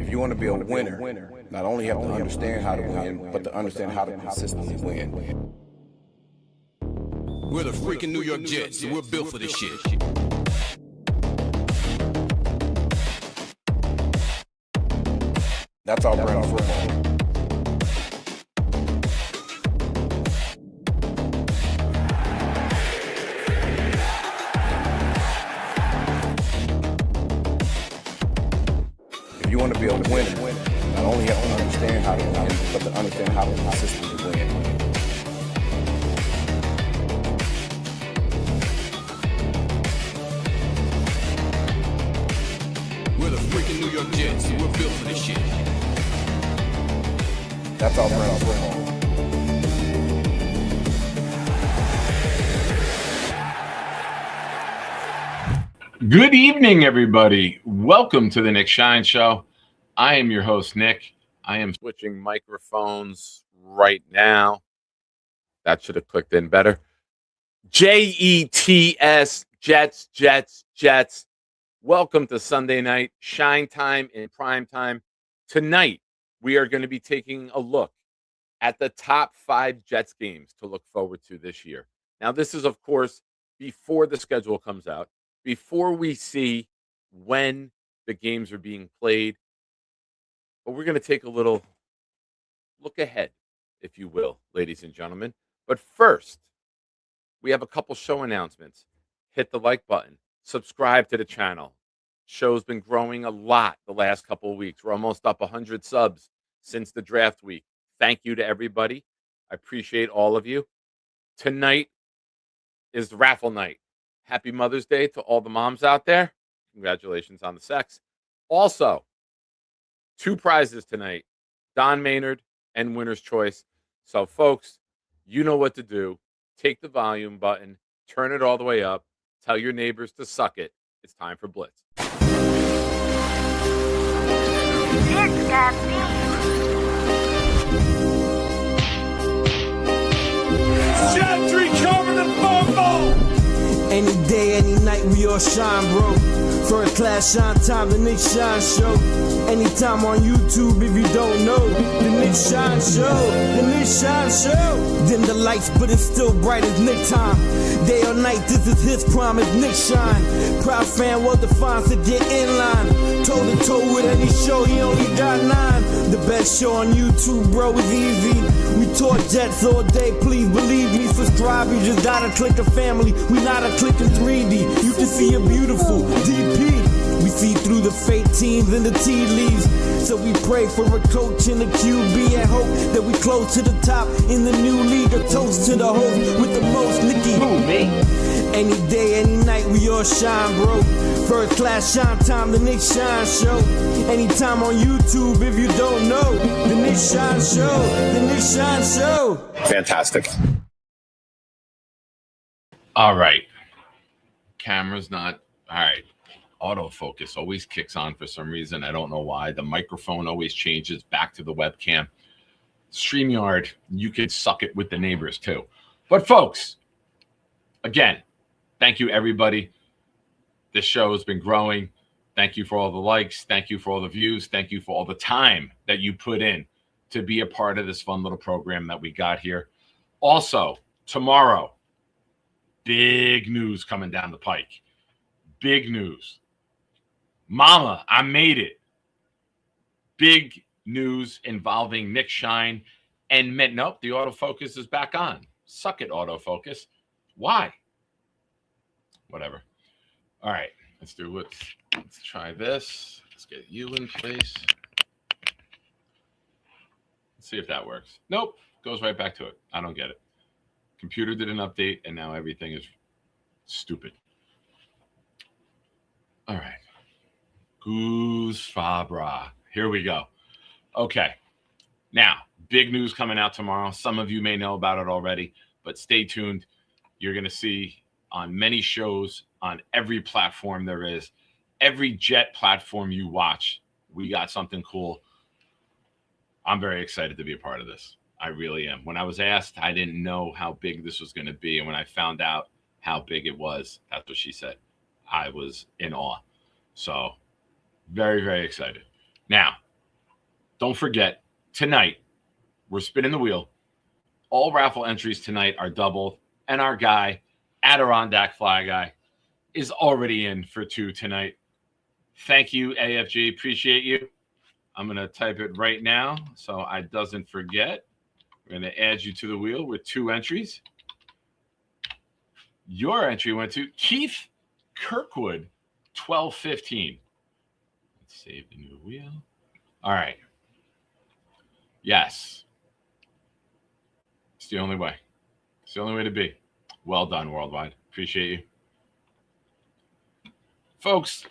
If you want to be a winner, not only have to understand how to win, but to understand how to consistently win. We're the freaking New York Jets, and we're built for this shit. That's our brand of football. If you want to be a winner, not only have to understand how to win, but to understand how to consistently win. We're the freaking New York Jets, and we're built for this shit. That's our brand of football. Good evening, everybody. Welcome to the Nick Shine Show. I am your host, Nick. I am switching microphones right now. That should have clicked in better. Jets, Jets. Welcome to Sunday night, Shine Time in prime time. Tonight, we are going to be taking a look at the top 5 Jets games to look forward to this year. Now, this is, of course, before the schedule comes out, before we see when the games are being played. But we're going to take a little look ahead, if you will, ladies and gentlemen. But first, we have a couple show announcements. Hit the like button. Subscribe to the channel. Show's been growing a lot the last couple of weeks. We're almost up 100 subs since the draft week. Thank you to everybody. I appreciate all of you. Tonight is the raffle night. Happy Mother's Day to all the moms out there. Congratulations on the sex. Also, 2 prizes tonight, Don Maynard and Winner's Choice. So, folks, you know what to do. Take the volume button, turn it all the way up, tell your neighbors to suck it. It's time for Blitz. It's got Gentry covered in football. Any day, any night, we all shine, bro. First class shine time, the Nick Shine Show. Anytime on YouTube, if you don't know, the Nick Shine Show, the Nick Shine Show. Dim the lights, but it's still bright as Nick time. Day or night, this is his promise, Nick Shine. Proud fan, well defined, so get in line. Toe to toe with any show, he only got 9. The best show on YouTube, bro, is easy. We talk Jets all day, please believe me. Subscribe, you just gotta click a family. We not a click in 3D. You can see a beautiful DP. We see through the fake teams and the tea leaves. So we pray for a coach and a QB and hope that we close to the top in the new league. A toast to the host with the most, Nicky. Who, me? Any day, any night, we all shine, bro. First class shine time, the Nick Shine Show. Anytime on YouTube, if you don't know, the Nick Shine Show, the Nick Shine Show. Fantastic. All right. Camera's not. All right. Autofocus always kicks on for some reason. I don't know why. The microphone always changes back to the webcam. StreamYard, you could suck it with the neighbors too. But folks, again, thank you everybody. This show has been growing. Thank you for all the likes. Thank you for all the views. Thank you for all the time that you put in to be a part of this fun little program that we got here. Also, tomorrow, big news coming down the pike. Big news. Mama, I made it. Big news involving Nick Shine and nope, the autofocus is back on. Suck it, autofocus. Why? Whatever. All right, let's try this. Let's get you in place. Let's see if that works. Nope, goes right back to it. I don't get it. Computer did an update and now everything is stupid. All right. Goose Fabra. Here we go. Okay. Now, big news coming out tomorrow. Some of you may know about it already, but stay tuned. You're going to see on many shows, on every platform there is, every Jet platform you watch, we got something cool. I'm very excited to be a part of this. I really am. When I was asked, I didn't know how big this was going to be. And when I found out how big it was, that's what she said. I was in awe. So very, very excited. Now, don't forget, tonight, we're spinning the wheel. All raffle entries tonight are doubled, and our guy, Adirondack Fly Guy, is already in for 2 tonight. Thank you, AFG. Appreciate you. I'm going to type it right now so I doesn't forget. We're going to add you to the wheel with 2 entries. Your entry went to Keith Kirkwood, 1215. Let's save the new wheel. All right. Yes. It's the only way. It's the only way to be. Well done, Worldwide. Appreciate you. Folks,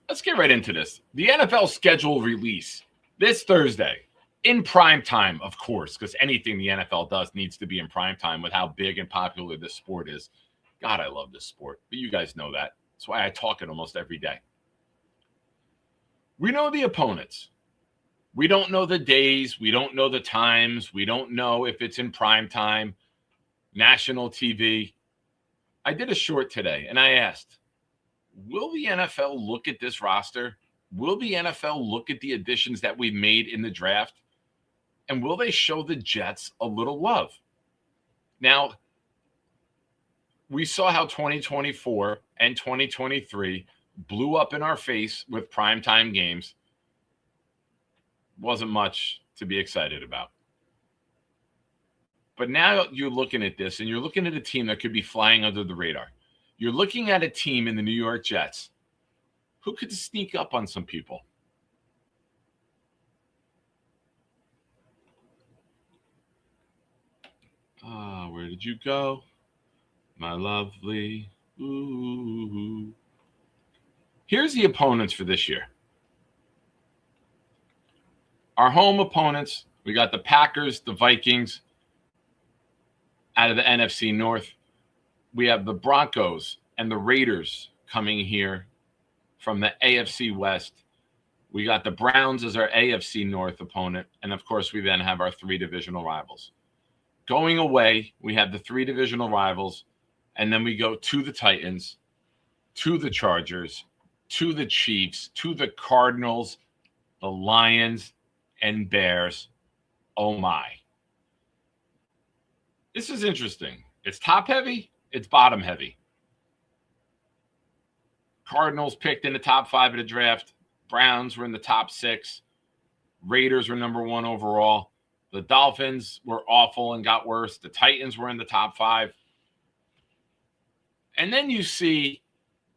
let's get right into this. The NFL schedule release this Thursday in prime time, of course, because anything the NFL does needs to be in prime time with how big and popular this sport is. God, I love this sport, but you guys know that. That's why I talk it almost every day. We know the opponents. We don't know the days. We don't know the times. We don't know if it's in prime time, national TV. I did a short today, and I asked, will the NFL look at this roster? Will the NFL look at the additions that we made in the draft? And will they show the Jets a little love? Now, we saw how 2024 and 2023 blew up in our face with primetime games. Wasn't much to be excited about. But now you're looking at this, and you're looking at a team that could be flying under the radar. You're looking at a team in the New York Jets who could sneak up on some people. Where did you go, my lovely? Ooh. Here's the opponents for this year. Our home opponents, we got the Packers, the Vikings out of the NFC North. We have the Broncos and the Raiders coming here from the AFC West. We got the Browns as our AFC North opponent. And, of course, we then have our 3 divisional rivals. Going away, we have the 3 divisional rivals. And then we go to the Titans, to the Chargers, to the Chiefs, to the Cardinals, the Lions, and Bears. Oh, my. This is interesting. It's top heavy. It's bottom heavy. Cardinals picked in the top 5 of the draft. Browns were in the top 6. Raiders were number 1 overall. The Dolphins were awful and got worse. The Titans were in the top 5. And then you see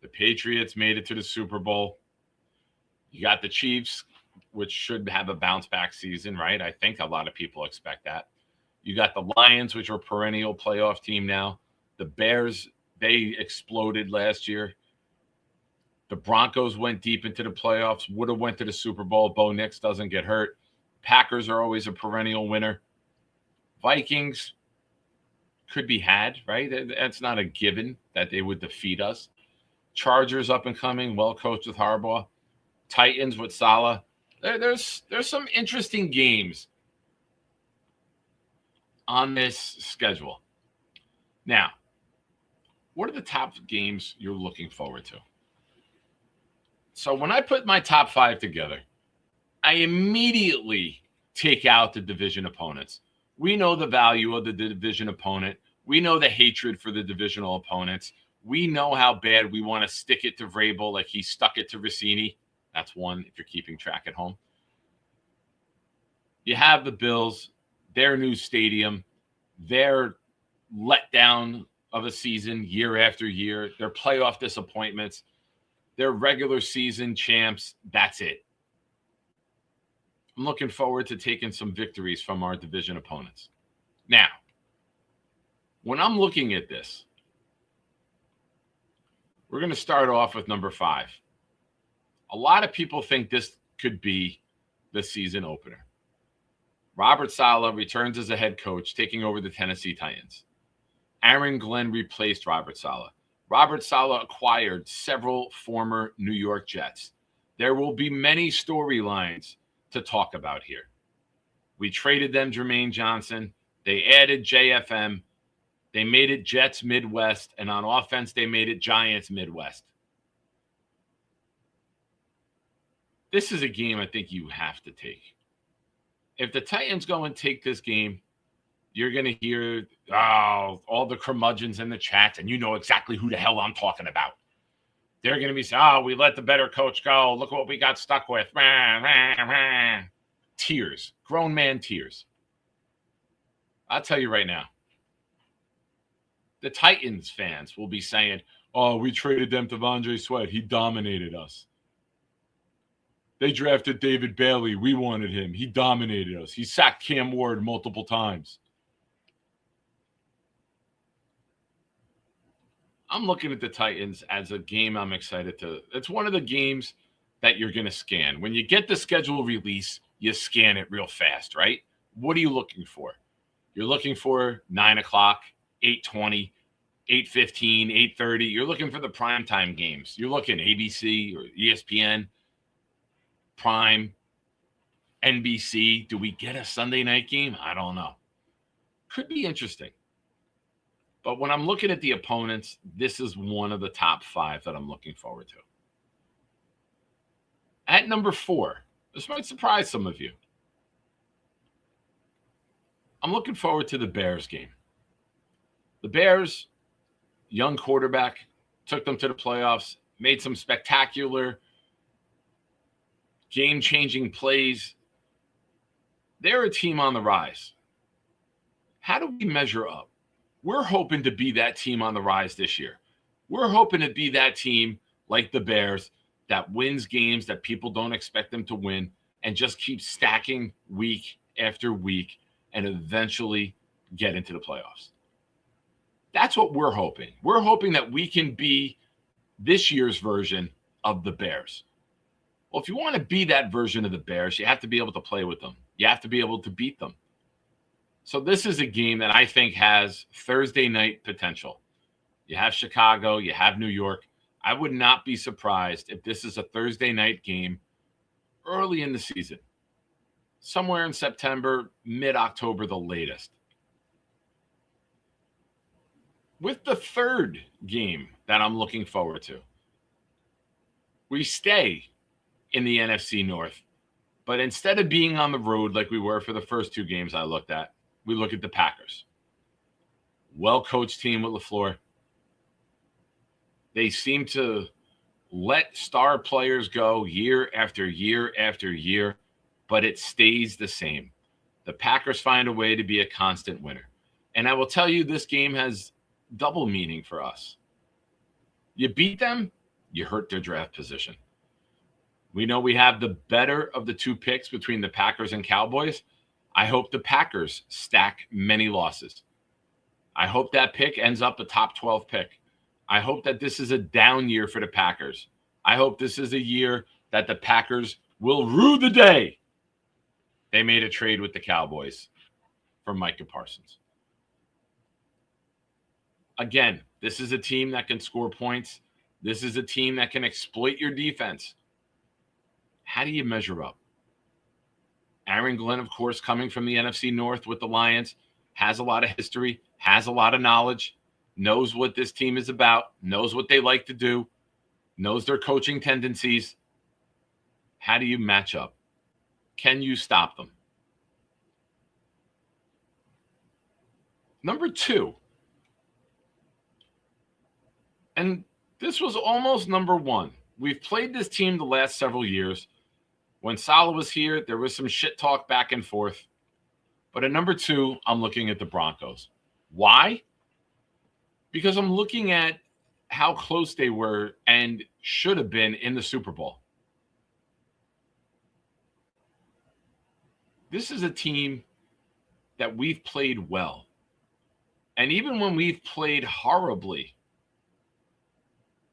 the Patriots made it to the Super Bowl. You got the Chiefs, which should have a bounce back season, right? I think a lot of people expect that. You got the Lions, which are a perennial playoff team now. The Bears, they exploded last year. The Broncos went deep into the playoffs, would have went to the Super Bowl. Bo Nix doesn't get hurt. Packers are always a perennial winner. Vikings could be had, right? That's not a given that they would defeat us. Chargers up and coming, well coached with Harbaugh. Titans with Saleh. There's some interesting games on this schedule. Now, what are the top games you're looking forward to? So when I put my top 5 together, I immediately take out the division opponents. We know the value of the division opponent. We know the hatred for the divisional opponents. We know how bad we want to stick it to Vrabel like he stuck it to Rossini. That's one if you're keeping track at home. You have the Bills, their new stadium, their letdown of a season year after year, their playoff disappointments, their regular season champs. That's it. I'm looking forward to taking some victories from our division opponents. Now, when I'm looking at this, we're going to start off with number 5. A lot of people think this could be the season opener. Robert Saleh returns as a head coach, taking over the Tennessee Titans. Aaron Glenn replaced Robert Saleh. Robert Saleh acquired several former New York Jets. There will be many storylines to talk about here. We traded them Jermaine Johnson. They added JFM. They made it Jets Midwest. And on offense, they made it Giants Midwest. This is a game I think you have to take. If the Titans go and take this game, you're going to hear all the curmudgeons in the chat, and you know exactly who the hell I'm talking about. They're going to be saying, we let the better coach go. Look what we got stuck with. Tears. Grown man tears. I'll tell you right now. The Titans fans will be saying, we traded them to T'Vondre Sweat. He dominated us. They drafted David Bailey. We wanted him. He dominated us. He sacked Cam Ward multiple times. I'm looking at the Titans as a game I'm excited to. It's one of the games that you're going to scan. When you get the schedule release, you scan it real fast, right? What are you looking for? You're looking for 9 o'clock, 8:20, 8:15, 8:30. You're looking for the primetime games. You're looking ABC or ESPN, Prime, NBC. Do we get a Sunday night game? I don't know. Could be interesting. But when I'm looking at the opponents, this is one of the top 5 that I'm looking forward to. At number 4, this might surprise some of you. I'm looking forward to the Bears game. The Bears, young quarterback, took them to the playoffs, made some spectacular game-changing plays. They're a team on the rise. How do we measure up? We're hoping to be that team on the rise this year. We're hoping to be that team like the Bears that wins games that people don't expect them to win and just keeps stacking week after week and eventually get into the playoffs. That's what we're hoping. We're hoping that we can be this year's version of the Bears. Well, if you want to be that version of the Bears, you have to be able to play with them. You have to be able to beat them. So this is a game that I think has Thursday night potential. You have Chicago, you have New York. I would not be surprised if this is a Thursday night game early in the season, somewhere in September, mid-October, the latest. With the third game that I'm looking forward to, we stay in the NFC North, but instead of being on the road like we were for the first 2 games I looked at, we look at the Packers. Well-coached team with LaFleur. They seem to let star players go year after year after year, but it stays the same. The Packers find a way to be a constant winner. And I will tell you, this game has double meaning for us. You beat them, you hurt their draft position. We know we have the better of the 2 picks between the Packers and Cowboys. I hope the Packers stack many losses. I hope that pick ends up a top 12 pick. I hope that this is a down year for the Packers. I hope this is a year that the Packers will rue the day they made a trade with the Cowboys for Micah Parsons. Again, this is a team that can score points. This is a team that can exploit your defense. How do you measure up? Aaron Glenn, of course, coming from the NFC North with the Lions, has a lot of history, has a lot of knowledge, knows what this team is about, knows what they like to do, knows their coaching tendencies. How do you match up? Can you stop them? Number 2, and this was almost number 1. We've played this team the last several years. When Saleh was here, there was some shit talk back and forth. But at number 2, I'm looking at the Broncos. Why? Because I'm looking at how close they were and should have been in the Super Bowl. This is a team that we've played well. And even when we've played horribly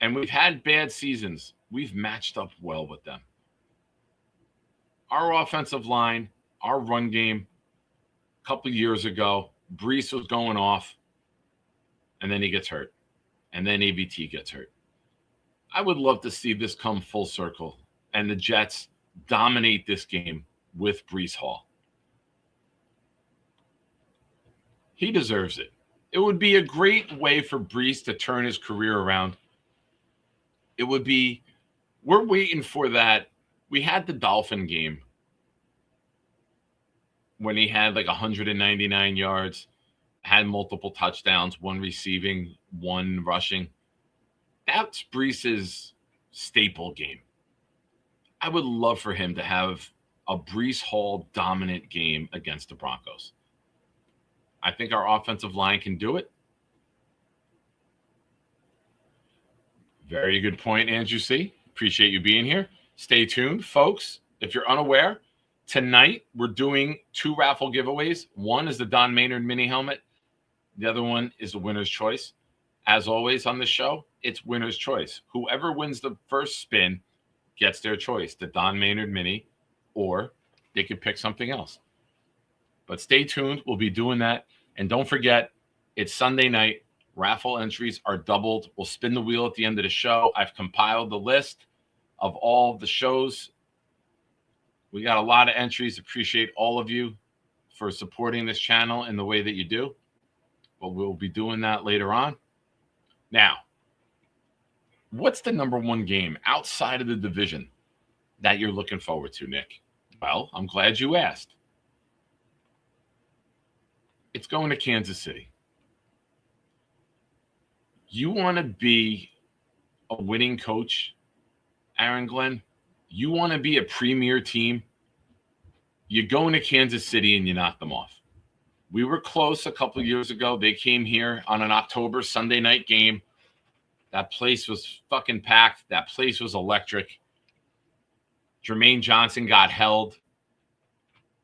and we've had bad seasons, we've matched up well with them. Our offensive line, our run game, a couple years ago, Brees was going off, and then he gets hurt, and then AVT gets hurt. I would love to see this come full circle, and the Jets dominate this game with Brees Hall. He deserves it. It would be a great way for Brees to turn his career around. It would be, we're waiting for that. We had the Dolphin game. when he had like 199 yards, had multiple touchdowns, one receiving, one rushing. That's Brees's staple game. I would love for him to have a Brees Hall dominant game against the Broncos. I think our offensive line can do it. Very good point, Andrew C. Appreciate you being here. Stay tuned, folks. If you're unaware, tonight we're doing 2 raffle giveaways. One is the Don Maynard mini helmet. The other one is the winner's choice. As always on the show, it's winner's choice. Whoever wins the first spin gets their choice, the Don Maynard mini, or they could pick something else. But stay tuned. We'll be doing that. And don't forget, it's Sunday night. Raffle entries are doubled. We'll spin the wheel at the end of the show. I've compiled the list of all the shows. We got a lot of entries. Appreciate all of you for supporting this channel in the way that you do. But we'll be doing that later on. Now, what's the number one game outside of the division that you're looking forward to, Nick? Well, I'm glad you asked. It's going to Kansas City. You want to be a winning coach, Aaron Glenn? You want to be a premier team? You go into Kansas City and you knock them off. We were close a couple of years ago. They came here on an October Sunday night game. That place was fucking packed. That place was electric. Jermaine Johnson got held.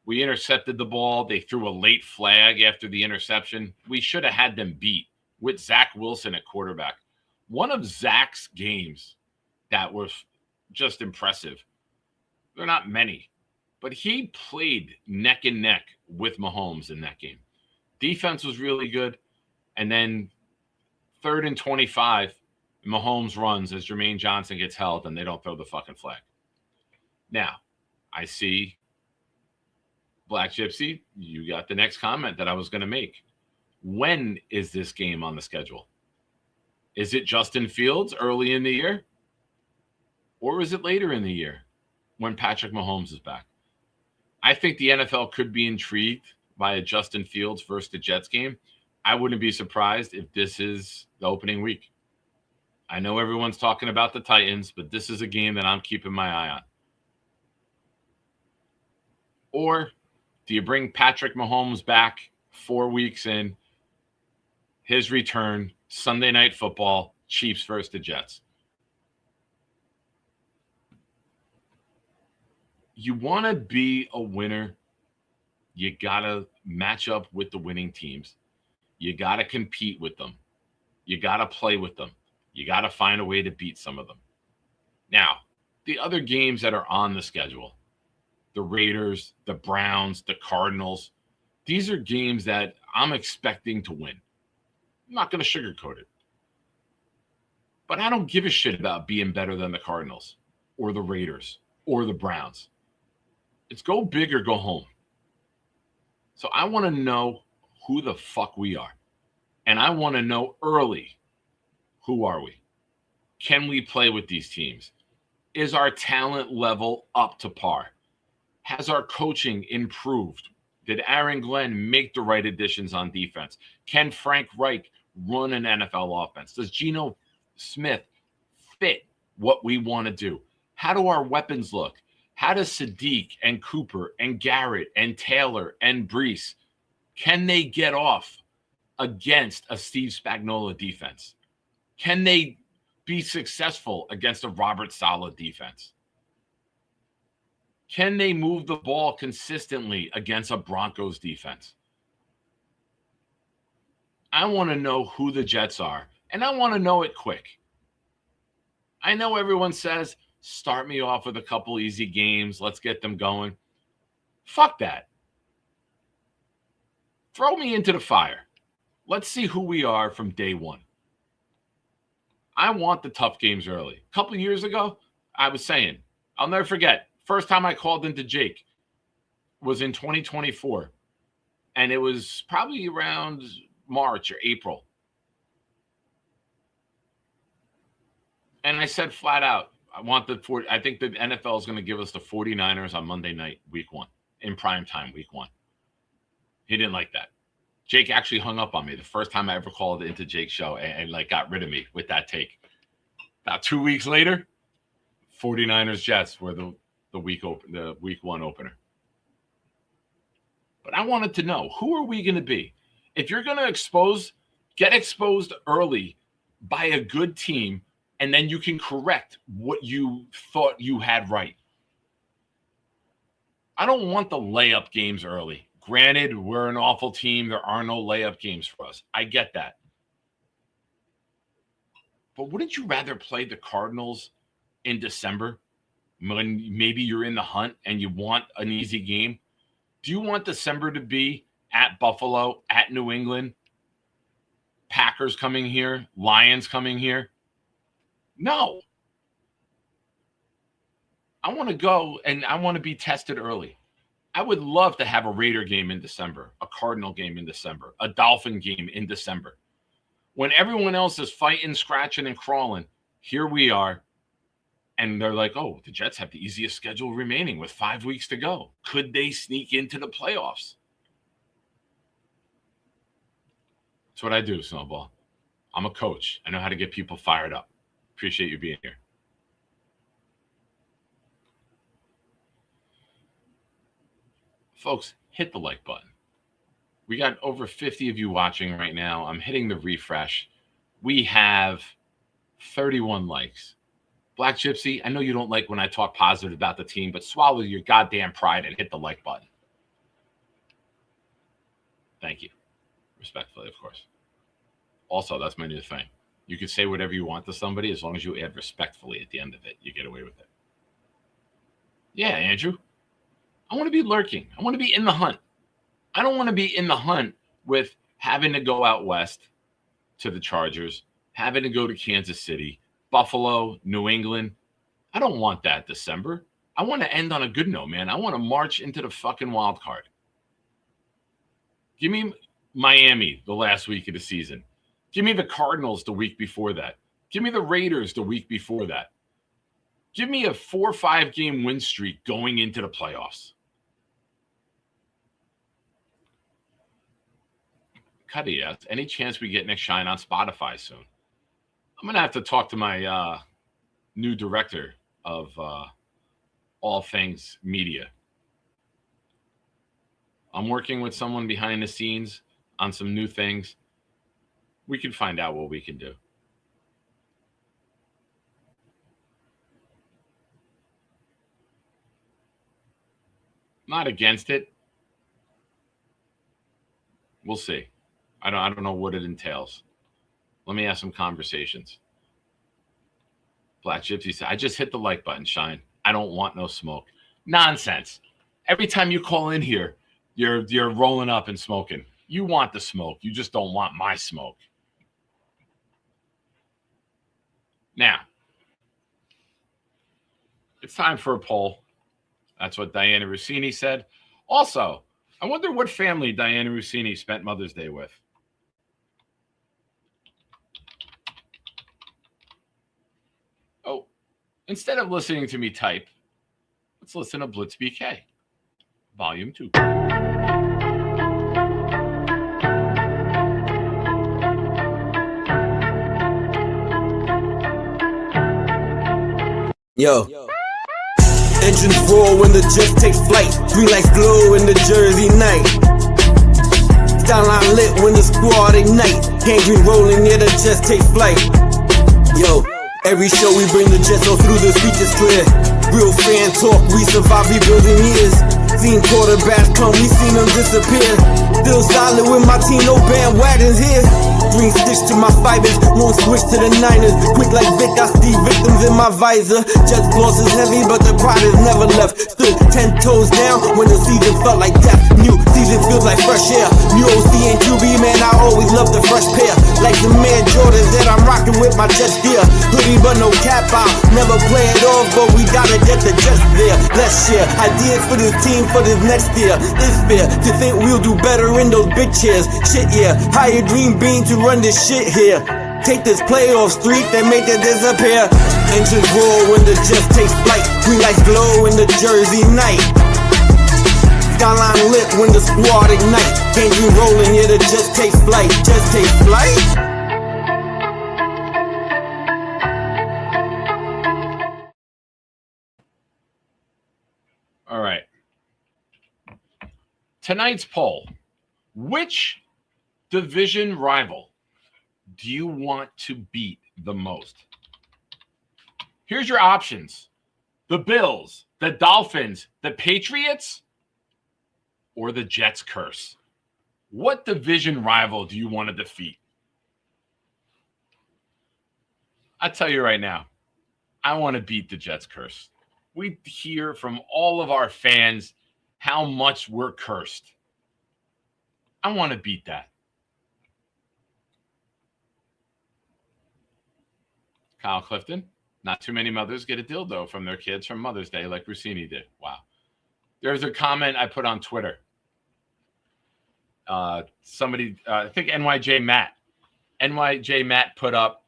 We intercepted the ball. They threw a late flag after the interception. We should have had them beat with Zach Wilson at quarterback. One of Zach's games that was just impressive. There are not many, but he played neck and neck with Mahomes in that game. Defense was really good. And then 3rd and 25, Mahomes runs as Jermaine Johnson gets held and they don't throw the fucking flag. Now, I see Black Gypsy, you got the next comment that I was going to make. When is this game on the schedule? Is it Justin Fields early in the year? Or is it later in the year when Patrick Mahomes is back? I think the NFL could be intrigued by a Justin Fields versus the Jets game. I wouldn't be surprised if this is the opening week. I know everyone's talking about the Titans, but this is a game that I'm keeping my eye on. Or do you bring Patrick Mahomes back 4 weeks in, his return, Sunday Night Football, Chiefs versus the Jets? You want to be a winner, you got to match up with the winning teams. You got to compete with them. You got to play with them. You got to find a way to beat some of them. Now, the other games that are on the schedule, the Raiders, the Browns, the Cardinals, these are games that I'm expecting to win. I'm not going to sugarcoat it. But I don't give a shit about being better than the Cardinals or the Raiders or the Browns. It's go big or go home. So I want to know who the fuck we are. And I want to know early, who are we? Can we play with these teams? Is our talent level up to par? Has our coaching improved? Did Aaron Glenn make the right additions on defense? Can Frank Reich run an NFL offense? Does Geno Smith fit what we want to do? How do our weapons look? How does Sadiq and Cooper and Garrett and Taylor and Brees, can they get off against a Steve Spagnuolo defense? Can they be successful against a Robert Saleh defense? Can they move the ball consistently against a Broncos defense? I want to know who the Jets are, and I want to know it quick. I know everyone says, start me off with a couple easy games. Let's get them going. Fuck that. Throw me into the fire. Let's see who we are from day one. I want the tough games early. A couple years ago, I was saying, I'll never forget, first time I called into Jake was in 2024. And it was probably around March or April. And I said flat out, I think the NFL is going to give us the 49ers on Monday night, week 1, in prime time, week 1. He didn't like that. Jake actually hung up on me the first time I ever called into Jake's show and like got rid of me with that take. About 2 weeks later, 49ers Jets were the week 1 opener. But I wanted to know, who are we going to be? If you're going to get exposed early by a good team, and then you can correct what you thought you had right. I don't want the layup games early. Granted, we're an awful team. There are no layup games for us. I get that. But wouldn't you rather play the Cardinals in December when maybe you're in the hunt and you want an easy game? Do you want December to be at Buffalo, at New England, Packers coming here, Lions coming here? No. I want to go and I want to be tested early. I would love to have a Raider game in December, a Cardinal game in December, a Dolphin game in December. When everyone else is fighting, scratching, and crawling, here we are. And they're like, oh, the Jets have the easiest schedule remaining with 5 weeks to go. Could they sneak into the playoffs? That's what I do, Snowball. I'm a coach. I know how to get people fired up. Appreciate you being here. Folks, hit the like button. We got over 50 of you watching right now. I'm hitting the refresh. We have 31 likes. Black Gypsy, I know you don't like when I talk positive about the team, but swallow your goddamn pride and hit the like button. Thank you. Respectfully, of course. Also, that's my new thing. You can say whatever you want to somebody as long as you add respectfully at the end of it. You get away with it. Yeah, Andrew. I want to be lurking. I want to be in the hunt. I don't want to be in the hunt with having to go out west to the Chargers, having to go to Kansas City, Buffalo, New England. I don't want that December. I want to end on a good note, man. I want to march into the fucking wild card. Give me Miami the last week of the season. Give me the Cardinals the week before that. Give me the Raiders the week before that. Give me a 4 or 5 game win streak going into the playoffs. Cuddy, yes. Any chance we get Nick Shine on Spotify soon? I'm going to have to talk to my new director of all things media. I'm working with someone behind the scenes on some new things. We can find out what we can do. Not against it. We'll see. I don't know what it entails. Let me have some conversations. Black Gypsy said, I just hit the like button, Shine. I don't want no smoke. Nonsense. Every time you call in here, you're rolling up and smoking. You want the smoke. You just don't want my smoke. Now, it's time for a poll. That's what Diana Rossini said. Also, I wonder what family Diana Rossini spent Mother's Day with. Oh, instead of listening to me type, let's listen to Blitz BK, Volume 2. Yo. Engines roar when the Jets take flight. Green lights glow in the Jersey night. Skyline lit when the squad ignite. Gangrene rolling near the Jets take flight. Yo, every show we bring the Jets all through the speeches clear. Real fan talk, we survive rebuilding years. Seen quarterbacks come, we seen them disappear. Still solid with my team, no bandwagons here. Dream stitched to my fibers, won't switch to the Niners. Quick like Vic, I see victims in my visor. Jets loss is heavy, but the pride is never left. Stood 10 toes down when the season felt like death. New season feels like fresh air. New OC and QB, man, I always love the fresh pair. Like the man Jordan that I'm rocking with my Jets gear. Hoodie but no cap out, never play it off, but we gotta get the Jets there. Let's share ideas for this team for this next year. It's fair to think we'll do better in those big chairs. Shit, yeah, hire Dream Bean to run this shit here. Take this playoff streak and make it disappear. Engines roar when the Jets take flight. Green lights glow in the Jersey night. Skyline lit when the squad ignite. Can't you rollin' here to just take flight? Just take flight? All right. Tonight's poll. Which division rival do you want to beat the most? Here's your options. The Bills, the Dolphins, the Patriots, or the Jets curse? What division rival do you want to defeat? I tell you right now, I want to beat the Jets curse. We hear from all of our fans how much we're cursed. I want to beat that. Kyle Clifton. Not too many mothers get a dildo from their kids from Mother's Day like Rossini did. Wow. There's a comment I put on Twitter. Somebody, I think NYJ Matt. NYJ Matt put up,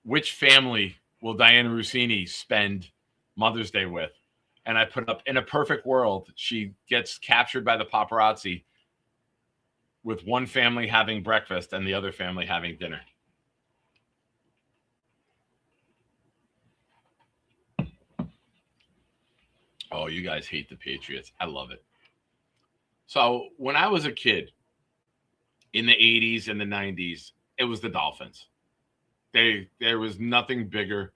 which family will Diana Rossini spend Mother's Day with? And I put up, in a perfect world, she gets captured by the paparazzi with one family having breakfast and the other family having dinner. Oh, you guys hate the Patriots. I love it. So when I was a kid in the 80s and the 90s, it was the Dolphins. There was nothing bigger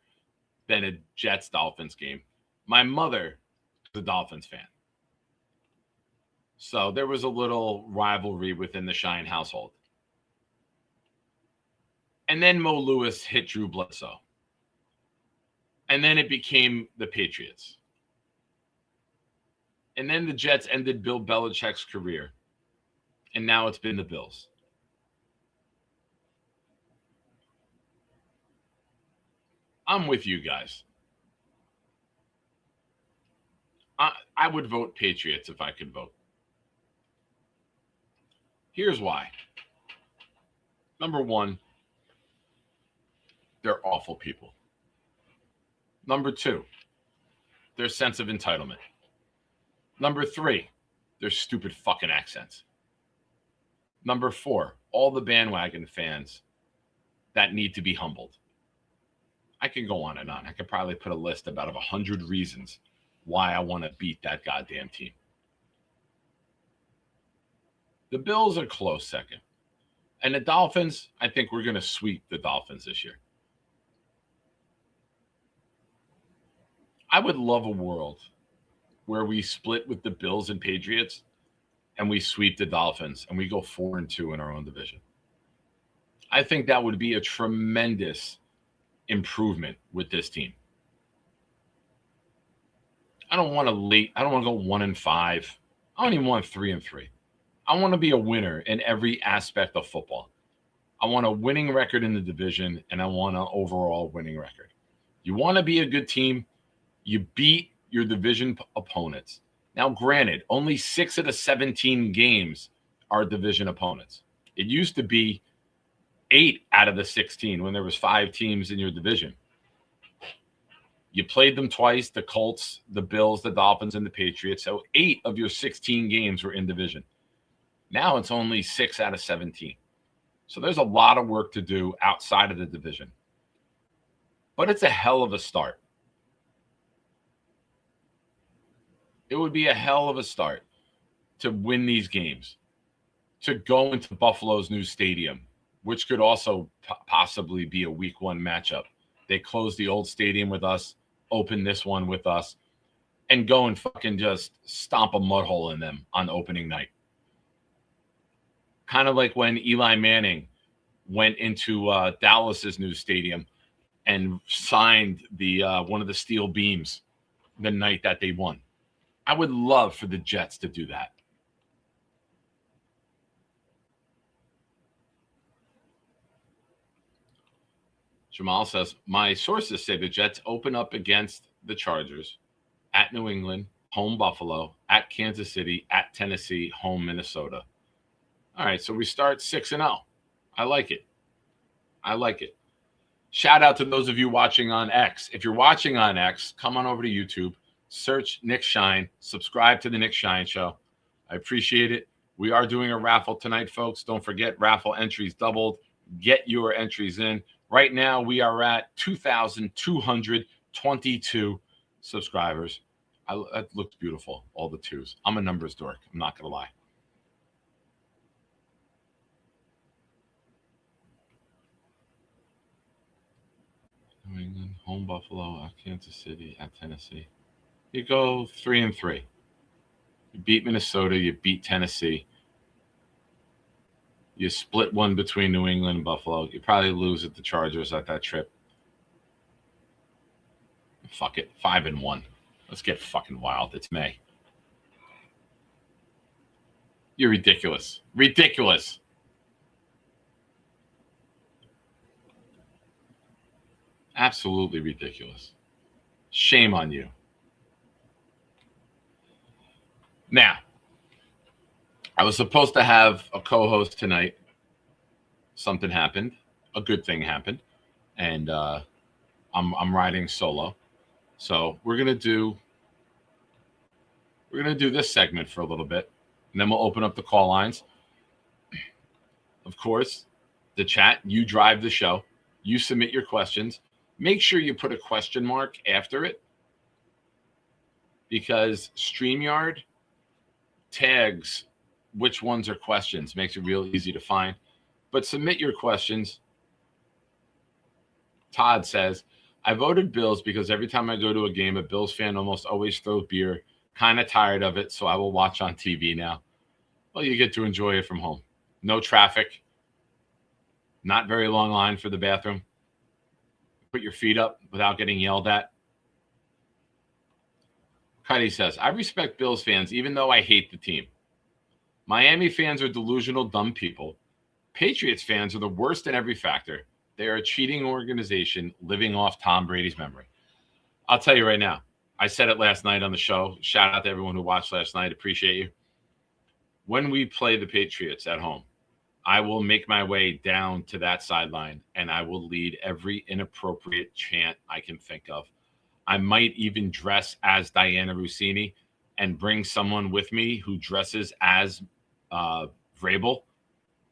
than a Jets-Dolphins game. My mother was a Dolphins fan. So there was a little rivalry within the Shine household. And then Mo Lewis hit Drew Bledsoe. And then it became the Patriots. And then the Jets ended Bill Belichick's career. And now it's been the Bills. I'm with you guys. I would vote Patriots if I could vote. Here's why. Number one, they're awful people. Number two, their sense of entitlement. Number three, their stupid fucking accents. Number four, all the bandwagon fans that need to be humbled. I can go on and on. I could probably put a list about 100 reasons why I want to beat that goddamn team. The Bills are close second. And the Dolphins, I think we're going to sweep the Dolphins this year. I would love a world where we split with the Bills and Patriots and we sweep the Dolphins and we go 4-2 in our own division. I think that would be a tremendous improvement with this team. I don't want to go 1-5. I don't even want 3-3. I want to be a winner in every aspect of football. I want a winning record in the division, and I want an overall winning record. You want to be a good team, you beat your division opponents. Now, granted, only 6 of the 17 games are division opponents. It used to be 8 out of the 16 when there was 5 teams in your division. You played them twice, the Colts, the Bills, the Dolphins, and the Patriots. So 8 of your 16 games were in division. Now it's only 6 out of 17. So there's a lot of work to do outside of the division. But it's a hell of a start. It would be a hell of a start to win these games, to go into Buffalo's new stadium, which could also possibly be a week 1 matchup. They close the old stadium with us, open this one with us, and go and fucking just stomp a mud hole in them on opening night. Kind of like when Eli Manning went into Dallas's new stadium and signed the one of the steel beams the night that they won. I would love for the Jets to do that. Jamal says, my sources say the Jets open up against the Chargers, at New England, home Buffalo, at Kansas City, at Tennessee, home Minnesota. All right, so we start 6-0. I like it. I like it. Shout out to those of you watching on X. If you're watching on X, come on over to YouTube. search Nick Shine, subscribe to the Nick Shine Show. I appreciate it. We are doing a raffle tonight, folks. Don't forget, raffle entries doubled. Get your entries in. Right now, we are at 2,222 subscribers. That looks beautiful, all the twos. I'm a numbers dork. I'm not going to lie. New England, home Buffalo, at Kansas City, at Tennessee. You go 3-3. You beat Minnesota. You beat Tennessee. You split one between New England and Buffalo. You probably lose at the Chargers at that trip. Fuck it. 5-1. Let's get fucking wild. It's May. You're ridiculous. Ridiculous. Absolutely ridiculous. Shame on you. Now, I was supposed to have a co-host tonight. Something happened. A good thing happened. And I'm riding solo. So we're gonna do this segment for a little bit, and then we'll open up the call lines. Of course, the chat, you drive the show. You submit your questions. Make sure you put a question mark after it, because StreamYard tags which ones are questions. Makes it real easy to find. But submit your questions. Todd says, I voted Bills because every time I go to a game, a Bills fan almost always throws beer. Kind of tired of it, so I will watch on TV now. Well, you get to enjoy it from home. No traffic. Not very long line for the bathroom. Put your feet up without getting yelled at. Cuddy says, I respect Bills fans even though I hate the team. Miami fans are delusional, dumb people. Patriots fans are the worst in every factor. They are a cheating organization living off Tom Brady's memory. I'll tell you right now. I said it last night on the show. Shout out to everyone who watched last night. Appreciate you. When we play the Patriots at home, I will make my way down to that sideline and I will lead every inappropriate chant I can think of. I might even dress as Diana Rossini and bring someone with me who dresses as Vrabel,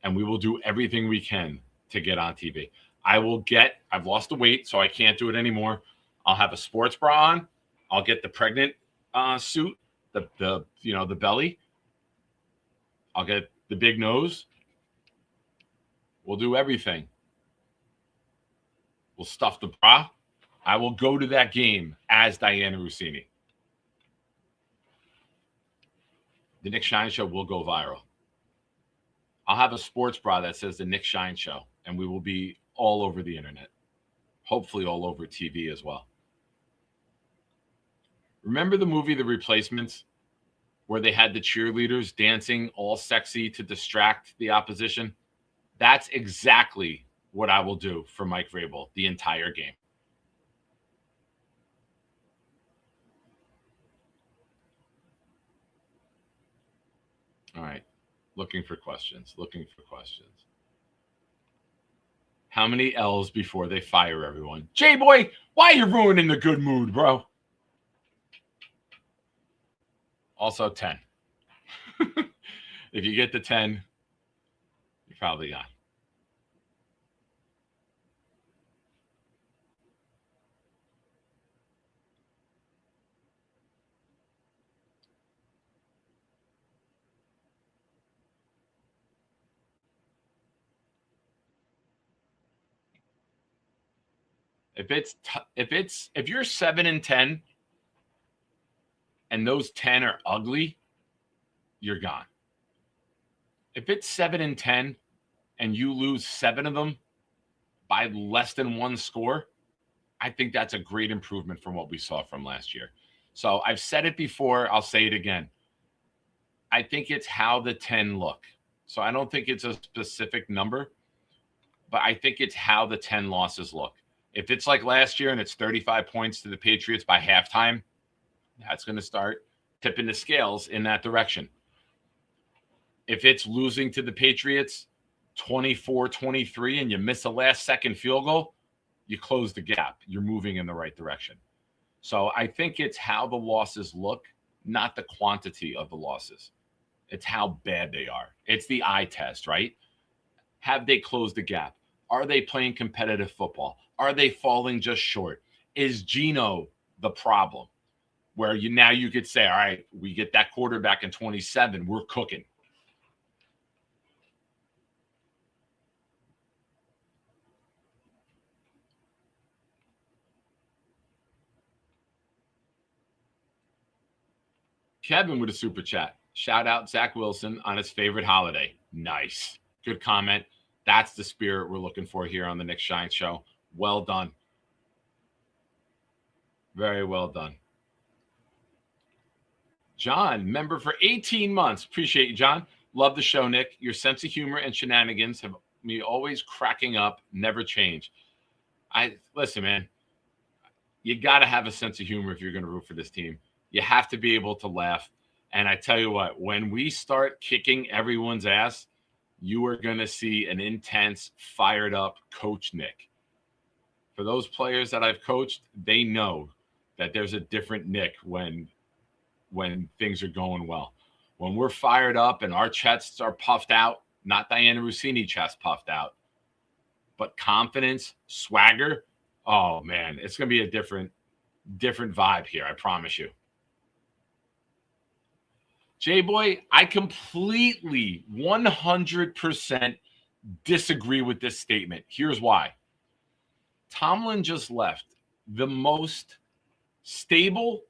and we will do everything we can to get on TV. I've lost the weight, so I can't do it anymore. I'll have a sports bra on. I'll get the pregnant suit, the belly. I'll get the big nose. We'll do everything. We'll stuff the bra. I will go to that game as Diana Rossini. The Nick Shine Show will go viral. I'll have a sports bra that says the Nick Shine Show, and we will be all over the internet. Hopefully all over TV as well. Remember the movie The Replacements, where they had the cheerleaders dancing all sexy to distract the opposition? That's exactly what I will do for Mike Vrabel the entire game. All right. Looking for questions. How many L's before they fire everyone? J-Boy, why are you ruining the good mood, bro? Also 10. If you get the 10, you're probably gone. If you're 7-10 and those 10 are ugly, you're gone. If it's 7-10 and you lose 7 of them by less than 1 score, I think that's a great improvement from what we saw from last year. So I've said it before. I'll say it again. I think it's how the 10 look. So I don't think it's a specific number, but I think it's how the 10 losses look. If it's like last year and it's 35 points to the Patriots by halftime, that's going to start tipping the scales in that direction. If it's losing to the Patriots 24-23 and you miss a last-second field goal, you close the gap. You're moving in the right direction. So I think it's how the losses look, not the quantity of the losses. It's how bad they are. It's the eye test, right? Have they closed the gap? Are they playing competitive football? Are they falling just short? Is Geno the problem? Where you could say, all right, we get that quarterback in 27, we're cooking. Kevin with a super chat. Shout out Zach Wilson on his favorite holiday. Nice. Good comment. That's the spirit we're looking for here on the Nick Shine Show. Well done. Very well done. John, member for 18 months. Appreciate you, John. Love the show, Nick. Your sense of humor and shenanigans have me always cracking up, never change. Listen, man, you got to have a sense of humor if you're going to root for this team. You have to be able to laugh. And I tell you what, when we start kicking everyone's ass, you are going to see an intense, fired up Coach Nick. For those players that I've coached, they know that there's a different Nick when things are going well. When we're fired up and our chests are puffed out, not Diana Rossini chest puffed out, but confidence, swagger, oh man, it's going to be a different vibe here, I promise you. J-Boy, I completely 100% disagree with this statement. Here's why. Tomlin just left the most stable,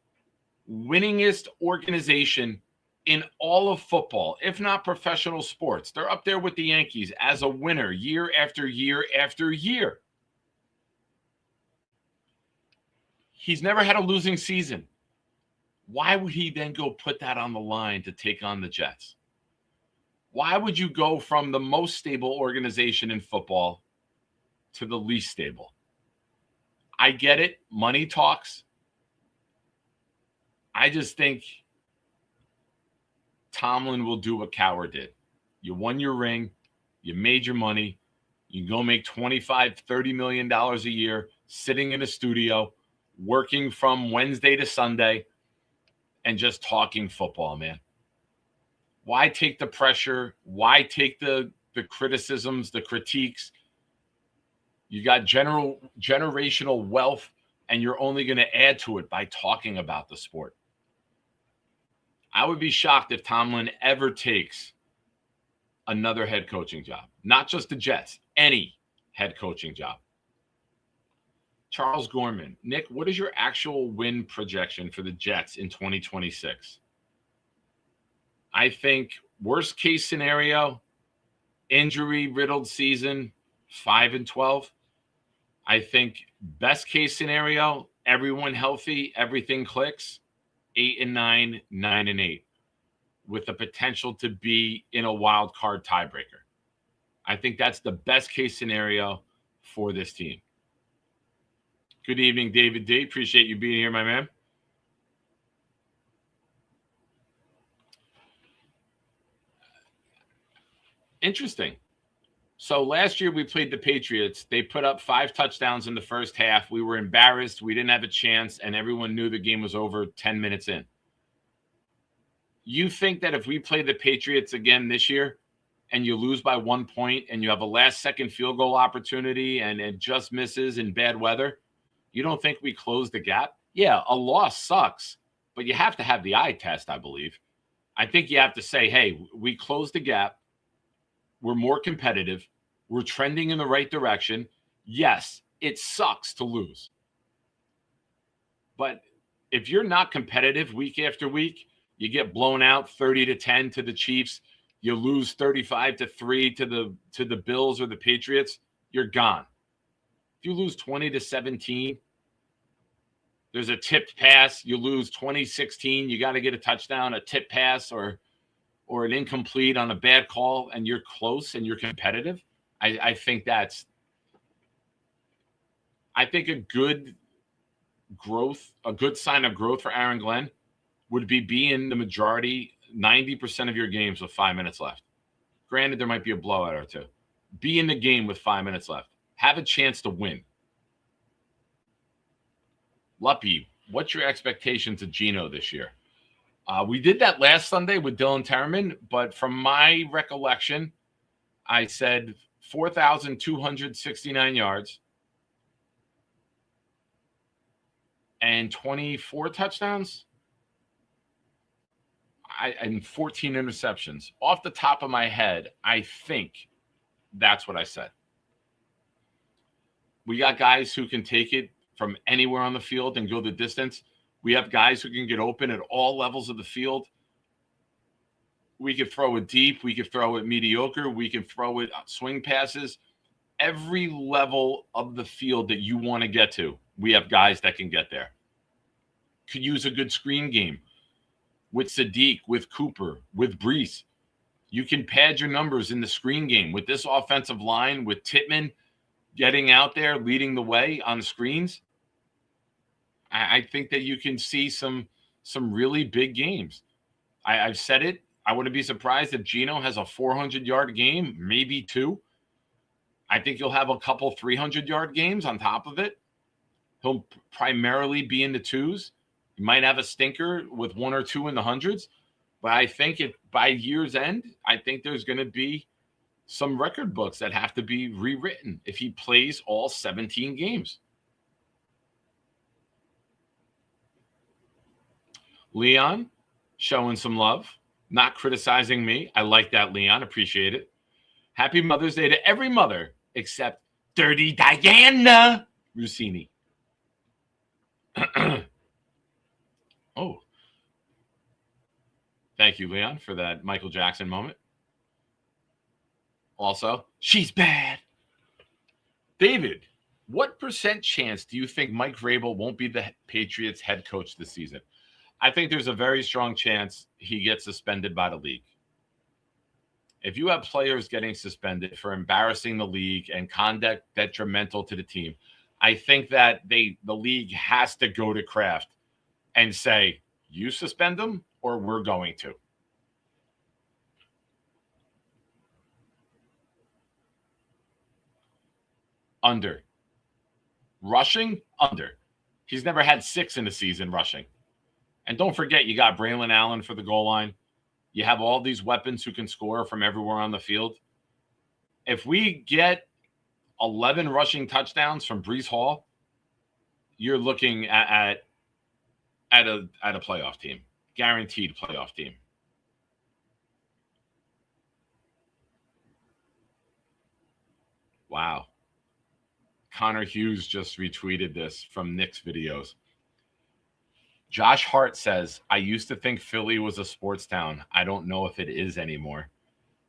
winningest organization in all of football, if not professional sports. They're up there with the Yankees as a winner year after year after year. He's never had a losing season. Why would he then go put that on the line to take on the Jets? Why would you go from the most stable organization in football to the least stable? I get it. Money talks. I just think Tomlin will do what Cowher did. You won your ring. You made your money. You can go make $25, $30 million a year sitting in a studio, working from Wednesday to Sunday, and just talking football, man. Why take the pressure? Why take the criticisms, the critiques? You got generational wealth, and you're only going to add to it by talking about the sport. I would be shocked if Tomlin ever takes another head coaching job. Not just the Jets, any head coaching job. Charles Gorman. Nick, what is your actual win projection for the Jets in 2026? I think worst case scenario, injury-riddled season, 5-12. I think best case scenario, everyone healthy, everything clicks, 8-9, 9-8, with the potential to be in a wild card tiebreaker. I think that's the best case scenario for this team. Good evening, David D. Appreciate you being here, my man. Interesting. So last year we played the Patriots. They put up 5 touchdowns in the first half. We were embarrassed. We didn't have a chance, and everyone knew the game was over 10 minutes in. You think that if we play the Patriots again this year and you lose by 1 point and you have a last-second field goal opportunity and it just misses in bad weather, you don't think we close the gap? Yeah, a loss sucks, but you have to have the eye test, I believe. I think you have to say, hey, we closed the gap. We're more competitive. We're trending in the right direction. Yes, it sucks to lose. But if you're not competitive week after week, you get blown out 30-10 to the Chiefs, you lose 35-3 to the Bills or the Patriots, you're gone. If you lose 20-17, there's a tipped pass, you lose 20-16, you got to get a touchdown, a tip pass or an incomplete on a bad call, and you're close and you're competitive. I think a good sign of growth for Aaron Glenn would be in the majority, 90% of your games with 5 minutes left. Granted, there might be a blowout or two. Be in the game with 5 minutes left. Have a chance to win. Luppy, what's your expectations of Geno this year? We did that last Sunday with Dylan Terman, but from my recollection, I said 4,269 yards and 24 touchdowns and 14 interceptions. Off the top of my head, I think that's what I said. We got guys who can take it from anywhere on the field and go the distance. We have guys who can get open at all levels of the field. We could throw it deep. We could throw it mediocre. We can throw it swing passes. Every level of the field that you want to get to, we have guys that can get there. Could use a good screen game with Sadiq, with Cooper, with Brees. You can pad your numbers in the screen game with this offensive line, with Tittman getting out there, leading the way on screens. I think that you can see some really big games. I've said it. I wouldn't be surprised if Geno has a 400-yard game, maybe 2. I think you'll have a couple 300-yard games on top of it. He'll primarily be in the 2s. You might have a stinker with 1 or 2 in the 100s. But I think by year's end, I think there's going to be some record books that have to be rewritten if he plays all 17 games. Leon, showing some love, not criticizing me. I like that, Leon. Appreciate it. Happy Mother's Day to every mother except Dirty Diana Rossini. Oh. Thank you, Leon, for that Michael Jackson moment. Also, she's bad. David, what % chance do you think Mike Vrabel won't be the Patriots head coach this season? I think there's a very strong chance he gets suspended by the league. If you have players getting suspended for embarrassing the league and conduct detrimental to the team, I think that the league has to go to Kraft and say, you suspend them or we're going to. Under. Rushing? Under. He's never had 6 in a season rushing. And don't forget, you got Braylon Allen for the goal line. You have all these weapons who can score from everywhere on the field. If we get 11 rushing touchdowns from Breece Hall, you're looking at a playoff team, guaranteed playoff team. Wow. Connor Hughes just retweeted this from Nick's videos. Josh Hart says, I used to think Philly was a sports town. I don't know if it is anymore.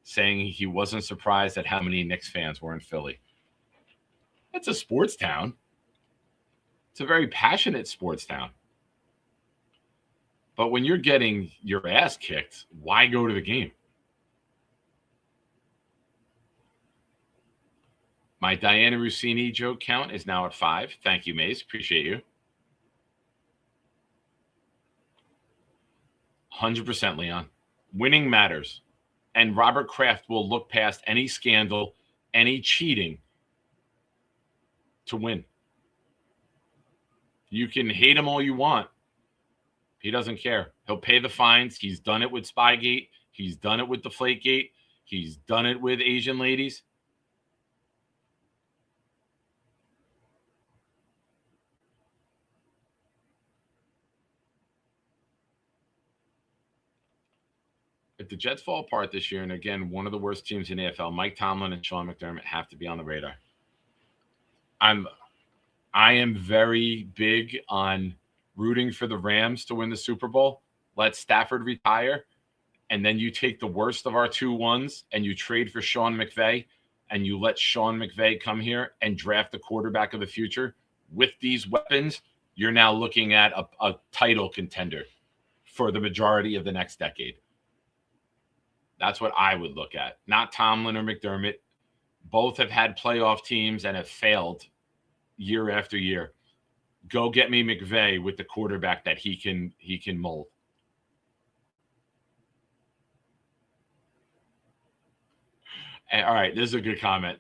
Saying he wasn't surprised at how many Knicks fans were in Philly. It's a sports town. It's a very passionate sports town. But when you're getting your ass kicked, why go to the game? My Diana Rossini joke count is now at 5. Thank you, Mace. Appreciate you. 100%, Leon. Winning matters. And Robert Kraft will look past any scandal, any cheating to win. You can hate him all you want. He doesn't care. He'll pay the fines. He's done it with Spygate. He's done it with Deflategate. He's done it with Asian ladies. If the Jets fall apart this year, and again, one of the worst teams in the NFL, Mike Tomlin and Sean McDermott have to be on the radar. I am very big on rooting for the Rams to win the Super Bowl. Let Stafford retire, and then you take the worst of our 2-1s and you trade for Sean McVay, and you let Sean McVay come here and draft the quarterback of the future. With these weapons, you're now looking at a title contender for the majority of the next decade. That's what I would look at. Not Tomlin or McDermott. Both have had playoff teams and have failed year after year. Go get me McVay with the quarterback that he can mold. And, all right, this is a good comment.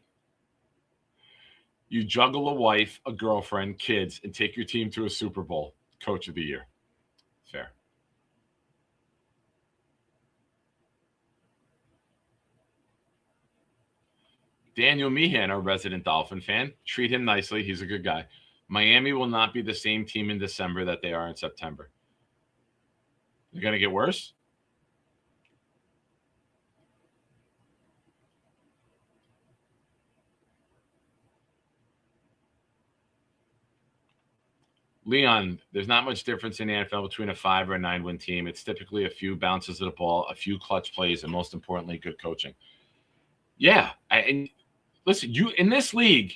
You juggle a wife, a girlfriend, kids, and take your team to a Super Bowl. coach of the year. Fair. Daniel Meehan, our resident Dolphin fan. Treat him nicely. He's a good guy. Miami will not be the same team in December that they are in September. They're going to get worse? Leon, there's not much difference in the NFL between a 5 or a 9-win team. It's typically a few bounces of the ball, a few clutch plays, and most importantly, good coaching. Yeah, and listen, you in this league,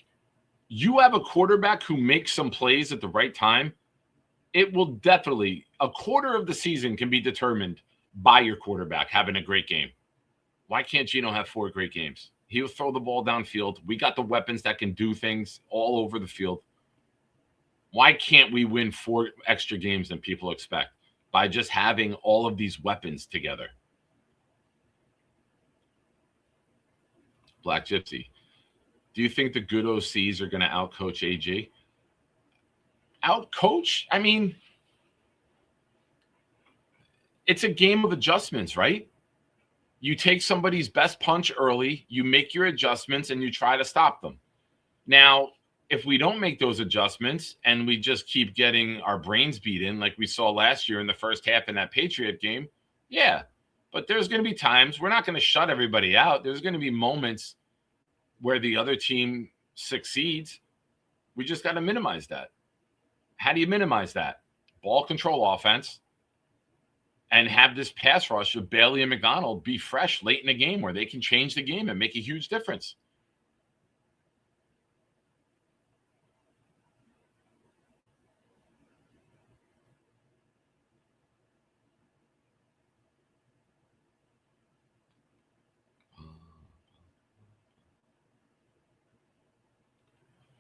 you have a quarterback who makes some plays at the right time. It will definitely, a quarter of the season can be determined by your quarterback having a great game. Why can't Geno have 4 great games? He'll throw the ball downfield. We got the weapons that can do things all over the field. Why can't we win 4 extra games than people expect by just having all of these weapons together? Black Gypsy, do you think the good OCs are going to outcoach AG? Outcoach? I mean, it's a game of adjustments, right? You take somebody's best punch early, you make your adjustments, and you try to stop them. Now, if we don't make those adjustments and we just keep getting our brains beat in like we saw last year in the first half in that Patriot game, yeah. But there's going to be times we're not going to shut everybody out. There's going to be moments where the other team succeeds. We just got to minimize that. How do you minimize that? Ball control offense and have this pass rush of Bailey and McDonald be fresh late in the game where they can change the game and make a huge difference.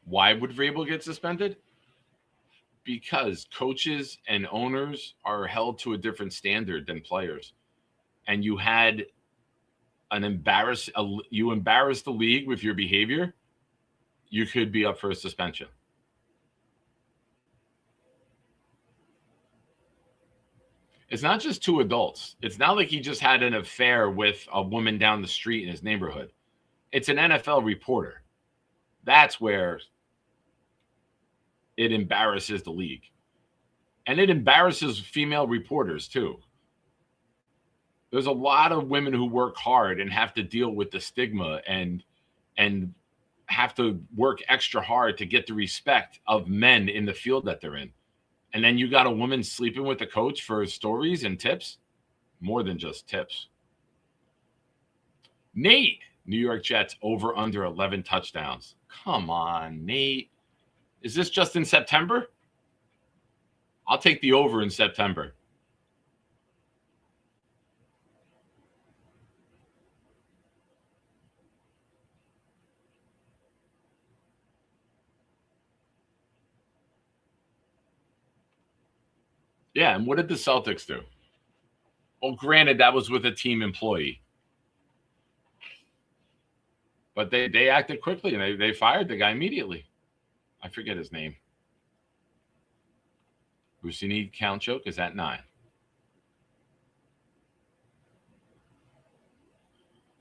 Why would Vrabel get suspended? Because coaches and owners are held to a different standard than players. And you had you embarrassed the league with your behavior, you could be up for a suspension. It's not just 2 adults. It's not like he just had an affair with a woman down the street in his neighborhood. It's an NFL reporter. That's where it embarrasses the league. And it embarrasses female reporters too. There's a lot of women who work hard and have to deal with the stigma and have to work extra hard to get the respect of men in the field that they're in. And then you got a woman sleeping with the coach for stories and tips? More than just tips. Nate, New York Jets over under 11 touchdowns. Come on, Nate. Is this just in September? I'll take the over in September. Yeah, and what did the Celtics do? Well, granted, that was with a team employee. But they acted quickly, and they fired the guy immediately. I forget his name. Busini Countchoke is at 9.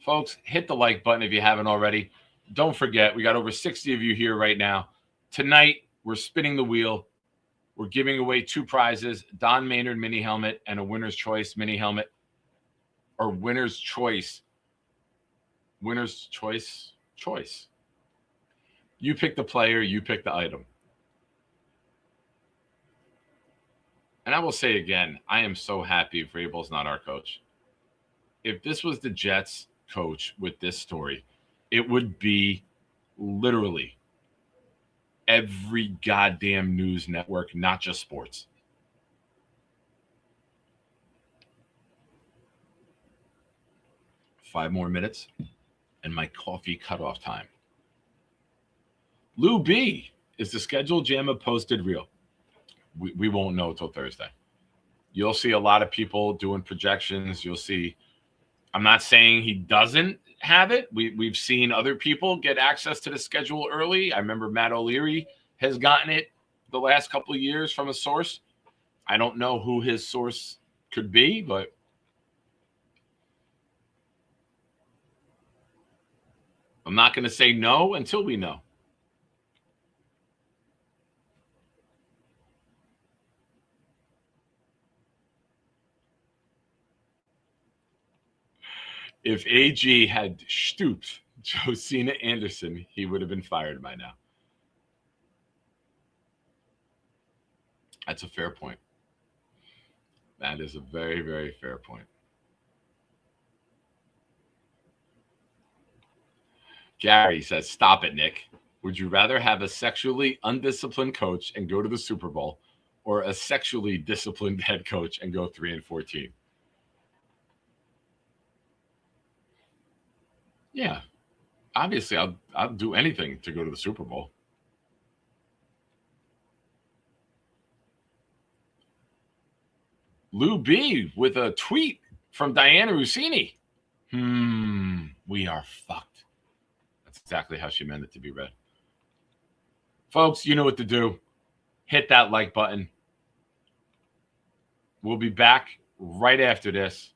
Folks, hit the like button if you haven't already. Don't forget, we got over 60 of you here right now. Tonight, we're spinning the wheel. We're giving away 2 prizes, Don Maynard mini helmet and a winner's choice mini helmet. Or winner's choice. Winner's choice. You pick the player, you pick the item. And I will say again, I am so happy Vrabel's not our coach. If this was the Jets coach with this story, it would be literally every goddamn news network, not just sports. Five more minutes and my coffee cutoff time. Lou B, is the schedule Jamma posted real? We won't know until Thursday. You'll see a lot of people doing projections. You'll see, I'm not saying he doesn't have it. We've seen other people get access to the schedule early. I remember Matt O'Leary has gotten it the last couple of years from a source. I don't know who his source could be, but I'm not going to say no until we know. If AG had stooped Josina Anderson, he would have been fired by now. That's a fair point. That is a very, very fair point. Gary says, stop it, Nick. Would you rather have a sexually undisciplined coach and go to the Super Bowl, or a sexually disciplined head coach and go 3-14? Yeah. Obviously, I'll do anything to go to the Super Bowl. Lou B with a tweet from Diana Rossini. We are fucked. That's exactly how she meant it to be read. Folks, you know what to do. Hit that like button. We'll be back right after this.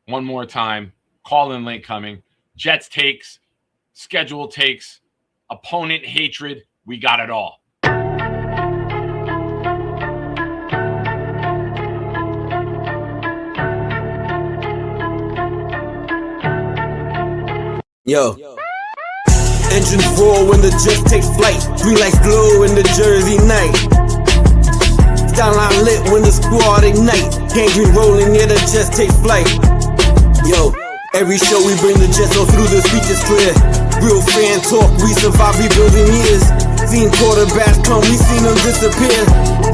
One more time. Call-in link coming. Jets takes, schedule takes, opponent hatred. We got it all. Yo. Engines roar when the Jets take flight. Green lights glow in the Jersey night. Skyline lit when the squad ignite. Gangrene rolling, yeah, the Jets take flight. Yo, every show we bring the Jets all through, the speech is clear. Real fan talk, we survive rebuilding years. Seen quarterbacks come, we seen them disappear.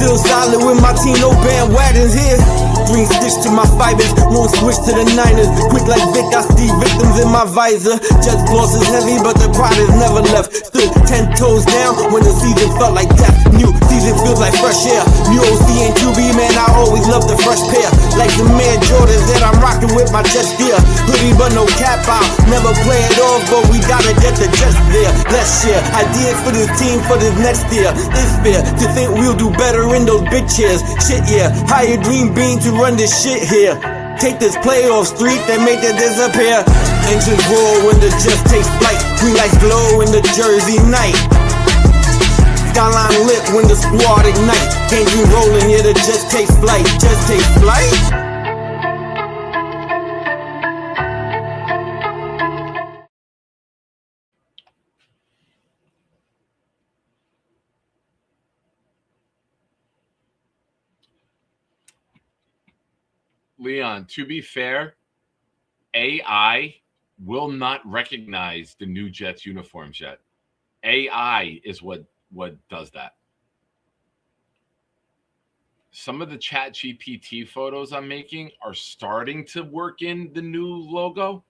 Still solid with my team, no bandwagons here. Green stitch to my fibers, won't switch to the Niners. Quick like Vic, I see victims in my visor. Jets loss is heavy, but the pride is never left. Stood 10 toes down when the season felt like death. New season feels like fresh air. New OC and QB, man, I always love the fresh pair. Like the man Jordans that I'm rocking with my Jets gear. Hoodie but no cap out, never play it off, but we gotta get the Jets there. Let's share ideas for this team for this next year. It's fair to think we'll do better in those big chairs. Shit, yeah, hire Dream Bean to run this shit here. Take this playoff streak and make it disappear. Engines roar when the Jets take flight. Green lights glow in the Jersey night. Skyline lit when the squad ignite. Gangrene rolling, yeah, the Jets take flight. Jets take flight. Leon, to be fair, AI will not recognize the new Jets uniforms yet. AI is what does that. Some of the Chat GPT photos I'm making are starting to work in the new logo.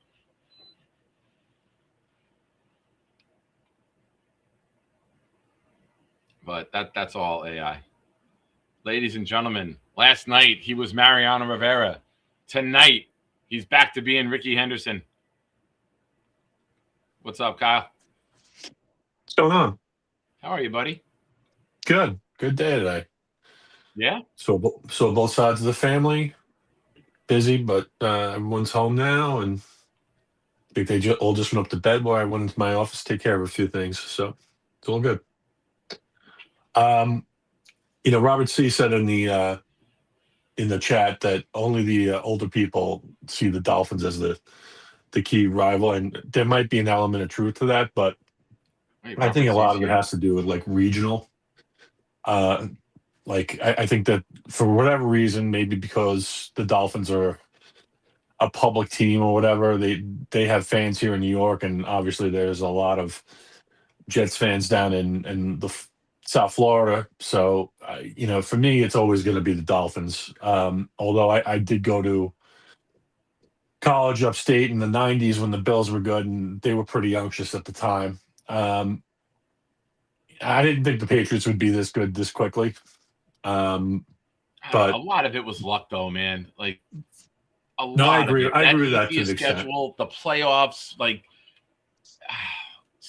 But that's all AI. Ladies and gentlemen, last night he was Mariano Rivera. Tonight, he's back to being Ricky Henderson. What's up, Kyle? What's going on? How are you, buddy? Good. Good day today. Yeah? So both sides of the family, busy, but everyone's home now, and I think they all just went up to bed while I went into my office to take care of a few things. So it's all good. Robert C. said in the chat that only the older people see the Dolphins as the key rival, and there might be an element of truth to that, but I think a lot of it has to do with like regional. I think that for whatever reason, maybe because the Dolphins are a public team or whatever, they have fans here in New York, and obviously there's a lot of Jets fans down in the South Florida. So, for me, it's always going to be the Dolphins. Although I did go to college upstate in the 90s when the Bills were good, and they were pretty anxious at the time. I didn't think the Patriots would be this good this quickly. But a lot of it was luck, though, man. Like, I agree. I agree with that to the extent. Schedule, the playoffs, like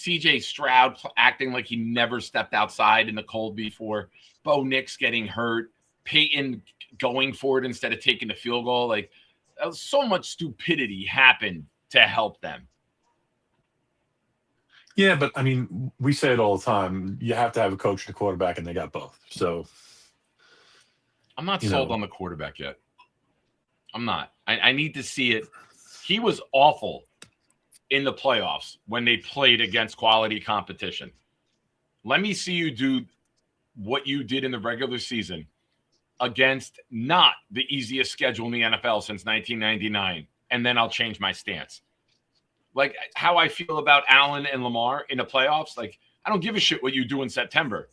CJ Stroud acting like he never stepped outside in the cold before, Bo Nix getting hurt, Peyton going for it instead of taking the field goal. Like, so much stupidity happened to help them. Yeah, but I mean, we say it all the time. You have to have a coach and a quarterback, and they got both. So I'm not sold on the quarterback yet. I'm not. I need to see it. He was awful in the playoffs when they played against quality competition. Let me see you do what you did in the regular season against not the easiest schedule in the NFL since 1999, and then I'll change my stance. Like how I feel about Allen and Lamar in the playoffs, like I don't give a shit what you do in September.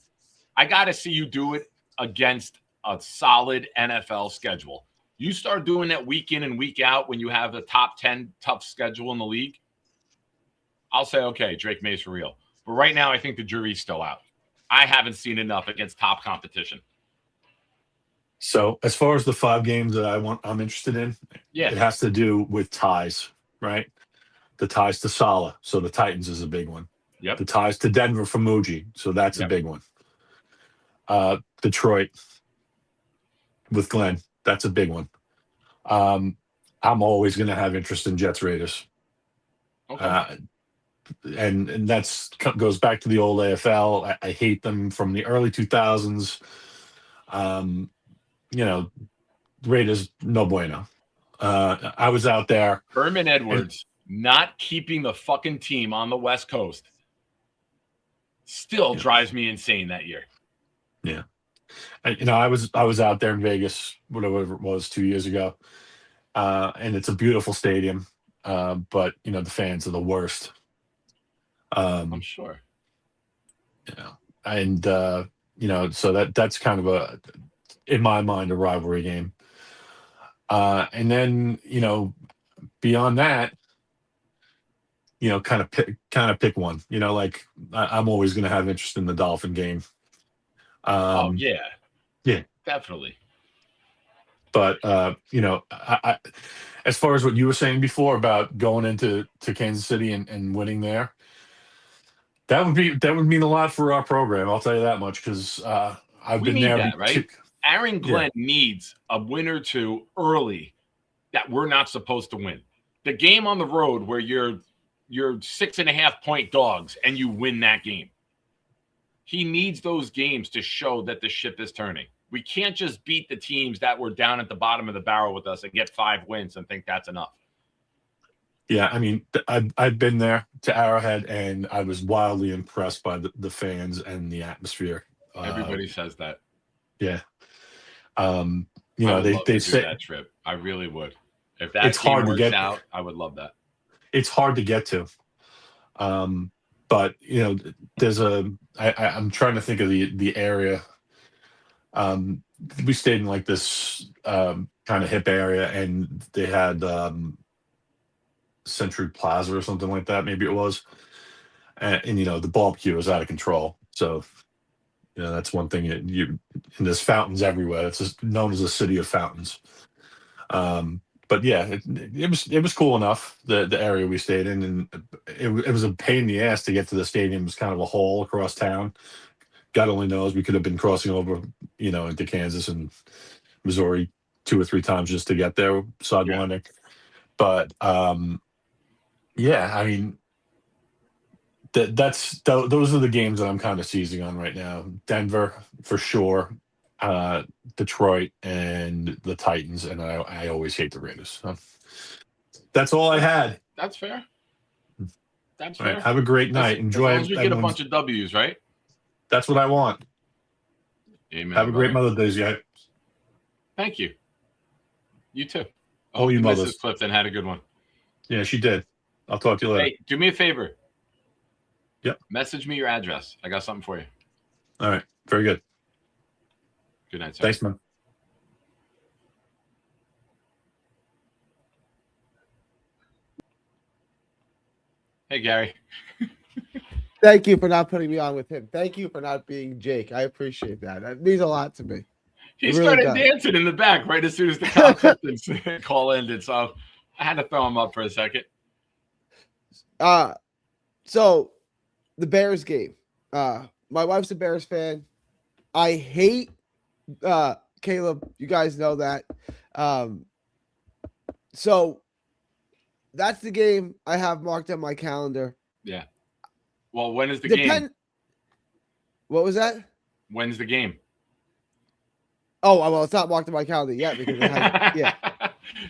I got to see you do it against a solid NFL schedule. You start doing that week in and week out when you have a top 10 tough schedule in the league, I'll say, okay, Drake May's for real. But right now, I think the jury's still out. I haven't seen enough against top competition. So as far as the 5 games that I'm interested in, it has to do with ties, right? The ties to Saleh, so the Titans is a big one. Yep. The ties to Denver from Muji, so that's a big one. Detroit with Glenn, that's a big one. I'm always going to have interest in Jets Raiders. Okay. And that's goes back to the old AFL. I hate them from the early 2000s. Raiders, no bueno. I was out there. Herman Edwards not keeping the fucking team on the West Coast still drives me insane that year. Yeah. I was out there in Vegas, whatever it was, 2 years ago. And it's a beautiful stadium. But the fans are the worst. I'm sure. And so that's kind of in my mind, a rivalry game. And then, beyond that, kind of pick one. Like I'm always going to have interest in the Dolphin game. Yeah, definitely. But I, as far as what you were saying before about going into Kansas City and winning there, that would mean a lot for our program. I'll tell you that much, because I've been there. That, right? Aaron Glenn needs a win or two early that we're not supposed to win. The game on the road where you're 6.5 point dogs and you win that game. He needs those games to show that the ship is turning. We can't just beat the teams that were down at the bottom of the barrel with us and get 5 wins and think that's enough. Yeah, I mean, I've been there to Arrowhead, and I was wildly impressed by the fans and the atmosphere. Everybody says that. Yeah. They say that trip. I really would. If that team works out, I would love that. It's hard to get to. But there's I'm trying to think of the area. We stayed in like this kind of hip area, and they had Century Plaza or something like that. Maybe it was. And the barbecue was out of control. So, that's one thing. And there's fountains everywhere. It's just known as a city of fountains. But yeah, it was cool enough, the area we stayed in, and it was a pain in the ass to get to the stadium. It was kind of a hole across town. God only knows, we could have been crossing over, into Kansas and Missouri 2 or 3 times just to get there, sidewinding. But I mean, those are the games that I'm kind of seizing on right now. Denver for sure. Detroit and the Titans, and I always hate the Raiders. So that's all I had. That's fair. That's all fair. Right, have a great night. Enjoy. As long as we get a bunch of W's, right? That's what I want. Amen. Have a great Mother's Day, guys. Thank you. You too. Oh, you mothers. Mrs. Clifton had a good one. Yeah, she did. I'll talk to you later. Hey, do me a favor. Yep. Message me your address. I got something for you. All right. Very good. Good night, sir. Thanks, man. Hey, Gary. Thank you for not putting me on with him. Thank you for not being Jake. I appreciate that. That means a lot to me. He started dancing in the back right as soon as the call ended. So I had to throw him up for a second. So the Bears game. My wife's a Bears fan. I hate Caleb. You guys know that. So that's the game I have marked on my calendar. Yeah. Well, when is the game? What was that? When's the game? Oh, well, it's not marked on my calendar yet because it has, yeah.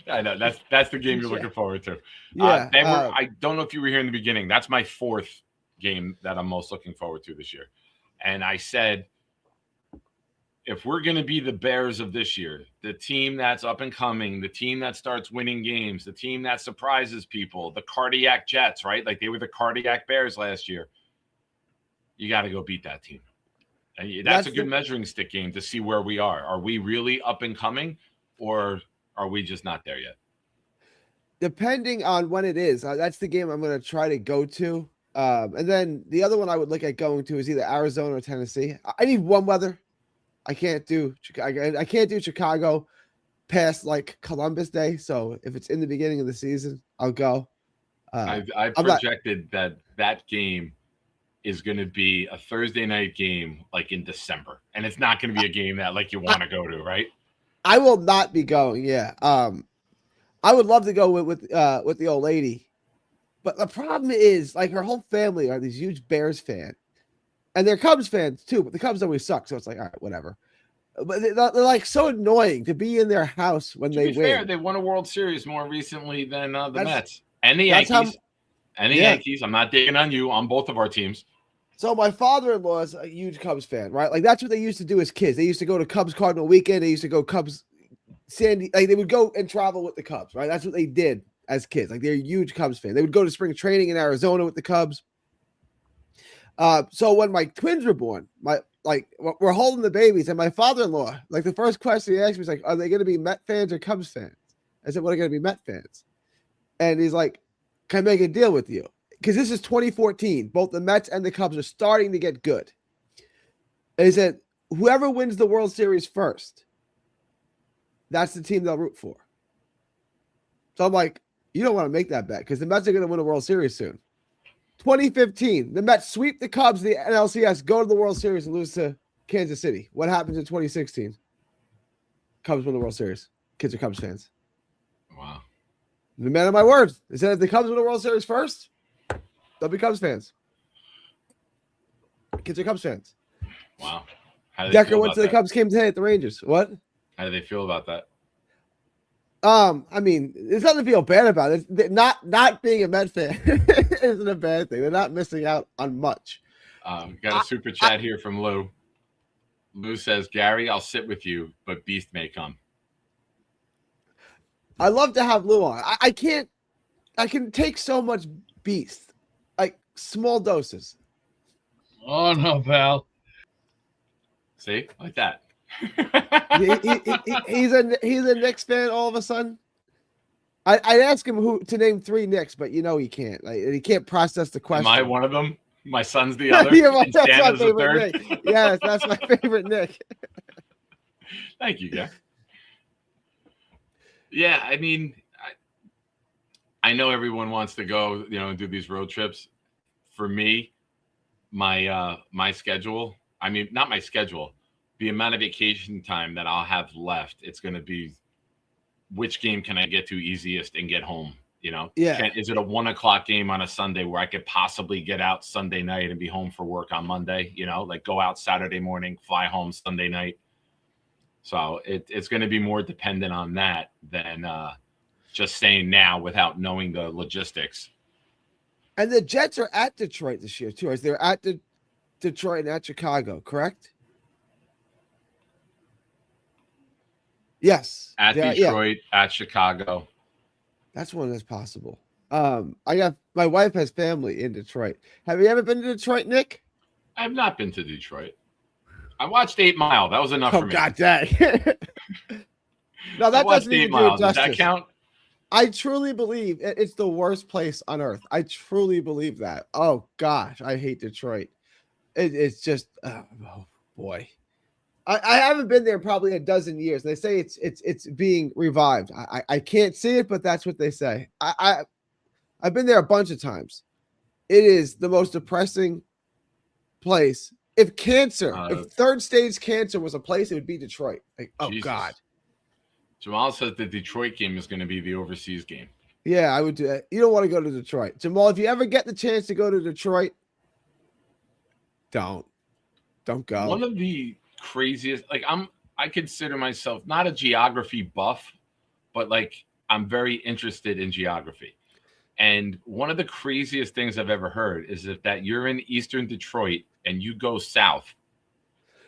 I know that's the game you're looking forward to. Yeah. I don't know if you were here in the beginning. That's my fourth game that I'm most looking forward to this year. And I said, if we're going to be the Bears of this year, the team that's up and coming, the team that starts winning games, the team that surprises people, the cardiac Jets, right? Like they were the cardiac Bears last year. You got to go beat that team. And that's a good measuring stick game to see where we are. Are we really up and coming, or are we just not there yet? Depending on when it is, that's the game I'm going to try to go to. And then the other one I would look at going to is either Arizona or Tennessee. I need one weather. I can't do Chicago past like Columbus Day. So if it's in the beginning of the season, I'll go. I projected that game is going to be a Thursday night game like in December, and it's not going to be a game that like you want to go to, right? I will not be going. Yeah. I would love to go with the old lady, but the problem is like her whole family are these huge Bears fan, and they're Cubs fans too. But the Cubs always suck, so it's like all right, whatever. But they're like so annoying to be in their house when they win. Fair, they won a World Series more recently than the Mets and the Yankees. Yankees. I'm not digging on you on both of our teams. So my father-in-law is a huge Cubs fan, right? Like that's what they used to do as kids. They used to go to Cubs Cardinal weekend. They used to go Cubs Sandy. Like they would go and travel with the Cubs, right? That's what they did as kids. Like they're a huge Cubs fan. They would go to spring training in Arizona with the Cubs. So when my twins were born, we're holding the babies, and my father-in-law, like the first question he asked me was like, "Are they going to be Met fans or Cubs fans?" I said, "Well, they're going to be Met fans." And he's like, "Can I make a deal with you?" Because this is 2014. Both the Mets and the Cubs are starting to get good. And he said, whoever wins the World Series first, that's the team they'll root for. So I'm like, you don't want to make that bet because the Mets are going to win a World Series soon. 2015, the Mets sweep the Cubs, the NLCS, go to the World Series and lose to Kansas City. What happens in 2016? Cubs win the World Series. Kids are Cubs fans. Wow. The man of my words. They said if the Cubs win the World Series first, they'll be Cubs fans. Kids are Cubs fans. Wow. Decker went to the Cubs, came today at the Rangers. What? How do they feel about that? I mean, there's nothing to feel bad about it. Not being a Met fan isn't a bad thing. They're not missing out on much. Got a super chat here from Lou. Lou says, Gary, I'll sit with you, but Beast may come. I love to have Lou on. I can take so much Beast. Like small doses. Oh no, pal. See, like that. He's a Knicks fan all of a sudden. I'd ask him who to name 3 Knicks, but you know he can't. Like he can't process the question. Am I one of them? My son's the other. Yeah, that's my the favorite third. Nick. Yes, that's my favorite Nick. Thank you, guys. Yeah, I mean, I know everyone wants to go, and do these road trips. For me, my schedule. I mean, not my schedule. The amount of vacation time that I'll have left, it's going to be which game can I get to easiest and get home? Yeah. Is it a 1:00 game on a Sunday where I could possibly get out Sunday night and be home for work on Monday? Like go out Saturday morning, fly home Sunday night. So it's going to be more dependent on that than just saying now without knowing the logistics. And the Jets are at Detroit this year too. Right? They're at Detroit and at Chicago, correct? Yes. At Detroit, at Chicago. That's one that's possible. My wife has family in Detroit. Have you ever been to Detroit, Nick? I have not been to Detroit. I watched 8 Mile. That was enough for me. God dang. No, that doesn't even do it justice. Does that count? I truly believe it's the worst place on earth. I truly believe that. Oh gosh, I hate Detroit. It's just, oh boy. I haven't been there probably a dozen years. They say it's being revived. I can't see it, but that's what they say. I've been there a bunch of times. It is the most depressing place. If cancer, Uh, if third stage cancer was a place, it would be Detroit. Like, oh Jesus. God. Jamal says the Detroit game is going to be the overseas game. Yeah, I would do that. You don't want to go to Detroit. Jamal, if you ever get the chance to go to Detroit, don't go. One of the craziest, like I consider myself not a geography buff, but like I'm very interested in geography. And one of the craziest things I've ever heard is that you're in Eastern Detroit and you go south,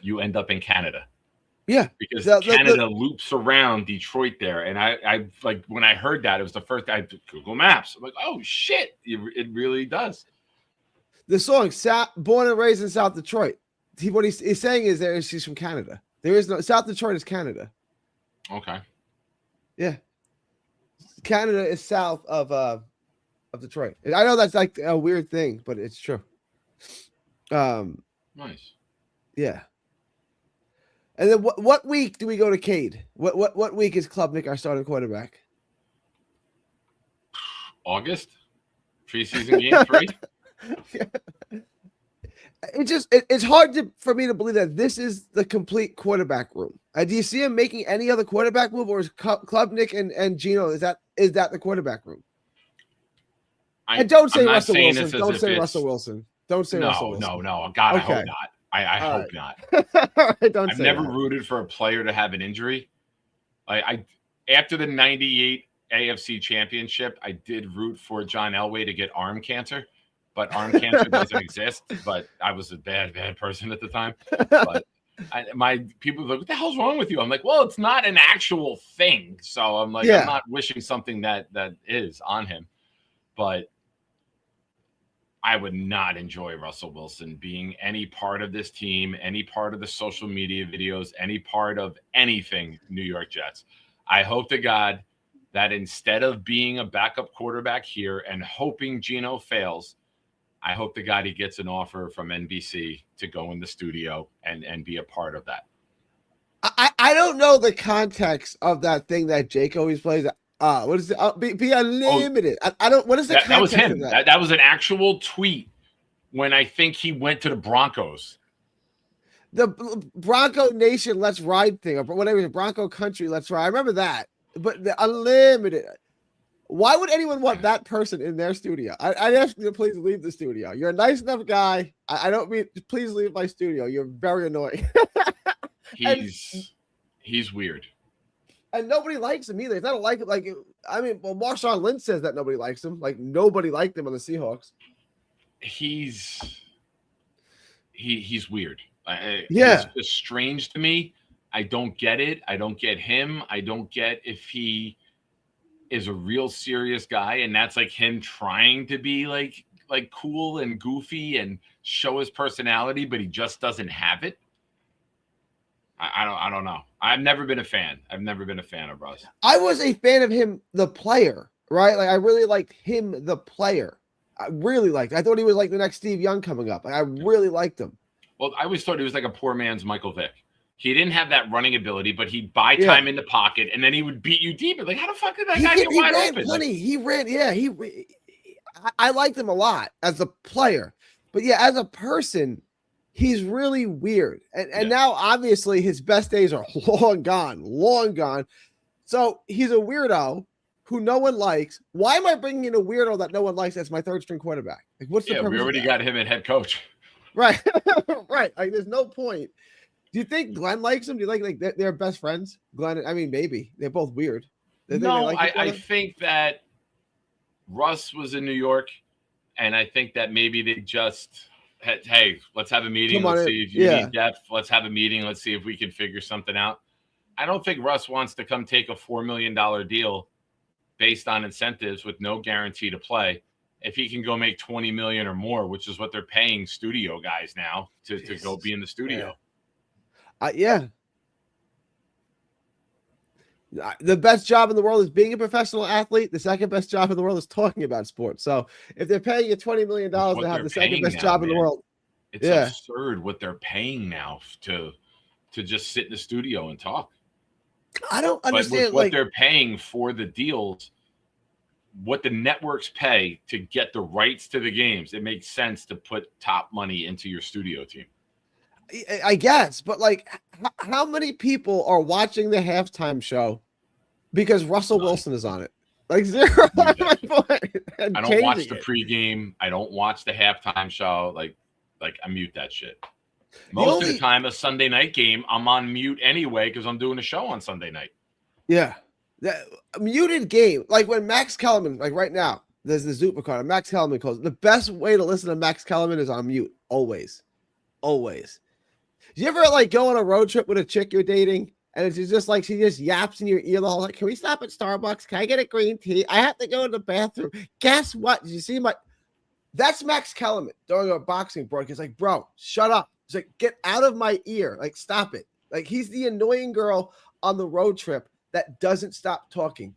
you end up in Canada. Yeah, because Canada loops around Detroit there. And I like when I heard that, it was the first I Google Maps. I'm like, oh shit, it really does. The song "Born and Raised in South Detroit." What he's saying is she's from Canada. There is no South Detroit is Canada. Okay. Yeah, Canada is south of Detroit. I know that's like a weird thing, but it's true. Nice. Yeah. And then what week do we go to Cade? What week is Klubnik our starting quarterback? August? Preseason game 3? It's hard for me to believe that this is the complete quarterback room. Do you see him making any other quarterback move, or is Klubnik and Gino, is that the quarterback room? And don't say Russell Wilson. Don't say Russell Wilson. Don't say Russell Wilson. No. God, Okay. I hope not. I hope not. All right, don't I've say never that. rooted for a player to have an injury. I after the 98 AFC championship, I did root for John Elway to get arm cancer, but arm cancer doesn't exist. But I was a bad person at the time. But my people were like, what the hell's wrong with you? I'm like, well, it's not an actual thing. So I'm like, I'm not wishing something that is on him. But I would not enjoy Russell Wilson being any part of this team, any part of the social media videos, any part of anything New York Jets. I hope to God that instead of being a backup quarterback here and hoping Gino fails, I hope to God he gets an offer from NBC to go in the studio and be a part of that. I don't know the context of that thing that Jake always plays. What is it? Be unlimited. I don't. What is the that was context him? of that? That was an actual tweet when I think he went to the Broncos. The Bronco Nation Let's Ride thing, or whatever, the Bronco Country Let's Ride. I remember that. But the unlimited. Why would anyone want that person in their studio? I'd ask you to please leave the studio. You're a nice enough guy. I don't mean please leave my studio. You're very annoying. He's weird. And nobody likes him either. It's not like Marshawn Lynch says that nobody likes him. Like nobody liked him on the Seahawks. He's weird. Yeah, it's just strange to me. I don't get it. I don't get him. I don't get if he is a real serious guy, and that's like him trying to be like cool and goofy and show his personality, but he just doesn't have it. I don't know. I've never been a fan. I've never been a fan of Russ. I was a fan of him, the player, right? Like I really liked him, the player. I really liked. I thought he was like the next Steve Young coming up. I really liked him. Well, I always thought he was like a poor man's Michael Vick. He didn't have that running ability, but he'd buy time in the pocket, and then he would beat you deep. Like, how the fuck did that guy get wide open? Funny. He ran. Yeah, I liked him a lot as a player, but yeah, as a person, he's really weird. And now, obviously, his best days are long gone. So he's a weirdo who no one likes. Why am I bringing in a weirdo that no one likes as my third string quarterback? Like, what's the purpose? We already got him at head coach. Right, right. Like, there's no point. Do you think Glenn likes him? Do you like they're best friends? Glenn, I mean, maybe they're both weird. I think that Russ was in New York, and I think that maybe they just had, hey, let's have a meeting. Let's see if you need depth. Let's have a meeting. Let's see if we can figure something out. I don't think Russ wants to come take a $4 million deal based on incentives with no guarantee to play. If he can go make $20 million or more, which is what they're paying studio guys now to go be in the studio. Yeah. The best job in the world is being a professional athlete. The second best job in the world is talking about sports. So if they're paying you $20 million to have the second best job in the world, it's absurd what they're paying now to just sit in the studio and talk. I don't understand what they're paying for the deals. what the networks pay to get the rights to the games, it makes sense to put top money into your studio team. I guess, but like, how many people are watching the halftime show because Russell Wilson is on it? Like zero. I don't watch the pregame. I don't watch the halftime show. Like I mute that shit. Most of the time, a Sunday night game, I'm on mute anyway because I'm doing a show on Sunday night. Yeah. That muted game, like when Max Kellerman, like right now, there's the Zupa card. Max Kellerman calls the best way to listen to Max Kellerman is on mute. Always. You ever like go on a road trip with a chick you're dating and it's just like she just yaps in your ear the whole like, can we stop at Starbucks? Can I get a green tea? I have to go to the bathroom. Guess what? Did you see my? That's Max Kellerman during a boxing broadcast. Like, bro, shut up. It's like, get out of my ear. Like, stop it. Like, he's the annoying girl on the road trip that doesn't stop talking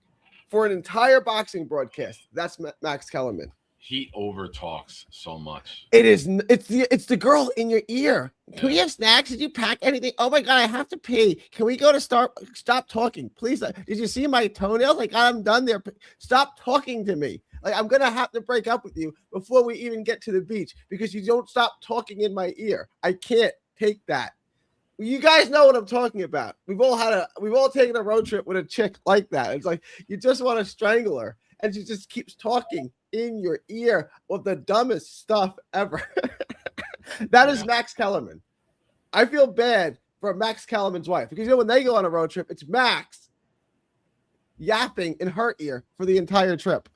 for an entire boxing broadcast. That's Max Kellerman. He overtalks so much. It's the girl in your ear. Can we have snacks? Did you pack anything? Oh my God, I have to pee. Can we go to stop talking, please? Did you see my toenails? Like, I'm done there. Stop talking to me. Like, I'm gonna have to break up with you before we even get to the beach because you don't stop talking in my ear. I can't take that. You guys know what I'm talking about. We've all taken a road trip with a chick like that. It's like you just want to strangle her, and she just keeps talking in your ear with the dumbest stuff ever. That is Max Kellerman. I feel bad for Max Kellerman's wife because when they go on a road trip, it's Max yapping in her ear for the entire trip.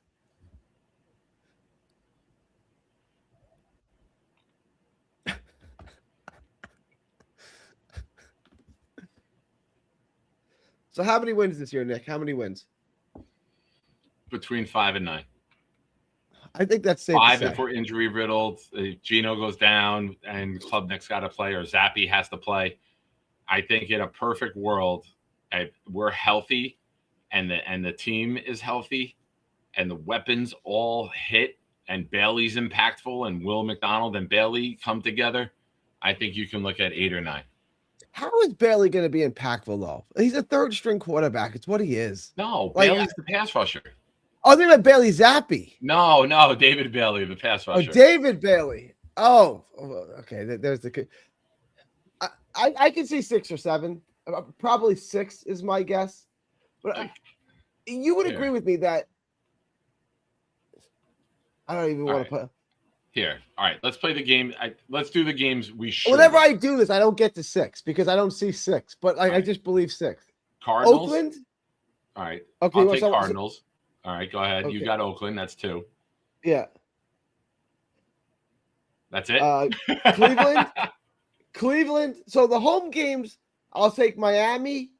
So how many wins this year, Nick? How many wins? Between 5 and 9. I think that's safe. 5 if we're injury riddled. Gino goes down and Club Nick's got to play, or Zappy has to play. I think in a perfect world, we're healthy, and the team is healthy, and the weapons all hit, and Bailey's impactful, and Will McDonald and Bailey come together. I think you can look at 8 or 9. How is Bailey going to be impactful, though? He's a third-string quarterback. It's what he is. No, Bailey's the pass rusher. Oh, they meant Bailey Zappi. No, David Bailey, the pass rusher. Oh, David Bailey. Oh, okay. There's the. I can see 6 or 7. Probably 6 is my guess. But you would agree with me that I don't even want to put. Here, all right. Let's play the game. Let's do the games we should. Whenever I do this, I don't get to 6 because I don't see 6. But I just believe 6. Cardinals. Oakland. All right. Okay. I'll take Cardinals. All right, go ahead. Okay. You got Oakland. That's 2. Yeah. That's it. Cleveland. So the home games, I'll take Miami,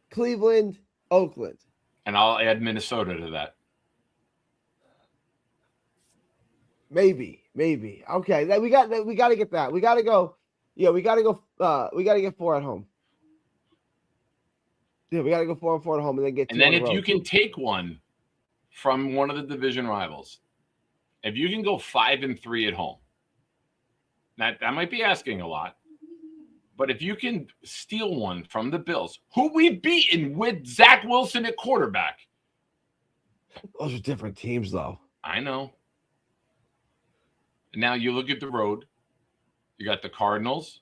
Cleveland, Oakland, and I'll add Minnesota to that. Maybe. Okay, we got to get that. We got to go. Yeah, we got to go. We got to get 4 at home. Yeah, we got to go 4 and 4 at home, and then get 2 And then on the if road. you can take one from one of the division rivals, if you can go 5 and 3 at home, that might be asking a lot. But if you can steal one from the Bills, who we've beaten with Zach Wilson at quarterback. Those are different teams, though. I know. Now you look at the road. You got the Cardinals.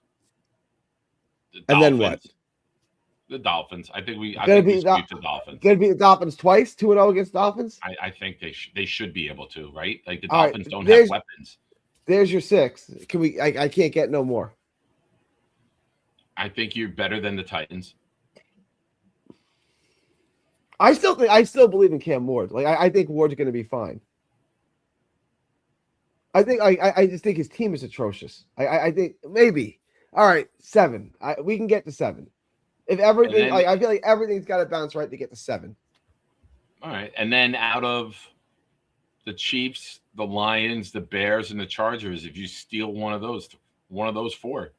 The And then what? The Dolphins. I think we sweep the Dolphins. Gonna beat the Dolphins twice, 2-0 against Dolphins. I think they should be able to, right? Like the All right, Dolphins don't have weapons. There's your 6. Can we? I can't get no more. I think you're better than the Titans. I still believe in Cam Ward. Like I think Ward's going to be fine. I think I just think his team is atrocious. I think maybe. All right, 7. We can get to 7. If everything, I feel like everything's got to bounce right to get to 7. All right, and then out of the Chiefs, the Lions, the Bears, and the Chargers, if you steal one of those 4.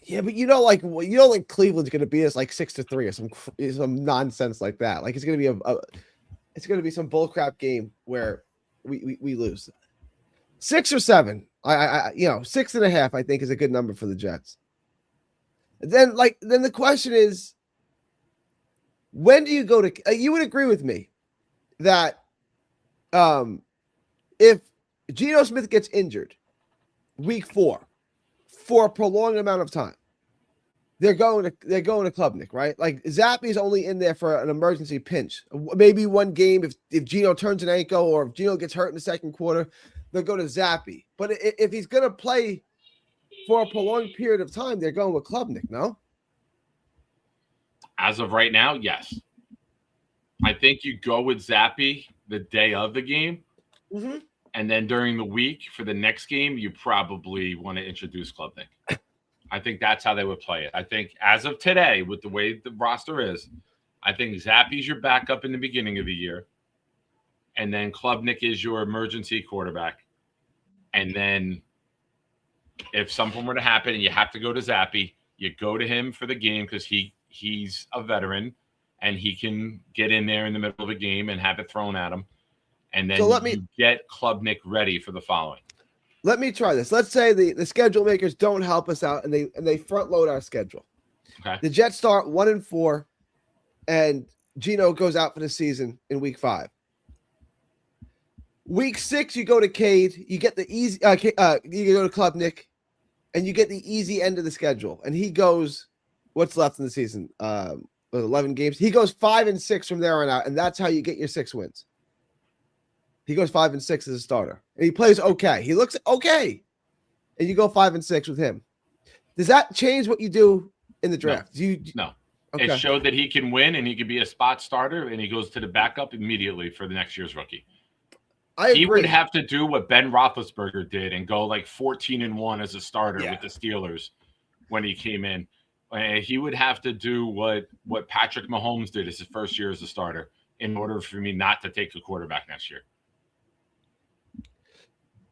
Yeah, but like Cleveland's going to beat us like 6-3 or some nonsense like that. Like it's going to be some bullcrap game where we lose. 6 or 7. 6.5 I think is a good number for the Jets. Then the question is, when do you go to? You would agree with me that if Geno Smith gets injured week 4 for a prolonged amount of time, they're going to Klubnik, right? Like Zappy's only in there for an emergency pinch, maybe one game if Geno turns an ankle or if Geno gets hurt in the second quarter, they'll go to Zappy. But if he's going to play for a prolonged period of time, they're going with Klubnik, no? As of right now, yes. I think you go with Zappy the day of the game. Mm-hmm. And then during the week for the next game, you probably want to introduce Klubnik. I think that's how they would play it. I think as of today, with the way the roster is, I think Zappy's your backup in the beginning of the year. And then Klubnik is your emergency quarterback. And then if something were to happen and you have to go to Zappy, you go to him for the game because he's a veteran and he can get in there in the middle of a game and have it thrown at him. And then you get Klubnik ready for the following. Let me try this. Let's say the schedule makers don't help us out and they front load our schedule. Okay. The Jets start 1-4 and Geno goes out for the season in week 5. Week 6, you go to Cade, you get the easy you go to Klubnik, and you get the easy end of the schedule. And he goes, what's left in the season? 11 games. He goes 5-6 from there on out, and that's how you get your 6 wins. He goes 5-6 as a starter, and he plays okay. He looks okay, and you go 5-6 with him. Does that change what you do in the draft? No. Okay. It showed that he can win and he could be a spot starter, and he goes to the backup immediately for the next year's rookie. He would have to do what Ben Roethlisberger did and go like 14-1 as a starter with the Steelers when he came in. He would have to do what Patrick Mahomes did as his first year as a starter in order for me not to take a quarterback next year.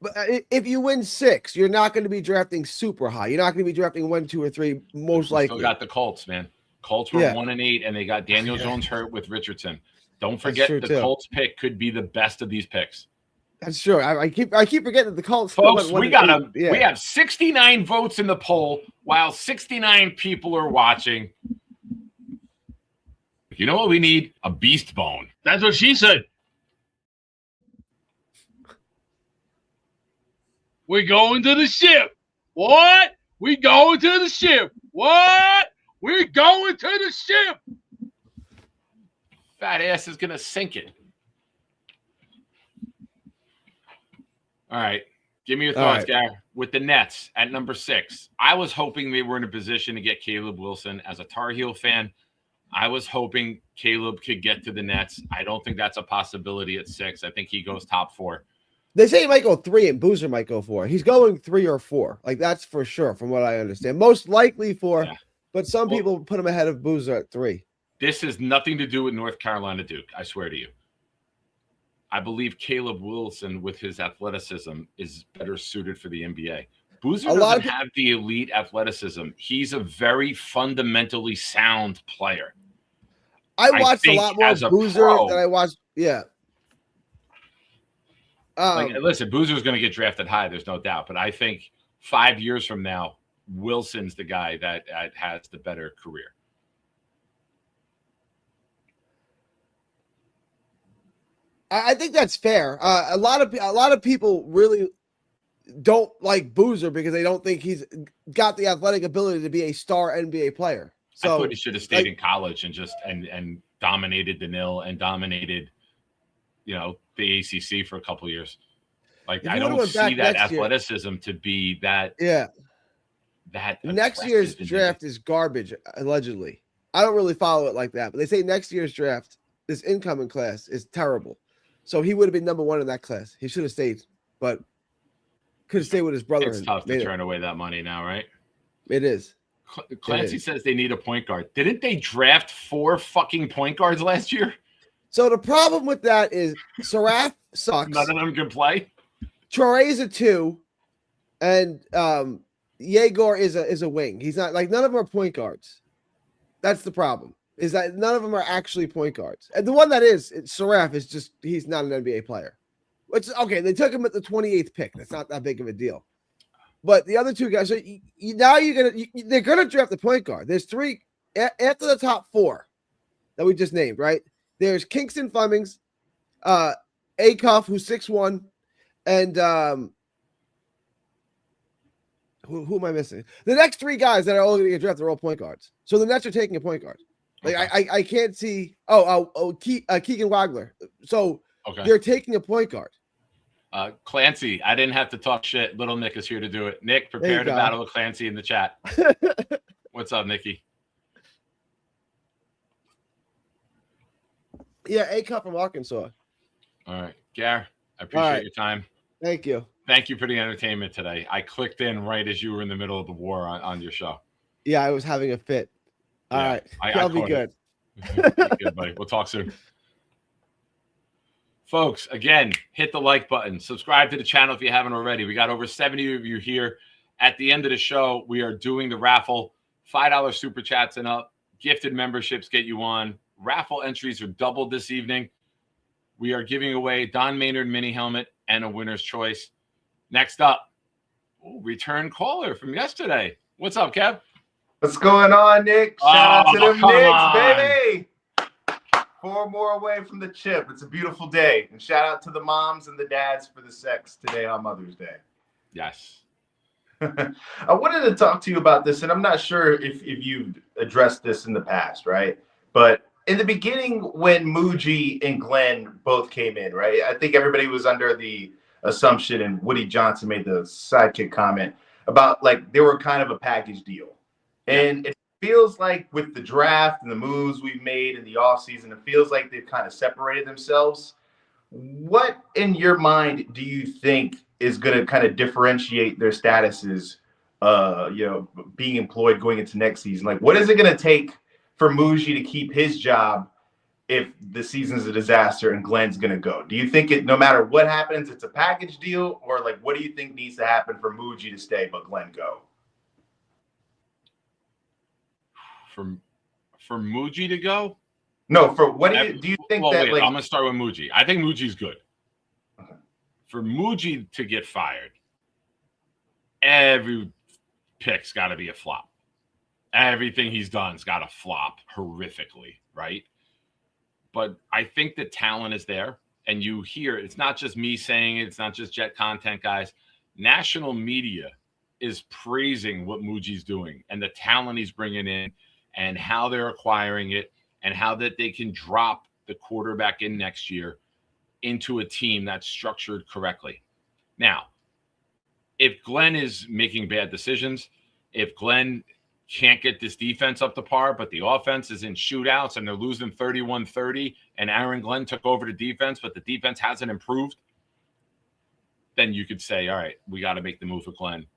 But if you win 6, you're not going to be drafting super high. You're not going to be drafting 1, 2, or 3, most likely. Still got the Colts, man. Colts were 1-8, and they got Daniel Jones hurt with Richardson. Don't forget the Colts pick could be the best of these picks. That's true. I keep forgetting that the Colts. Folks, we have 69 votes in the poll while 69 people are watching. You know what we need? A beast bone. That's what she said. We're going to the ship. What? We going to the ship. What? We're going to the ship. Fat ass is going to sink it. All right. Give me your thoughts, Gary. With the Nets at number 6, I was hoping they were in a position to get Caleb Wilson. As a Tar Heel fan, I was hoping Caleb could get to the Nets. I don't think that's a possibility at 6. I think he goes top 4. They say he might go 3 and Boozer might go 4. He's going 3 or 4. Like, that's for sure from what I understand. Most likely 4, but some people put him ahead of Boozer at 3. This has nothing to do with North Carolina Duke, I swear to you. I believe Caleb Wilson, with his athleticism, is better suited for the NBA. Boozer doesn't have the elite athleticism. He's a very fundamentally sound player. I watched a lot more Boozer than I watched. Yeah. Listen, Boozer's going to get drafted high. There's no doubt. But I think 5 years from now, Wilson's the guy that has the better career. I think that's fair. A lot of people really don't like Boozer because they don't think he's got the athletic ability to be a star NBA player. So I thought he should have stayed in college and just and dominated the NIL and dominated, the ACC for a couple of years. Like, I don't see that athleticism to be that. Yeah. That next year's draft is garbage, allegedly. I don't really follow it like that, but they say next year's draft, this incoming class, is terrible. So he would have been number 1 in that class. He should have stayed, but could have stayed with his brother. It's tough to turn away that money now, right? It is. Clancy says they need a point guard. Didn't they draft 4 fucking point guards last year? So the problem with that is Saraf sucks. None of them can play. Traore's a 2, and Yegor is a wing. He's not none of them are point guards. That's the problem. Is that none of them are actually point guards. And the one that is, Saraf, is just, he's not an NBA player. Which, okay, they took him at the 28th pick. That's not that big of a deal. But the other 2 guys, so they're going to draft the point guard. There's 3, after the top 4 that we just named, right? There's Kingston Flemings, Acuff, who's 6'1", and who am I missing? The next three guys that are all going to get drafted are all point guards. So the Nets are taking a point guard. Like I can't see. Keegan Wagler. So they're taking a point guard. Clancy, I didn't have to talk shit. Little Nick is here to do it. Nick, prepare to battle with Clancy in the chat. What's up, Nicky? Yeah, A-Cup from Arkansas. All right. Gar, I appreciate your time. Thank you. Thank you for the entertainment today. I clicked in right as you were in the middle of the war on your show. Yeah, I was having a fit. All right. That'll be good. Good, buddy. We'll talk soon. Folks, again, hit the like button. Subscribe to the channel if you haven't already. We got over 70 of you here. At the end of the show, we are doing the raffle. $5 super chats and up. Gifted memberships get you on. Raffle entries are doubled this evening. We are giving away Don Maynard mini helmet and a winner's choice. Next up, return caller from yesterday. What's up, Kev? What's going on, Nick? Shout out to them Knicks, baby. 4 more away from the chip. It's a beautiful day. And shout out to the moms and the dads for the sex today on Mother's Day. Yes. I wanted to talk to you about this, and I'm not sure if you've addressed this in the past, right? But in the beginning, when Muji and Glenn both came in, right, I think everybody was under the assumption, and Woody Johnson made the sidekick comment about, like, they were kind of a package deal. And it feels like with the draft and the moves we've made in the offseason, it feels like they've kind of separated themselves. What, in your mind, do you think is going to kind of differentiate their statuses, being employed going into next season? Like, what is it going to take for Muji to keep his job if the season's a disaster and Glenn's going to go? Do you think no matter what happens, it's a package deal? Or, like, what do you think needs to happen for Muji to stay but Glenn go? For Muji to go? No, for what do you think that? Wait, I'm gonna start with Muji. I think Muji's good. Okay. For Muji to get fired, every pick's got to be a flop. Everything he's done's got to flop horrifically, right? But I think the talent is there, and you hear it's not just me saying it. It's not just Jet Content guys. National media is praising what Muji's doing and the talent he's bringing in, and how they're acquiring it, and how that they can drop the quarterback in next year into a team that's structured correctly. Now, if Glenn is making bad decisions, if Glenn can't get this defense up to par, but the offense is in shootouts and they're losing 31-30, and Aaron Glenn took over the defense, but the defense hasn't improved, then you could say, all right, we got to make the move for Glenn.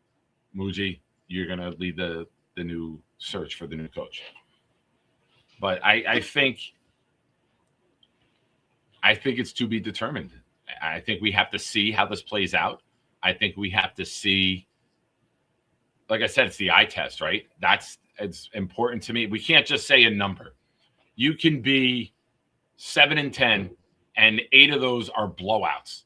Muji, you're going to lead the new search for the new coach. But I think it's to be determined. I think we have to see how this plays out. I think we have to see, like I said, it's the eye test, right? It's important to me. We can't just say a number. You can be 7-10, and 8 of those are blowouts,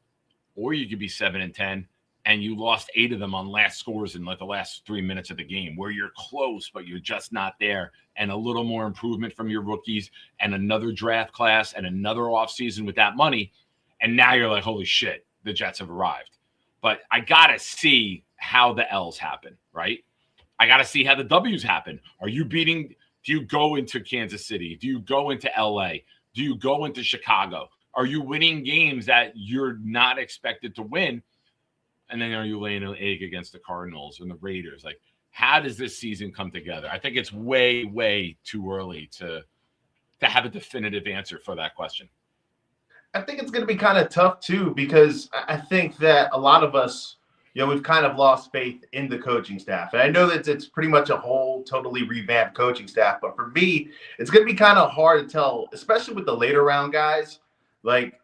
or you could be 7-10. And you lost 8 of them on last scores in like the last 3 minutes of the game, where you're close, but you're just not there. And a little more improvement from your rookies and another draft class and another offseason with that money. And now you're like, holy shit, the Jets have arrived. But I got to see how the L's happen, right? I got to see how the W's happen. Do you go into Kansas City? Do you go into LA? Do you go into Chicago? Are you winning games that you're not expected to win? And then are you laying an egg against the Cardinals and the Raiders? Like, how does this season come together? I think it's way, way too early to have a definitive answer for that question. I think it's going to be kind of tough, too, because I think that a lot of us, we've kind of lost faith in the coaching staff. And I know that it's pretty much a whole totally revamped coaching staff. But for me, it's going to be kind of hard to tell, especially with the later round guys, like,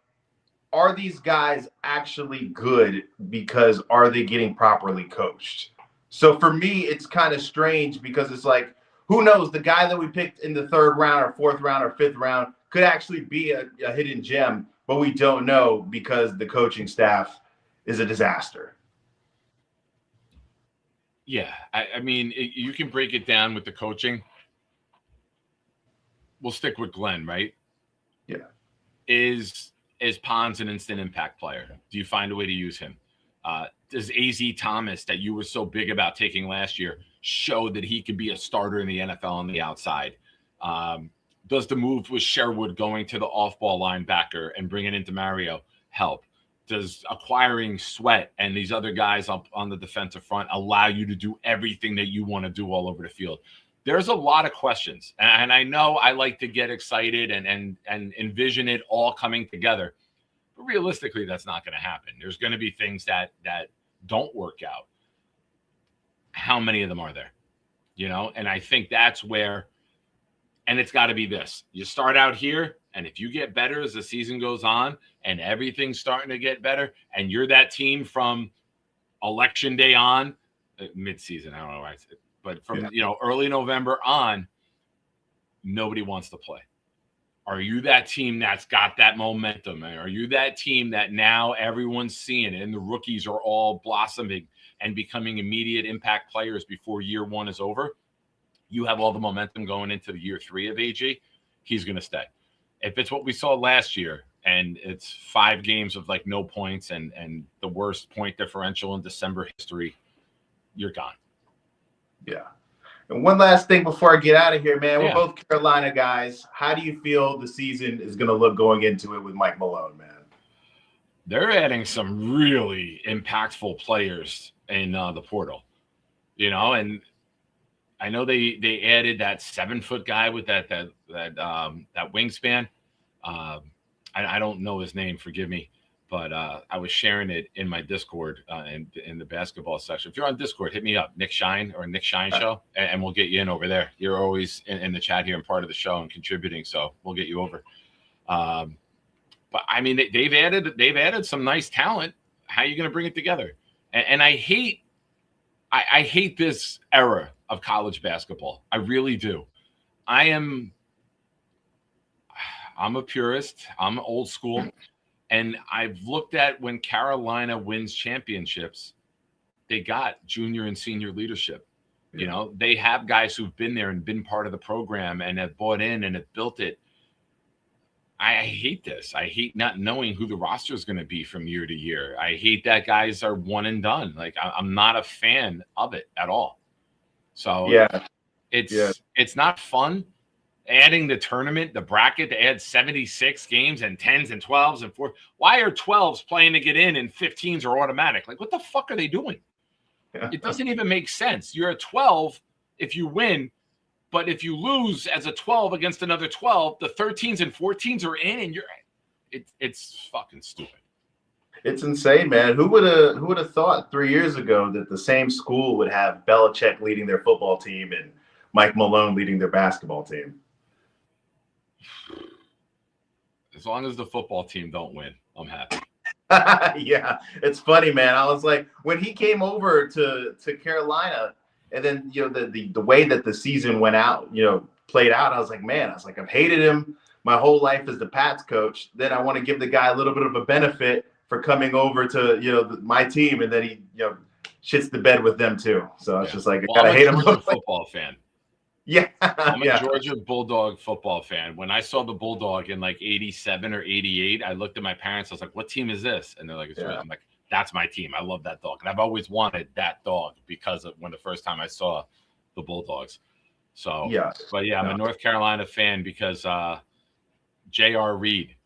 are these guys actually good because are they getting properly coached? So for me, it's kind of strange because it's like, who knows? The guy that we picked in the 3rd round or 4th round or 5th round could actually be a hidden gem, but we don't know because the coaching staff is a disaster. Yeah, I mean, you can break it down with the coaching. We'll stick with Glenn, right? Yeah. is Pons an instant impact player? Do you find a way to use him? Does AZ Thomas, that you were so big about taking last year, show that he could be a starter in the NFL on the outside? Does the move with Sherwood going to the off-ball linebacker and bringing in DeMario help? Does acquiring Sweat and these other guys up on the defensive front allow you to do everything that you want to do all over the field? There's a lot of questions, and I know I like to get excited and envision it all coming together, but realistically, that's not going to happen. There's going to be things that don't work out. How many of them are there? And I think that's where, and it's got to be this. You start out here, and if you get better as the season goes on and everything's starting to get better, and you're that team from election day on, mid-season, I don't know why I said, but from early November on, nobody wants to play. Are you that team that's got that momentum? Are you that team that now everyone's seeing it and the rookies are all blossoming and becoming immediate impact players before year one is over? You have all the momentum going into the year 3 of AG. He's going to stay. If it's what we saw last year and it's 5 games of like no points and the worst point differential in December history, you're gone. Yeah. And one last thing before I get out of here, man. We're both Carolina guys. How do you feel the season is going to look going into it with Mike Malone, man? They're adding some really impactful players in the portal, and I know they added that 7-foot guy with that wingspan. I don't know his name, forgive me, but I was sharing it in my Discord in the basketball section. If you're on Discord, hit me up, Nick Shine or Nick Shine Show, and we'll get you in over there. You're always in the chat here and part of the show and contributing, so we'll get you over. But I mean, they've added some nice talent. How are you going to bring it together? And I hate this era of college basketball. I really do. I'm a purist. I'm old school. And I've looked at when Carolina wins championships, they got junior and senior leadership. They have guys who've been there and been part of the program and have bought in and have built it. I hate this. I hate not knowing who the roster is going to be from year to year. I hate that guys are one and done. Like, I'm not a fan of it at all. So it's not fun. Adding the tournament, the bracket, to add 76 games and 10s and 12s and 4. Why are 12s playing to get in and 15s are automatic? Like, what the fuck are they doing? It doesn't even make sense. You're a 12 if you win, but if you lose as a 12 against another 12, the 13s and 14s are in, and it's fucking stupid. It's insane, man. Who would have thought 3 years ago that the same school would have Belichick leading their football team and Mike Malone leading their basketball team? As long as the football team don't win, I'm happy. Yeah, it's funny, man. I was like, when he came over to Carolina, and then the way that the season went out, played out, I was like, man, I've hated him my whole life as the Pats coach. Then I want to give the guy a little bit of a benefit for coming over to my team, and then he shits the bed with them too. So I was just like, I gotta hate him. I'm a football fan. Yeah, I'm a Georgia Bulldog football fan. When I saw the Bulldog in like 87 or 88, I looked at my parents. I was like, what team is this? And they're like, I'm like, that's my team. I love that dog. And I've always wanted that dog because of when the first time I saw the Bulldogs. So, I'm a North Carolina fan because J.R. Reed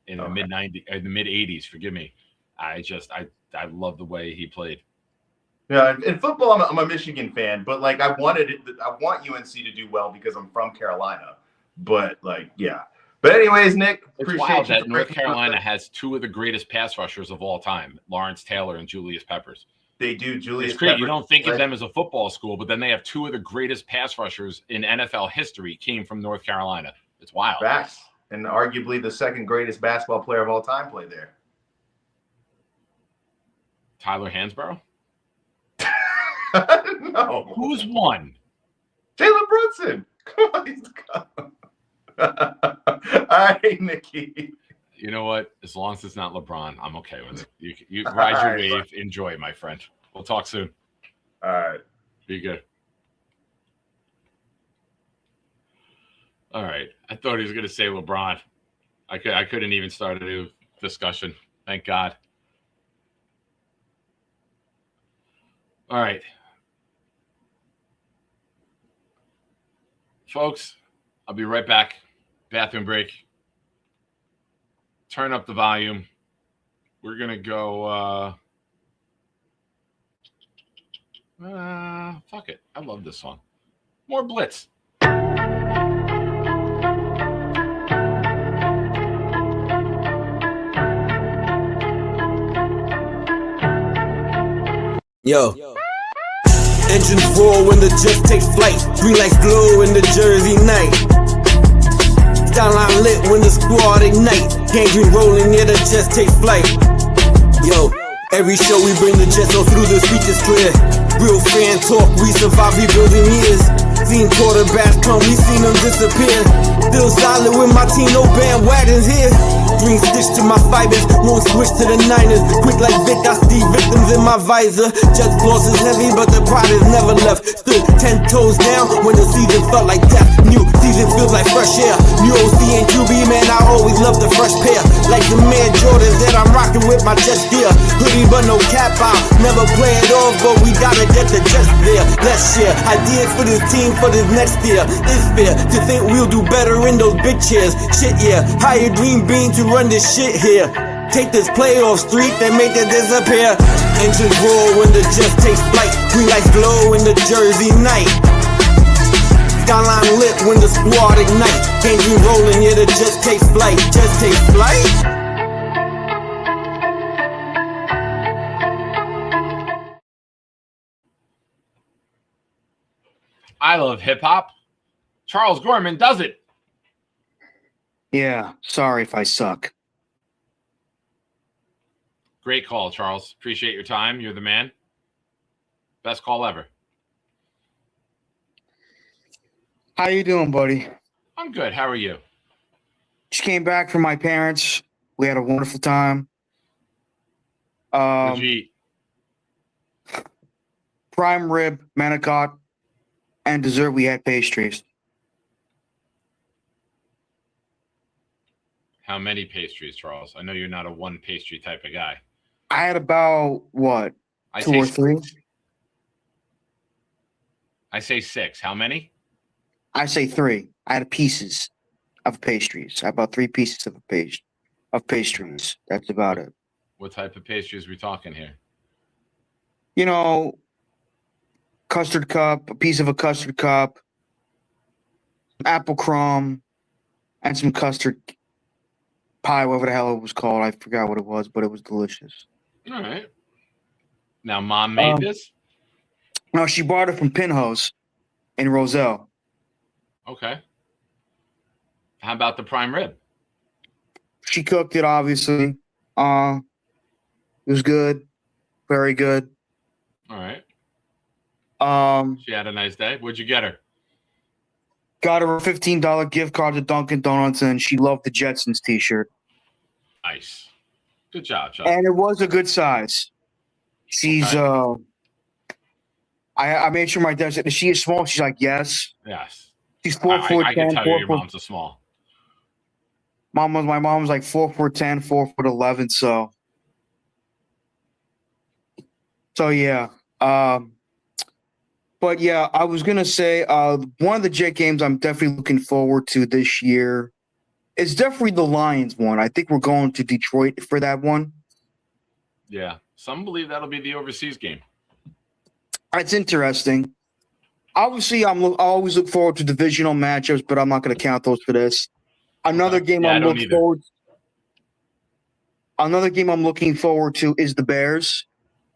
in the mid 80s, forgive me. I love the way he played. Yeah, in football, I'm a Michigan fan, but like I want UNC to do well because I'm from Carolina. But But anyways, Nick, it's wild that North Carolina has 2 of the greatest pass rushers of all time, Lawrence Taylor and Julius Peppers. They do, Julius Peppers. Peppers. You don't think of them as a football school, but then they have 2 of the greatest pass rushers in NFL history came from North Carolina. It's wild. Facts. And arguably the second greatest basketball player of all time played there. Tyler Hansborough? No. Who's one? Jalen Brunson. Come on, he's gone. All right, Nikki. You know what? As long as it's not LeBron, I'm okay with it. You ride your wave. Bro. Enjoy, my friend. We'll talk soon. All right. Be good. All right. I thought he was going to say LeBron. I couldn't even start a discussion. Thank God. All right. Folks, I'll be right back. Bathroom break. Turn up the volume. We're going to go. Fuck it. I love this song. More Blitz. Yo. Engines roar when the jet takes flight. Green lights glow in the Jersey night. Skyline lit when the squad ignite. Gangrene rolling, yeah, the jets take flight. Yo, every show we bring the jets all through, the speech is clear. Real fan talk, we survive rebuilding years. Seen quarterbacks come, we seen them disappear. Still solid with my team, no bandwagons here. Green stitch to my fibers, won't switch to the Niners. Quick like Vic, I see victims in my visor. Jets loss is heavy, but the pride is never left. Stood 10 toes down when the season felt like death. New season feels like fresh air. New OC and QB, man, I always love the fresh pair. Like the man Jordan that I'm rocking with my Jets gear. Hoodie but no cap out, never play it off, but we gotta get the Jets there. Let's share ideas for this team for this next year. It's fair to think we'll do better in those big chairs. Shit, yeah, hire Green Bean to run this shit here. Take this playoff streak and make it disappear. Engines roar when the Jets takes flight. Green lights glow in the Jersey night. Skyline lit when the squad ignite. Gangrene rolling, yeah, the Jets takes flight. Jets takes flight. I love hip hop. Charles Gorman does it. Yeah, sorry if I suck. Great call, Charles. Appreciate your time. You're the man. Best call ever. How you doing, buddy? I'm good. How are you? Just came back from my parents. We had a wonderful time. What'd you eat? Prime rib, manicotti, and dessert. We had pastries. How many pastries, Charles? I know you're not a one pastry type of guy. I had about, what, I two say or three? I say 6. How many? I say 3. I had pieces of pastries. I had about 3 pieces of pastries. That's about it. What type of pastries are we talking here? You know, custard cup, a piece of a custard cup, apple crumb, and some custard pie, whatever the hell it was called. I forgot what it was, but it was delicious. All right. Now, Mom made this? No, she bought it from Pinhouse in Roselle. Okay. How about the prime rib? She cooked it, obviously. It was good. Very good. All right. She She had a nice day. What'd you get her? got her a $15 gift card to Dunkin' Donuts, and she loved the Jetsons t-shirt. Nice. Good job, Chuck. And it was a good size. She's I made sure my dad said, is she is small? She's like, yes. Yes. She's 4 foot I can 10. tell you your mom's a small. My mom was like 4 foot 10, 4 foot 11. So yeah. But yeah, I was gonna say one of the Jet games I'm definitely looking forward to this year is definitely the Lions one. I think we're going to Detroit for that one. Yeah. Some believe that'll be the overseas game. It's interesting. Obviously, I always look forward to divisional matchups, but I'm not going to count those for this. Another game I'm looking forward to is the Bears.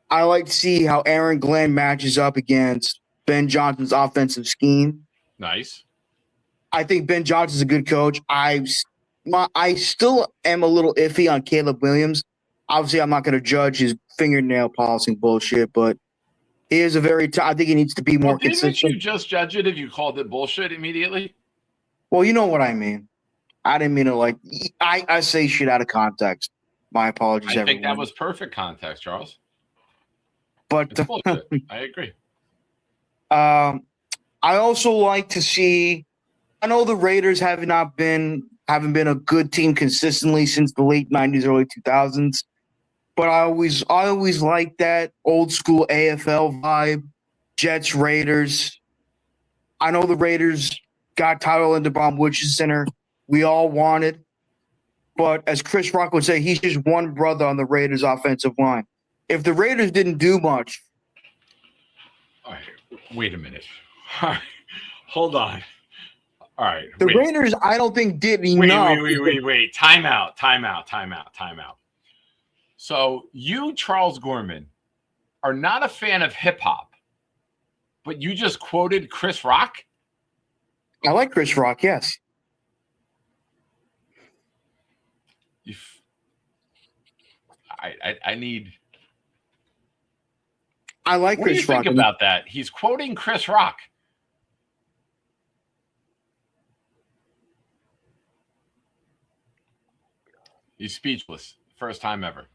I like to see how Aaron Glenn matches up against Ben Johnson's offensive scheme. Nice. I think Ben Johnson's a good coach. I still am a little iffy on Caleb Williams. Obviously, I'm not going to judge his fingernail polishing bullshit, but he is a very I think he needs to be more consistent. Didn't you just judge it if you called it bullshit immediately? Well, you know what I mean. I didn't mean to I say shit out of context. My apologies, I think everyone. that was perfect context, Charles. But It's bullshit. I agree. I also like to see. I know the Raiders have not been haven't been a good team consistently since the late 90s, early 2000s. But I always liked that old school AFL vibe, Jets, Raiders. I know the Raiders got Tyler Linderbaum, which is center we all wanted. But as Chris Rock would say, he's just one brother on the Raiders offensive line. If the Raiders didn't do much. All right, wait a minute. All right, hold on. All right. The Raiders, I don't think did enough. Wait. Time out. So you, Charles Gorman, are not a fan of hip hop, but you just quoted Chris Rock? I like Chris Rock, yes. I need. I like what Chris do you Rock. think about that? He's quoting Chris Rock. He's speechless. First time ever.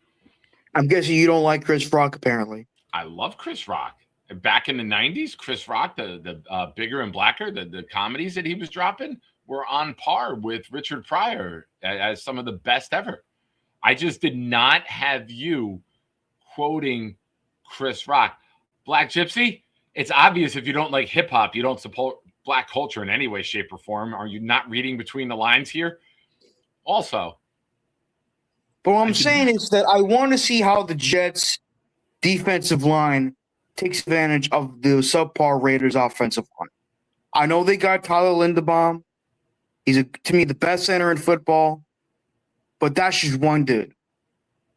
I'm guessing you don't like Chris Rock, apparently. I love Chris Rock. Back in the 90s, Chris Rock, the Bigger and Blacker, the comedies that he was dropping were on par with Richard Pryor as some of the best ever. I just did not have you quoting Chris Rock. Black Gypsy, it's obvious if you don't like hip hop, you don't support black culture in any way, shape, or form. Are you not reading between the lines here? Also, but what I'm saying is that I want to see how the Jets defensive line takes advantage of the subpar Raiders offensive line. I know they got Tyler Linderbaum. He's, to me, the best center in football, but that's just one dude.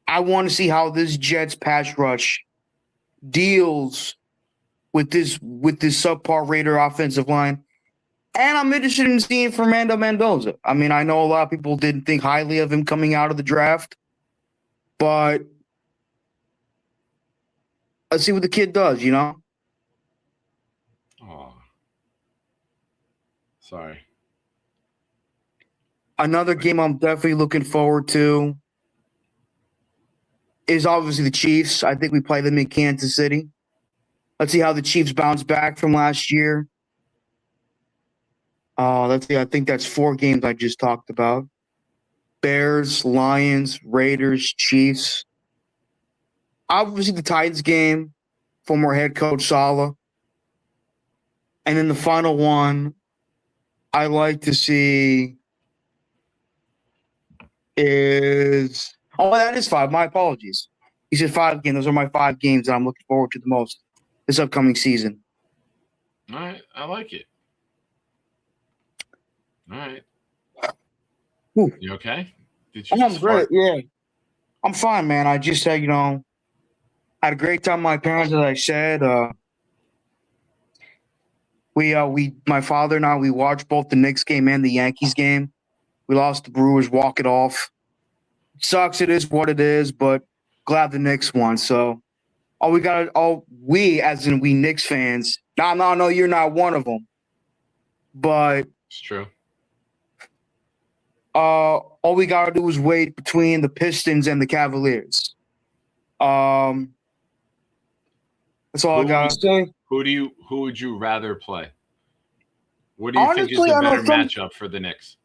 I want to see how this Jets pass rush deals with this subpar Raider offensive line. And I'm interested in seeing Fernando Mendoza. I mean, I know a lot of people didn't think highly of him coming out of the draft, but let's see what the kid does, you know? oh, sorry. Another game I'm definitely looking forward to is obviously the Chiefs. I think we play them in Kansas City. Let's see how the Chiefs bounce back from last year. Let's see. I think that's 4 games I just talked about. Bears, Lions, Raiders, Chiefs. Obviously the Titans game, former head coach Saleh. And then the final one, I like to see is that is 5. My apologies. He said 5 games. Those are my 5 games that I'm looking forward to the most this upcoming season. All right, I like it. All right. Ooh. You okay? Did you I'm just great. fart? Yeah, I'm fine, man. I just said, had a great time with my parents, as I said. My father and I, we watched both the Knicks game and the Yankees game. We lost the Brewers, walk it off. Sucks, it is what it is, but glad the Knicks won. So we, as in we Knicks fans, no, you're not one of them. But It's true. all we gotta do is wait between the Pistons and the Cavaliers. That's all I gotta say. Who would you rather play? What do you think is Honestly, the I better don't think- matchup for the Knicks?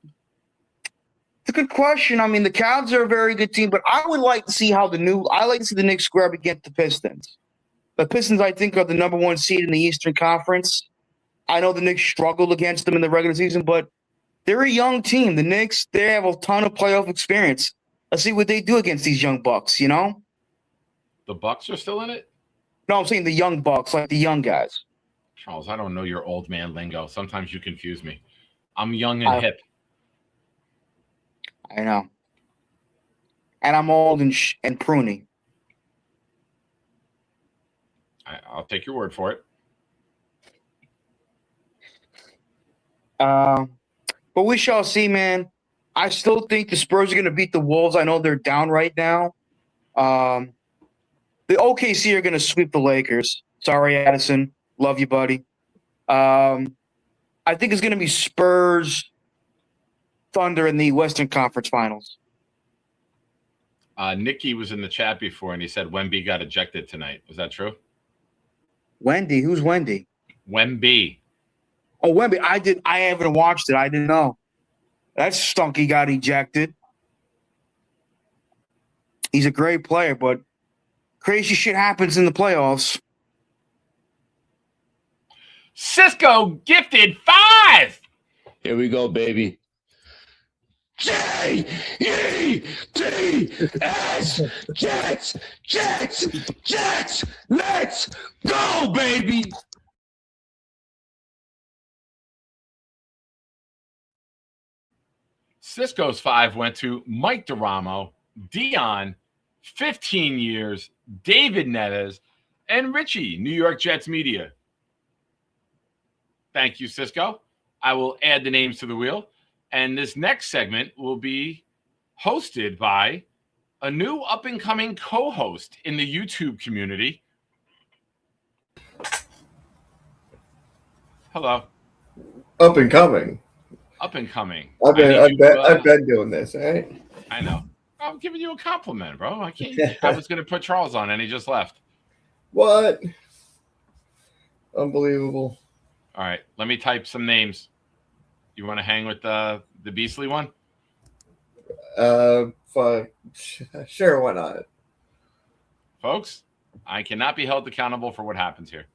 It's a good question. I mean, the Cavs are a very good team, but I would like to see I like to see the Knicks square up against the Pistons. The Pistons, I think, are the number 1 seed in the Eastern Conference. I know the Knicks struggled against them in the regular season, but they're a young team. The Knicks, they have a ton of playoff experience. Let's see what they do against these young Bucks, you know? The Bucks are still in it? No, I'm saying the young Bucks, like the young guys. Charles, I don't know your old man lingo. Sometimes you confuse me. I'm young and hip. I know. And I'm old and pruny. I'll take your word for it. But we shall see, man. I still think the Spurs are going to beat the Wolves. I know they're down right now. The OKC are going to sweep the Lakers. Sorry, Addison. Love you, buddy. I think it's going to be Spurs, Thunder in the Western Conference Finals. Nikki was in the chat before, and he said Wemby got ejected tonight. Was that true? Wendy? Who's Wendy? Wemby. Oh, Wemby. I haven't watched it. I didn't know. That stunky got ejected. He's a great player, but crazy shit happens in the playoffs. Cisco gifted 5. Here we go, baby. J-E-T-S. Jets, Jets, Jets. Let's go, baby. Cisco's 5 went to Mike DeRamo, Dion, 15 years, David Neves, and Richie, New York Jets Media. Thank you, Cisco. I will add the names to the wheel. And this next segment will be hosted by a new up-and-coming co-host in the YouTube community. Hello. Up and coming. Up-and-coming. I've been doing this, all right? I know. I'm giving you a compliment, bro. I can't. I was going to put Charles on, and he just left. What? Unbelievable. All right, let me type some names. You want to hang with the Beastly one? Fuck. Sure, why not? Folks, I cannot be held accountable for what happens here.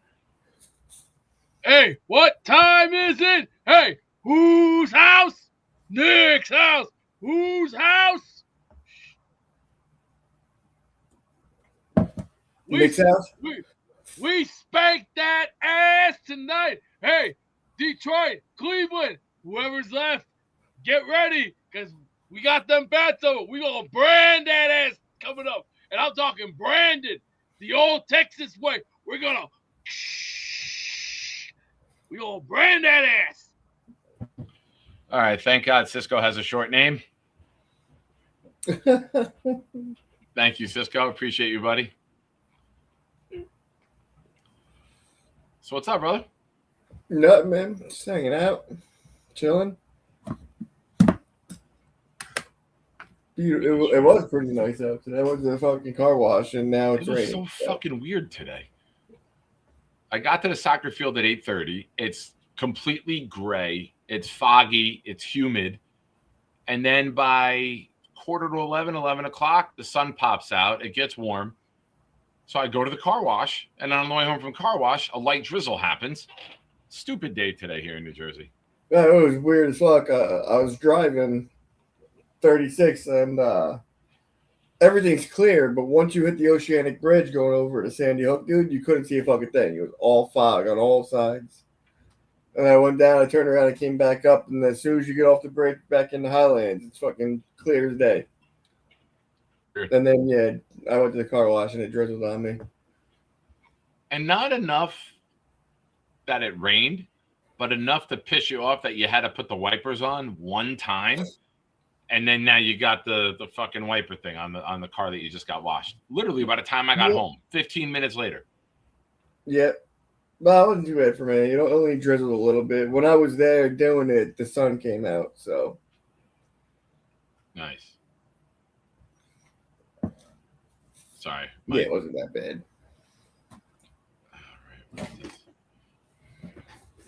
Hey, what time is it? Hey, whose house? Nick's house. Whose house? Nick's house? We spanked that ass tonight. Hey, Detroit, Cleveland, whoever's left, get ready, because we got them bats over. We going to brand that ass coming up. And I'm talking branded, the old Texas way. We're going to brand that ass. All right, thank God Cisco has a short name. Thank you, Cisco. Appreciate you, buddy. So what's up, brother? Nothing, man. Just hanging out, chilling. It was pretty nice out today. I went to the fucking car wash, and now it's raining. It was so fucking weird today. I got to the soccer field at 8:30. It's completely gray. It's foggy. It's humid. And then by 11 o'clock, the sun pops out. It gets warm. So I go to the car wash, and on the way home from car wash, a light drizzle happens. Stupid day today here in New Jersey. Yeah, it was weird as fuck. I was driving 36, and everything's clear, but once you hit the Oceanic Bridge going over to Sandy Hook, dude, you couldn't see a fucking thing. It was all fog on all sides. And I went down, I turned around, I came back up, and as soon as you get off the bridge back in the Highlands, it's fucking clear as day. And then, yeah, I went to the car wash, and it drizzled on me. And not enough that it rained, but enough to piss you off that you had to put the wipers on one time. And then now you got the fucking wiper thing on the car that you just got washed. Literally by the time I got home, 15 minutes later. Yeah. Well, it wasn't too bad for me. It only drizzled a little bit. When I was there doing it, the sun came out, so. Nice. Sorry. Yeah, it wasn't that bad. All right.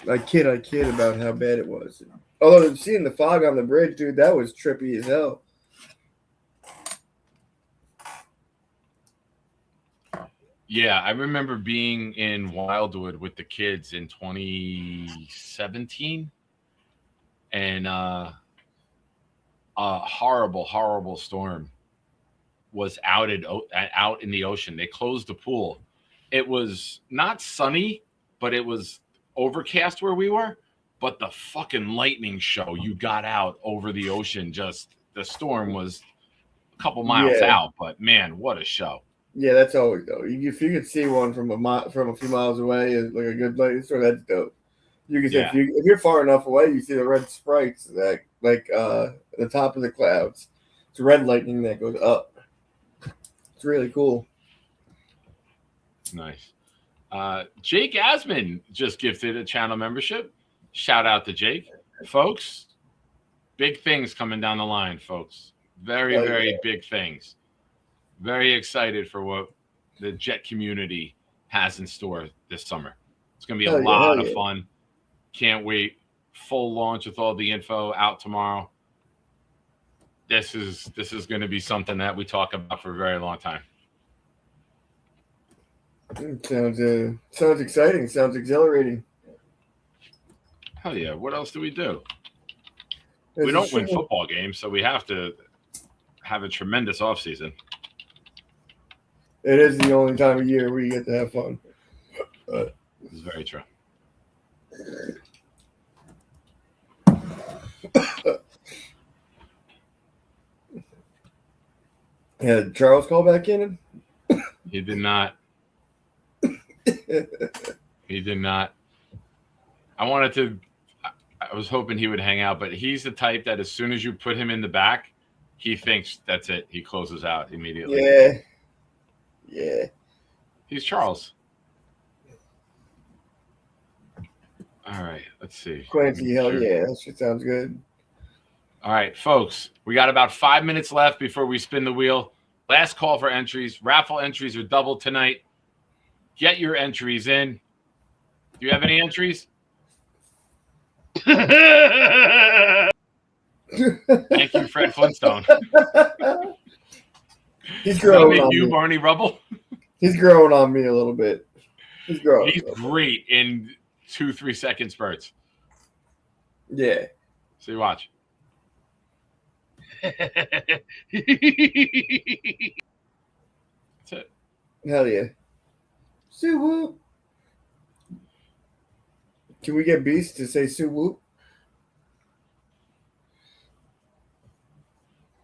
I kid about how bad it was. Although seeing the fog on the bridge, dude, that was trippy as hell. Yeah, I remember being in Wildwood with the kids in 2017, and a horrible storm was out in the ocean. They closed the pool. It was not sunny, but it was overcast where we were. But the fucking lightning show you got out over the ocean, just the storm was a couple miles out. But man, what a show! Yeah, that's always dope. If you could see one from a few miles away, like a good lightning storm, that's dope. You can see if you're far enough away, you see the red sprites that at the top of the clouds. It's red lightning that goes up. It's really cool. Nice. Jake Asman just gifted a channel membership. Shout out to Jake. Folks, big things coming down the line, folks. Very big things. Very excited for what the Jet community has in store this summer. It's going to be a lot of fun. Can't wait. Full launch with all the info out tomorrow. this is going to be something that we talk about for a very long time. Sounds exciting. Sounds exhilarating. Hell yeah! What else do we do? We don't win football games, so we have to have a tremendous offseason. It is the only time of year where you get to have fun. This is very true. Yeah, did Charles call back in? He did not. He did not. I was hoping he would hang out, but he's the type that as soon as you put him in the back, he thinks that's it. He closes out immediately. Yeah. He's Charles. All right, let's see. Quincy, hell yeah. That shit sounds good. All right, folks, we got about 5 minutes left before we spin the wheel. Last call for entries. Raffle entries are doubled tonight. Get your entries in. Do you have any entries? Thank you, Fred Flintstone. He's growing on you, me. Barney Rubble. He's growing on me a little bit. He's growing. He's great in 2-3 second spurts. Yeah. See, watch. That's it. Hell yeah. Sue whoop. Can we get Beast to say Sue whoop?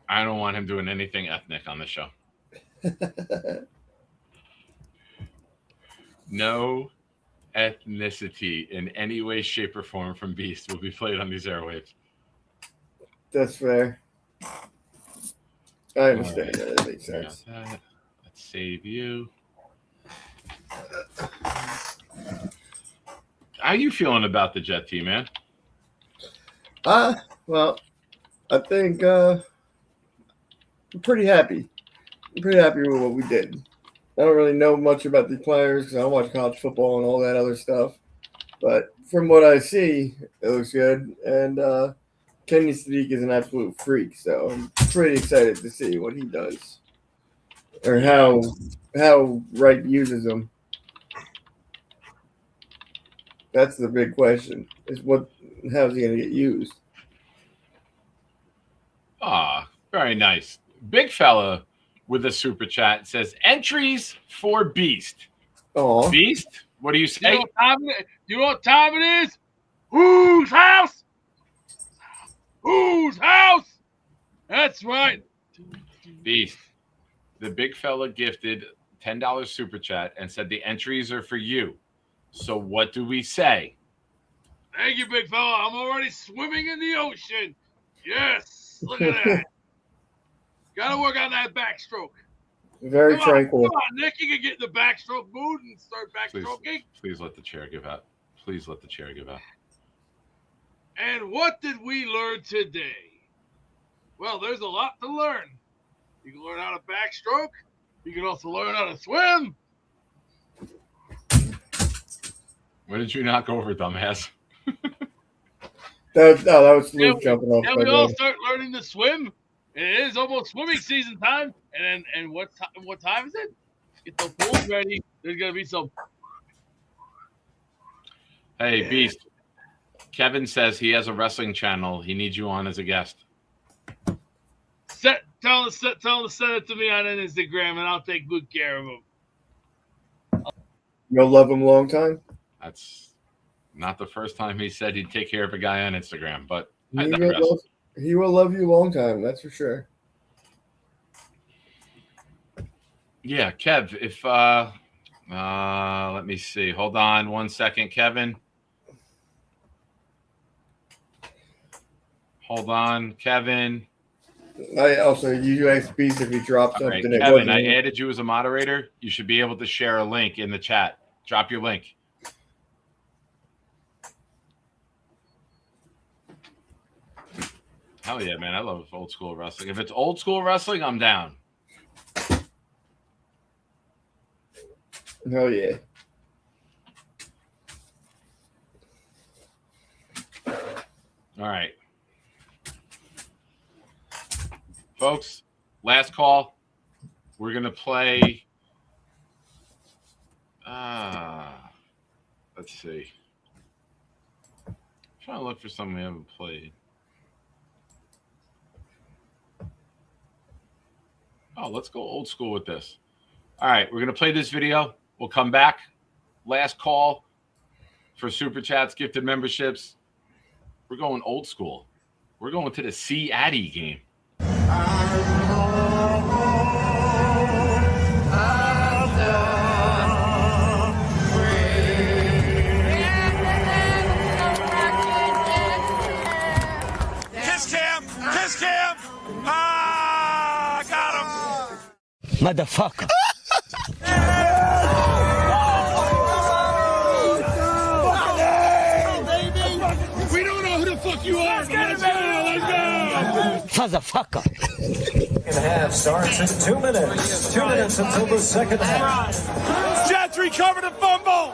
I don't want him doing anything ethnic on the show. No ethnicity in any way, shape, or form from Beast will be played on these airwaves. That's fair. I understand that. That makes sense. Let's save you. How you feeling about the Jet team, man? Well, I think I'm pretty happy. I'm pretty happy with what we did. I don't really know much about the players because I don't watch college football and all that other stuff. But from what I see, it looks good. And Kenny Sadiq is an absolute freak, so I'm pretty excited to see what he does or how Wright uses him. That's the big question: is how's he going to get used? Very nice. Big fella with a super chat says entries for Beast. Oh, Beast, what do you say? You know what time it is? Whose house? Whose house? That's right. Beast. The big fella gifted $10 super chat and said the entries are for you. So what do we say? Thank you, big fella. I'm already swimming in the ocean. Yes. Look at that. Got to work on that backstroke. very Come tranquil. on, Nick. You can get in the backstroke mood and start backstroking. Please let the chair give out. Please let the chair give out. And what did we learn today? Well, there's a lot to learn. You can learn how to backstroke. You can also learn how to swim. What did you knock over, dumbass? That was smooth jumping off. Then we all start learning to swim. And it is almost swimming season time. And what time is it? Get the pools ready. There's gonna be some. Hey, Beast. Kevin says he has a wrestling channel. He needs you on as a guest. Tell him to send it to me on Instagram, and I'll take good care of him. You'll love him a long time. That's not the first time he said he'd take care of a guy on Instagram, but He will love you a long time. That's for sure. Yeah, Kev, if let me see. Hold on 1 second, Kevin. Hold on, Kevin. I also you asked Beast if he dropped All right, something. Kevin, I added you as a moderator. You should be able to share a link in the chat. Drop your link. Hell yeah, man. I love old school wrestling. If it's old school wrestling, I'm down. Hell yeah. All right. Folks, last call. We're going to play. Let's see. I'm trying to look for something we haven't played. Oh, let's go old school with this. All right, we're going to play this video. We'll come back. Last call for Super Chats, gifted memberships. We're going old school. We're going to the C Addy game. Kiss cam! Ah, got him! Motherfucker. We don't know who the fuck you are. Let's go. Motherfucker. Second half starts in 2 minutes. 2 minutes until the second half. Jets recovered a fumble.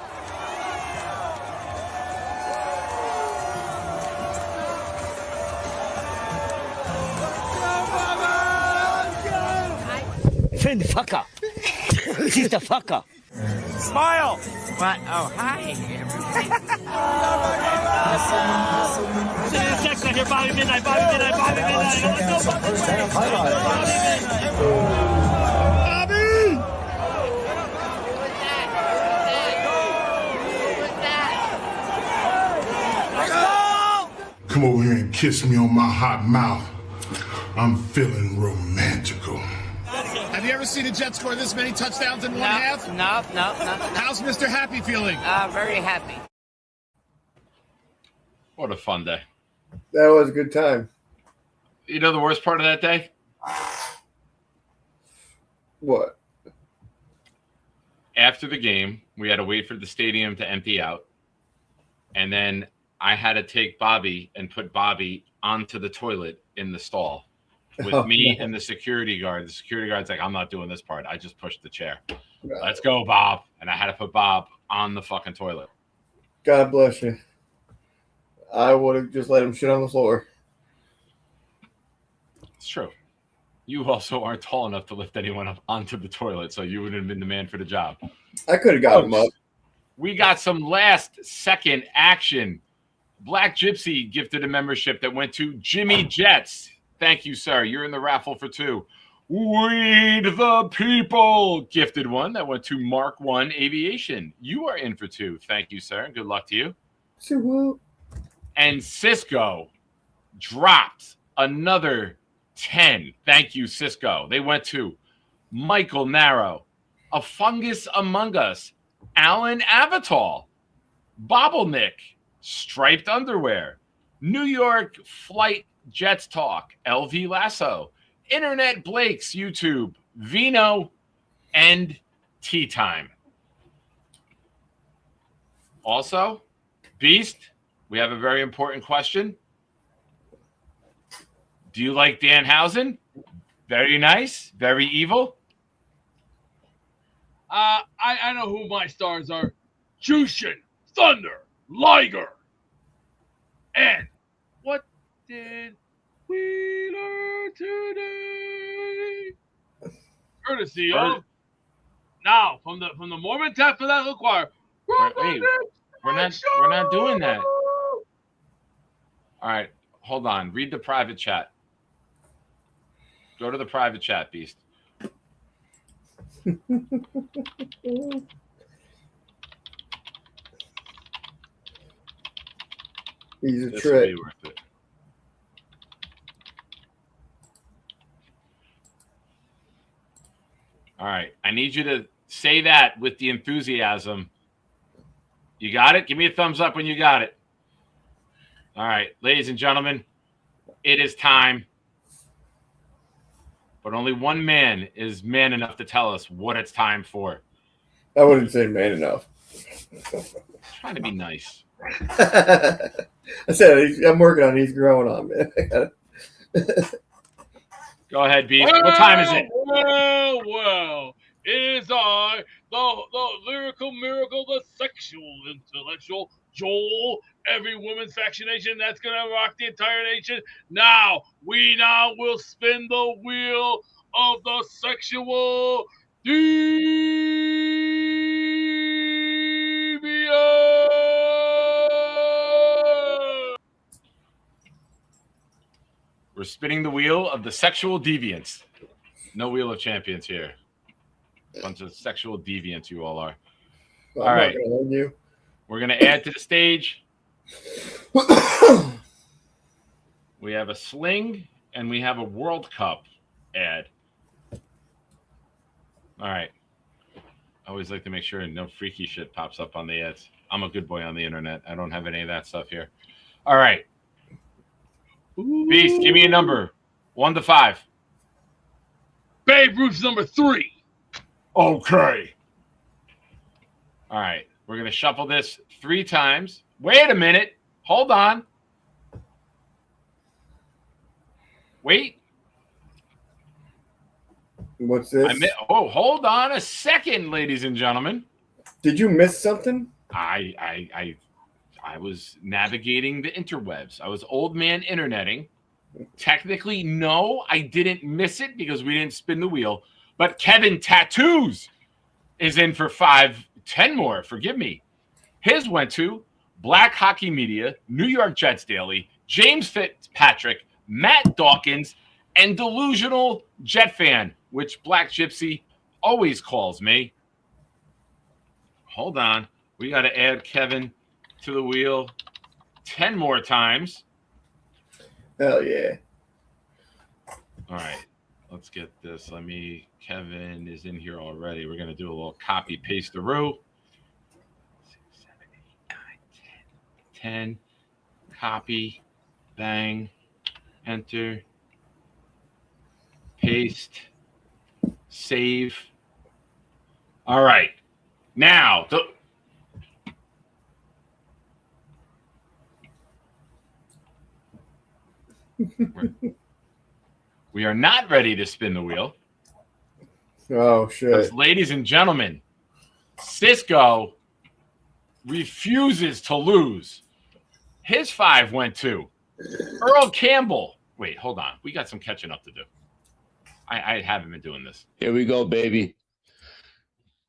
Friend fucker. Sister fucker. Smile. What? Oh, hi, everybody. Sex, I hear Bobby Midnight, Bobby Midnight, Bobby Midnight. Let's go, First half highlights. Come over here and kiss me on my hot mouth. I'm feeling romantical. Have you ever seen a Jets score this many touchdowns in one half? No. How's Mr. Happy feeling? Very happy. What a fun day. That was a good time. You know the worst part of that day? What? After the game, we had to wait for the stadium to empty out. And then I had to take Bobby and put Bobby onto the toilet in the stall with me and the security guard. The security guard's like, I'm not doing this part. I just pushed the chair. Let's go, Bob. And I had to put Bob on the fucking toilet. God bless you. I would have just let him shit on the floor. It's true. You also aren't tall enough to lift anyone up onto the toilet, so you wouldn't have been the man for the job. I could have got him up. We got some last-second action. Black Gypsy gifted a membership that went to Jimmy Jets. Thank you, sir. You're in the raffle for 2. We the People gifted one that went to Mark 1 Aviation. You are in for 2. Thank you, sir. Good luck to you. And Cisco dropped another 10. Thank you, Cisco. They went to Michael Narrow, A Fungus Among Us, Alan Avatal, Bobbleneck, Striped Underwear, New York Flight Jets Talk, LV Lasso, Internet Blake's YouTube, Vino, and Tea Time. Also, Beast, we have a very important question. Do you like Danhausen? Very nice, very evil. I know who my stars are. Jushin, Thunder, Liger. And what did we learn today? Courtesy of now from the Mormon Tabernacle Choir. Wait, we're not doing that. All right, hold on. Read the private chat. Go to the private chat, Beast. He's a This trick. will be worth it. All right, I need you to say that with the enthusiasm. You got it? Give me a thumbs up when you got it. All right, ladies and gentlemen, it is time. But only one man is man enough to tell us what it's time for. I wouldn't say man enough. Trying to be nice. I said I'm working on it. He's growing on me. Go ahead, Beast. What time is it? Well, it is I, the lyrical miracle, the sexual intellectual Joel, every woman's vaccination that's gonna rock the entire nation. Now will spin the wheel of the sexual deviant. We're spinning the wheel of the sexual deviants. No wheel of champions here. Bunch of sexual deviants you all are. Well, All I'm right. not gonna argue. We're going to add to the stage. We have a sling and we have a World Cup ad. All right. I always like to make sure no freaky shit pops up on the ads. I'm a good boy on the internet. I don't have any of that stuff here. All right. Beast, give me a number. 1 to 5. Babe Ruth's number 3. Okay. All right. We're going to shuffle this 3 times. Wait a minute. Hold on. Wait. What's this? Hold on a second, ladies and gentlemen. Did you miss something? I was navigating the interwebs. I was old man interneting. Technically, no, I didn't miss it because we didn't spin the wheel. But Kevin Tattoos is in for 10 more. Forgive me. His went to Black Hockey Media, New York Jets Daily, James Fitzpatrick, Matt Dawkins, and Delusional Jet Fan, which Black Gypsy always calls me. Hold on. We got to add Kevin to the wheel 10 more times. Hell yeah. All right. Let's get this. Kevin is in here already. We're going to do a little copy paste-a-roo. 6, 7, 8, 9, 10. Copy. Bang. Enter. Paste. Save. All right. Now, we are not ready to spin the wheel. Oh, shit. Ladies and gentlemen, Cisco refuses to lose. His 5 went to Earl Campbell. Wait, hold on. We got some catching up to do. I haven't been doing this. Here we go, baby.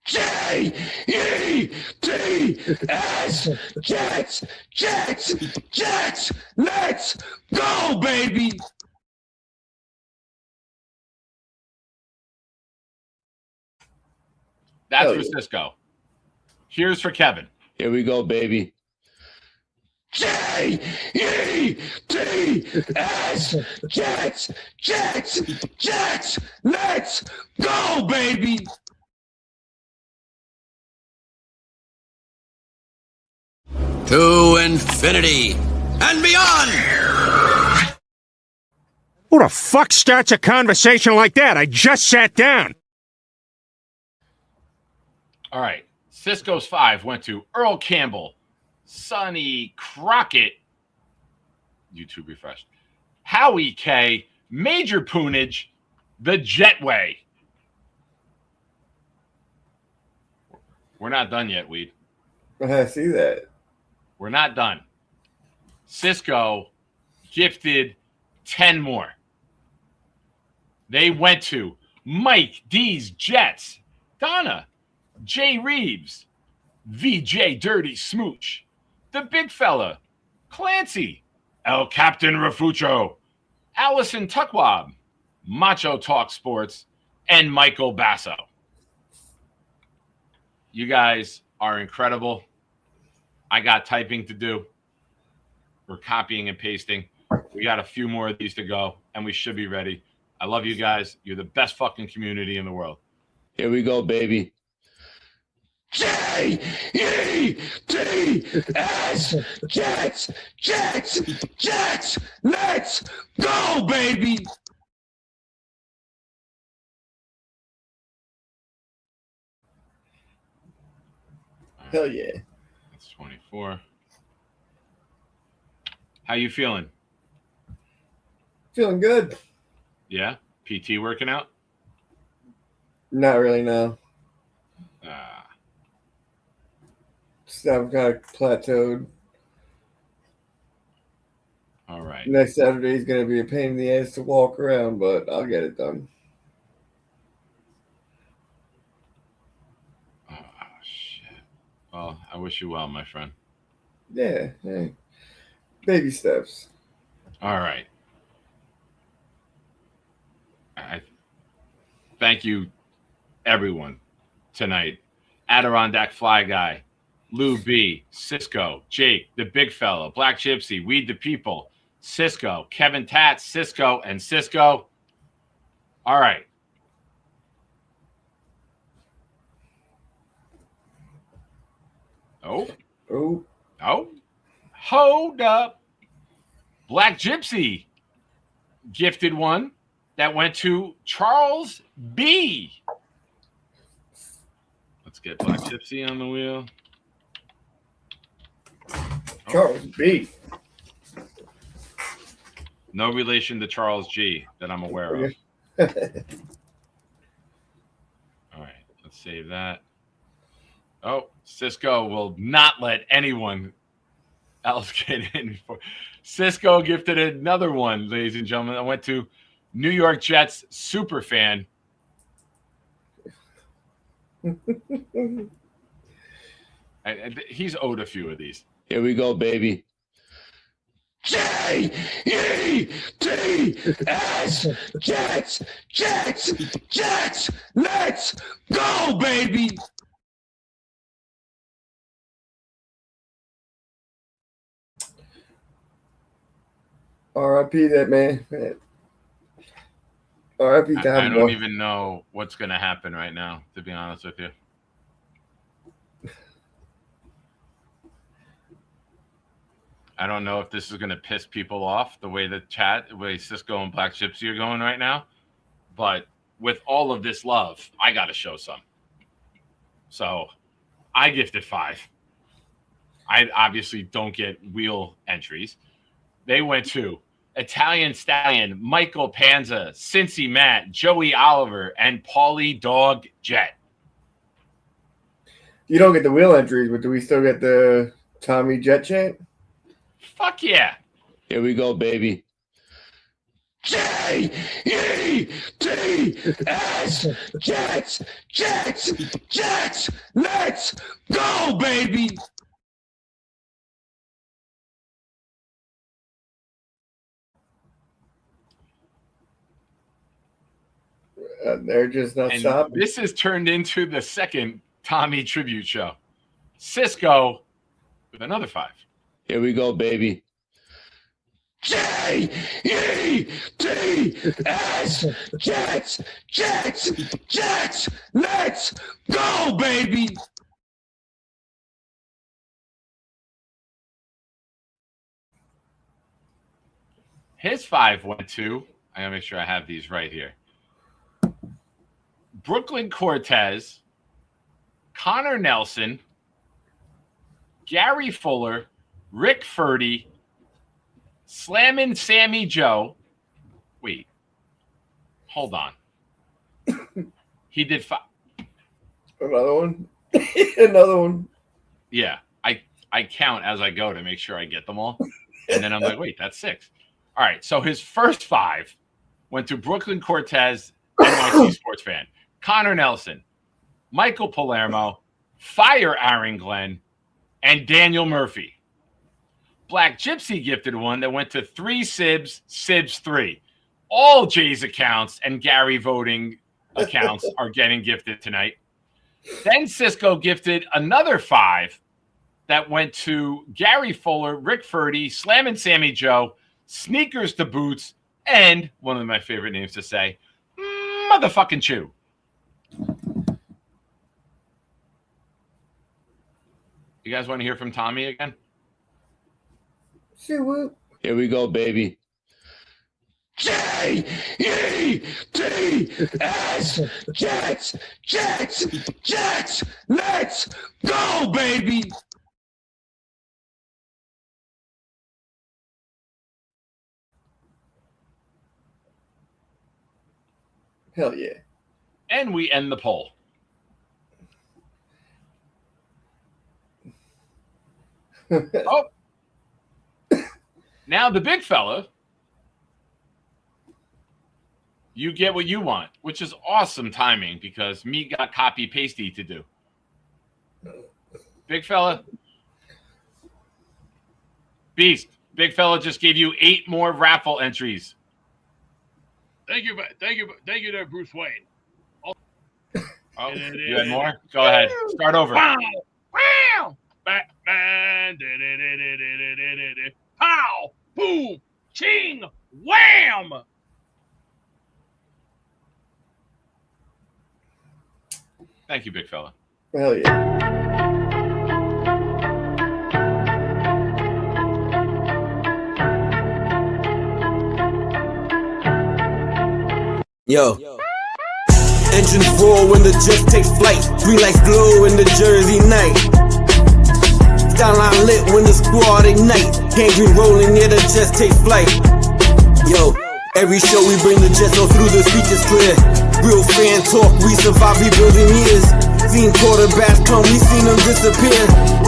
J-E-T-S, Jets, Jets, Jets, let's go, baby. That's for Cisco. Here's for Kevin. Here we go, baby. J-E-T-S, Jets, Jets, Jets, let's go, baby. To infinity and beyond. Who the fuck starts a conversation like that? I just sat down. All right. Cisco's 5 went to Earl Campbell, Sonny Crockett, YouTube refreshed, Howie K, Major Poonage, The Jetway. We're not done yet, Weed. I see that. We're not done. Cisco gifted 10 more. They went to Mike D's Jets, Donna, Jay Reeves, VJ Dirty Smooch, The Big Fella, Clancy, El Captain Rafucho, Allison Tuckwab, Macho Talk Sports, and Michael Basso. You guys are incredible. I got typing to do. We're copying and pasting. We got a few more of these to go, and we should be ready. I love you guys. You're the best fucking community in the world. Here we go, baby. J-E-T-S, Jets, Jets, Jets, let's go, baby. Hell yeah. That's 24. How you feeling? Feeling good. Yeah? PT working out? Not really, no. steps. I've kind of plateaued. All right. Next Saturday is going to be a pain in the ass to walk around, but I'll get it done. Oh, shit. Well, I wish you well, my friend. Yeah, hey. Baby steps. All right. I thank you, everyone, tonight. Adirondack Fly Guy, Lou B, Cisco, Jake, the Big Fella, Black Gypsy, Weed the People, Cisco, Kevin Tats, Cisco, and Cisco. All right. Oh. Hold up. Black Gypsy gifted one that went to Charles B. Let's get Black Gypsy on the wheel. Charles B. No relation to Charles G that I'm aware of. All right, let's save that. Oh, Cisco will not let anyone else get in. Cisco gifted another one, ladies and gentlemen. I went to New York Jets super fan. He's owed a few of these. Here we go, baby. J-E-T-S, Jets, Jets, Jets, let's go, baby. R.I.P. that man. R.I.P. I Tom. don't even know what's going to happen right now, to be honest with you. I don't know if this is going to piss people off the way the way Cisco and Black Gypsy are going right now. But with all of this love, I got to show some. So I gifted 5. I obviously don't get wheel entries. They went to Italian Stallion, Michael Panza, Cincy Matt, Joey Oliver, and Paulie Dog Jet. You don't get the wheel entries, but do we still get the Tommy Jet chant? Fuck yeah. Here we go, baby. J-E-T-S, Jets, Jets, Jets, let's go, baby. They're just not And stopping. this has turned into the second Tommy tribute show. Cisco with another 5. Here we go, baby. J-E-T-S, Jets, Jets, Jets, let's go, baby. His 5 went to, I gotta make sure I have these right here. Brooklyn Cortez, Connor Nelson, Gary Fuller, Rick Furdy, Slammin' Sammy Joe. Wait, hold on. He did 5. Another one. Another one. Yeah, I count as I go to make sure I get them all. And then I'm like, wait, that's 6. All right, so his first 5 went to Brooklyn Cortez, NYC sports fan, Connor Nelson, Michael Palermo, Fire Aaron Glenn, and Daniel Murphy. Black Gypsy gifted one that went to 3 Sibs, Sibs 3. All Jay's accounts and Gary voting accounts are getting gifted tonight. Then Cisco gifted another 5 that went to Gary Fuller, Rick Furdy, Slammin' Sammy Joe, Sneakers to Boots, and one of my favorite names to say, Motherfucking Chew. You guys want to hear from Tommy again? Here we go, baby. J-E-T-S, Jets, Jets, Jets, let's go, baby. Hell yeah. And we end the poll. Oh. Now the big fella, you get what you want, which is awesome timing because me got copy pasty to do. Big fella. Beast. Big fella just gave you 8 more raffle entries. Thank you, there, Bruce Wayne. Oh, you had more? Go ahead. Start over. Wow! Wow! Batman! Pow! Boom! Ching! Wham! Thank you, big fella. Hell yeah. Yo. Engines roar when the Jets take flight. Green lights glow in the Jersey night. Skyline lit when the squad ignite. Gangrene rolling near the Jets take flight. Yo, every show we bring the Jets all through the speakers clear. Real fan talk, we survive rebuilding years. Seen quarterbacks come, we seen them disappear.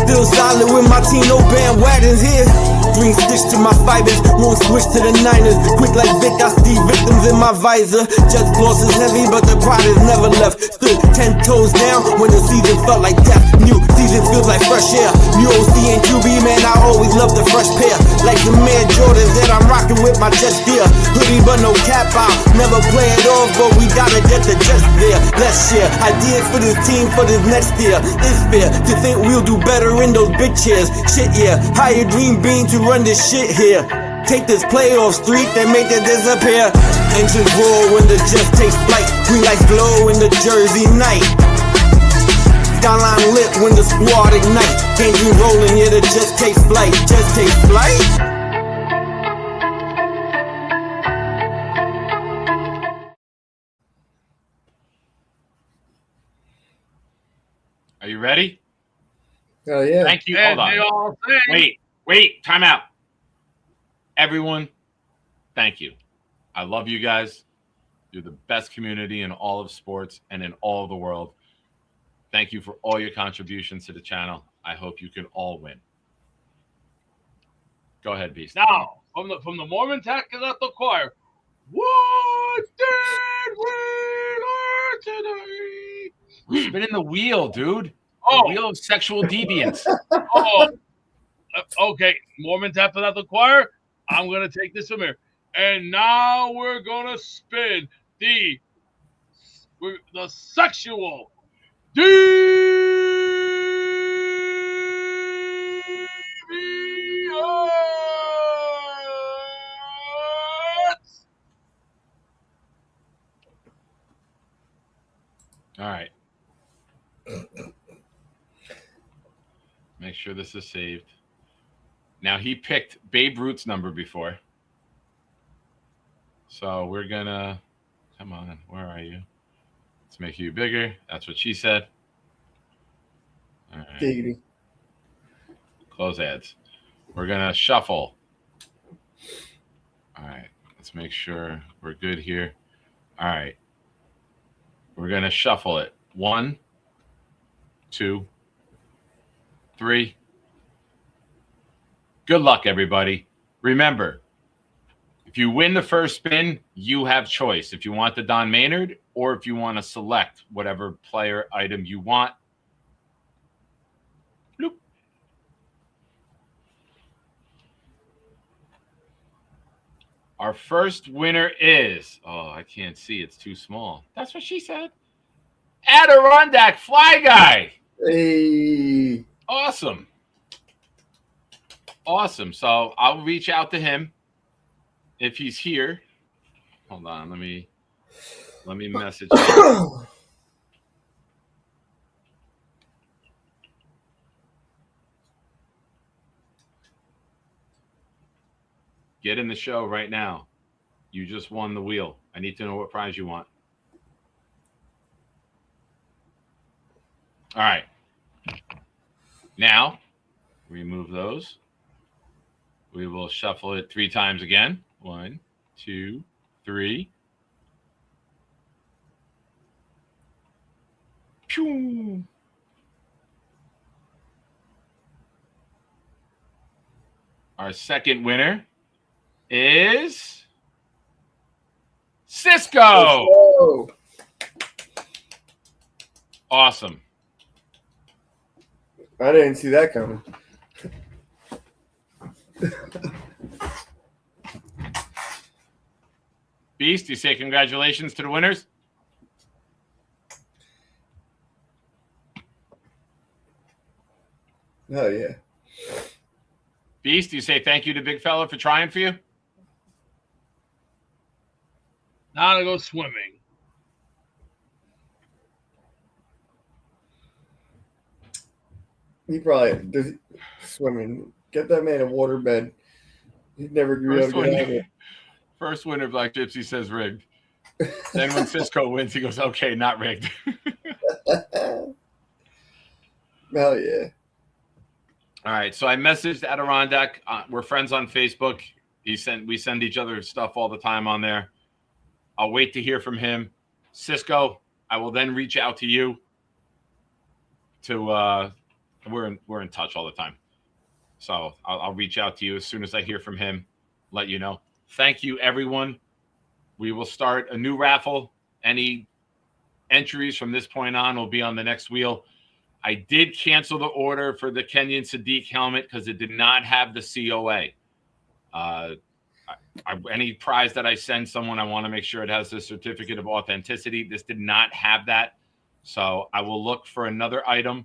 Still solid with my team, no bandwagons here. Green stitch to my fibers, won't switch to the Niners. Quick like Vic, I see victims in my visor. Jets loss is heavy, but the pride is never left. Stood 10 toes down when the season felt like death. New season feels like fresh air. New OC and QB, man, I always love the fresh pair. Like the man Jordan that I'm rocking with my Jets gear. Hoodie but no cap out, never play it off, but we gotta get the Jets there. Let's share ideas for this team for this next year. It's fair to think we'll do better in those big chairs. Shit, yeah, hire Green Bean to run this shit here. Take this playoff streak and make it disappear. Engines roar when the Jets take flight. Green lights glow in the Jersey night. Skyline lit when the squad ignite. Gangrene rolling, yeah, the Jets take flight. Jets take flight. Are you ready? Hell yeah. Thank you. Hold on. Wait. Time out. Everyone, thank you. I love you guys. You're the best community in all of sports and in all of the world. Thank you for all your contributions to the channel. I hope you can all win. Go ahead, Beast. Now, from the Mormon Tabernacle Choir, what did we learn today? Spinning the wheel, dude. Oh. The wheel of sexual deviance. Okay. Mormon Tabernacle Choir, I'm going to take this from here. And now we're going to spin the sexual All right. Make sure this is saved. Now, he picked Babe Ruth's number before. So we're going to... Come on. Where are you? Let's make you bigger. That's what she said. All right. Diggity. Close ads. We're going to shuffle. All right. Let's make sure we're good here. All right. We're going to shuffle it. 1, 2, 3. Good luck, everybody. Remember, if you win the first spin, you have choice. If you want the Don Maynard or if you want to select whatever player item you want. Bloop. Our first winner is, oh, I can't see. It's too small. That's what she said. Adirondack Fly Guy. Hey. Awesome. Awesome. So I'll reach out to him if he's here. Hold on. Let me message him. Get in the show right now. You just won the wheel. I need to know what prize you want. All right. Now, remove those. We will shuffle it 3 times again. 1, 2, 3. Pew. Our second winner is Cisco. Oh, Awesome. I didn't see that coming. Beast, you say congratulations to the winners? Oh yeah. Beast, you say thank you to Big Fella for trying for you? Now to go swimming. He probably does swimming. Get that man a waterbed. He'd never be able to get out of it. First winner, Black Gypsy says rigged. Then when Cisco wins, he goes, okay, not rigged. Hell yeah. All right, so I messaged Adirondack. We're friends on Facebook. We send each other stuff all the time on there. I'll wait to hear from him. Cisco, I will then reach out to you. We're in touch all the time, so I'll reach out to you as soon as I hear from him. Let you know. Thank you, everyone. We will start a new raffle. Any entries from this point on will be on the next wheel. I did cancel the order for the Kenyon Sadiq helmet because it did not have the COA. Any prize that I send someone, I want to make sure it has the certificate of authenticity. This did not have that. So I will look for another item,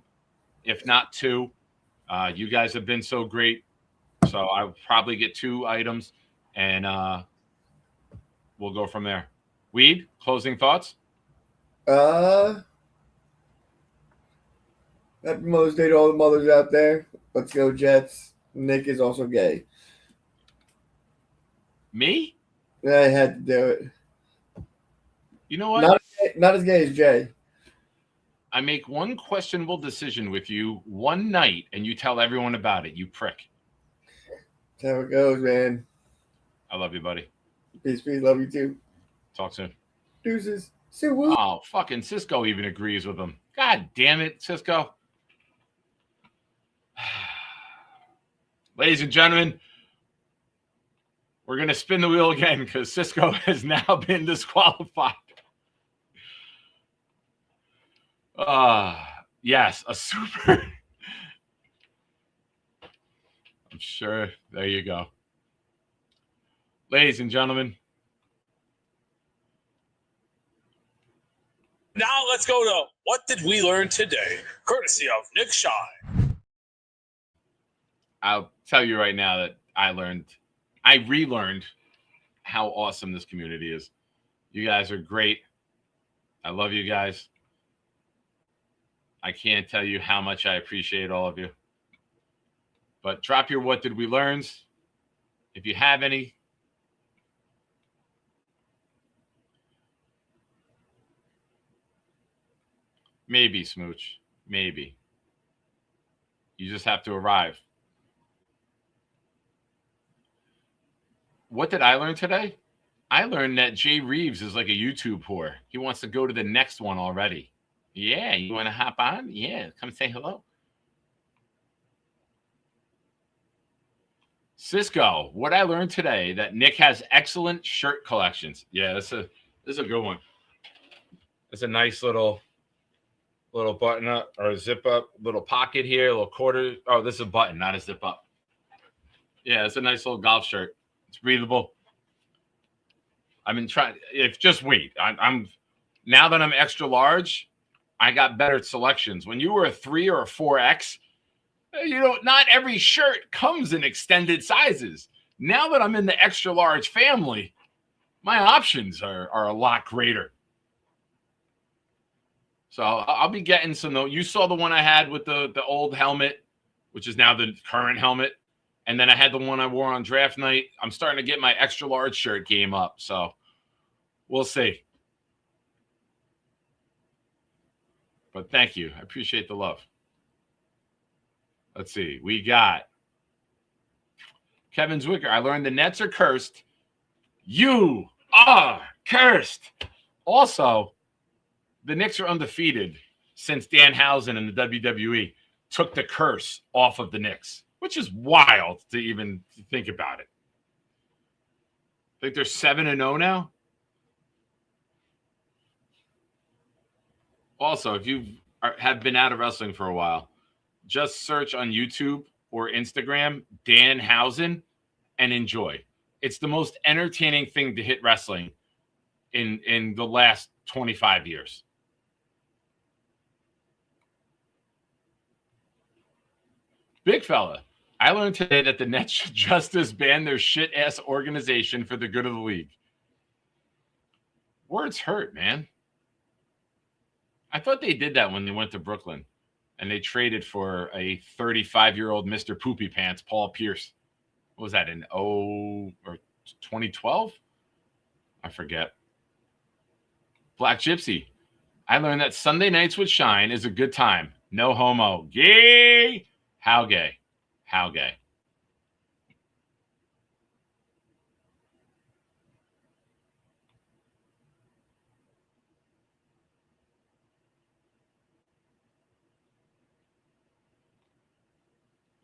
if not two. You guys have been so great. So I'll probably get 2 items, and we'll go from there. Weed, closing thoughts? Happy Mother's Day to all the mothers out there. Let's go, Jets. Nick is also gay. Me? I had to do it. You know what? Not as gay as Jay. I make one questionable decision with you one night, and you tell everyone about it, you prick. That's how it goes, man. I love you, buddy. Peace, peace. Love you too. Talk soon. Deuces. Oh, fucking Cisco even agrees with him. God damn it, Cisco. Ladies and gentlemen, we're going to spin the wheel again because Cisco has now been disqualified. Yes, a super. I'm sure. There you go. Ladies and gentlemen. Now let's go to What Did We Learn Today? Courtesy of Nick Shy. I'll tell you right now that I relearned how awesome this community is. You guys are great. I love you guys. I can't tell you how much I appreciate all of you. But drop your What Did We Learns if you have any. Maybe, Smooch. Maybe. You just have to arrive. What did I learn today? I learned that Jay Reeves is like a YouTube whore. He wants to go to the next one already. Yeah, you want to hop on? Yeah, come say hello. Cisco, what I learned today, that Nick has excellent shirt collections. Yeah, this is a good one. It's a nice little button up or a zip up, little pocket here, a little quarter. Oh, this is a button, not a zip up. Yeah, it's a nice little golf shirt. It's breathable. I've been trying. Just wait. I'm now that I'm extra large, I got better selections. When you were a 3 or a 4X, not every shirt comes in extended sizes. Now that I'm in the extra large family, my options are a lot greater. So I'll be getting some. You saw the one I had with the old helmet, which is now the current helmet. And then I had the one I wore on draft night. I'm starting to get my extra large shirt game up. So we'll see. But thank you. I appreciate the love. Let's see. We got Kevin Zwicker. I learned the Nets are cursed. You are cursed. Also, the Knicks are undefeated since Danhausen and the WWE took the curse off of the Knicks. which is wild to even think about it. I think they're 7-0 now. Also, if you have been out of wrestling for a while, just search on YouTube or Instagram Danhausen and enjoy. It's the most entertaining thing to hit wrestling in the last 25 years. Big fella, I learned today that the Nets should just disband their shit-ass organization for the good of the league. Words hurt, man. I thought they did that when they went to Brooklyn and they traded for a 35-year-old Mr. Poopy Pants, Paul Pierce. What was that, in 2012? I forget. Black Gypsy. I learned that Sunday nights with Shine is a good time. No homo. Gay. How gay? How gay?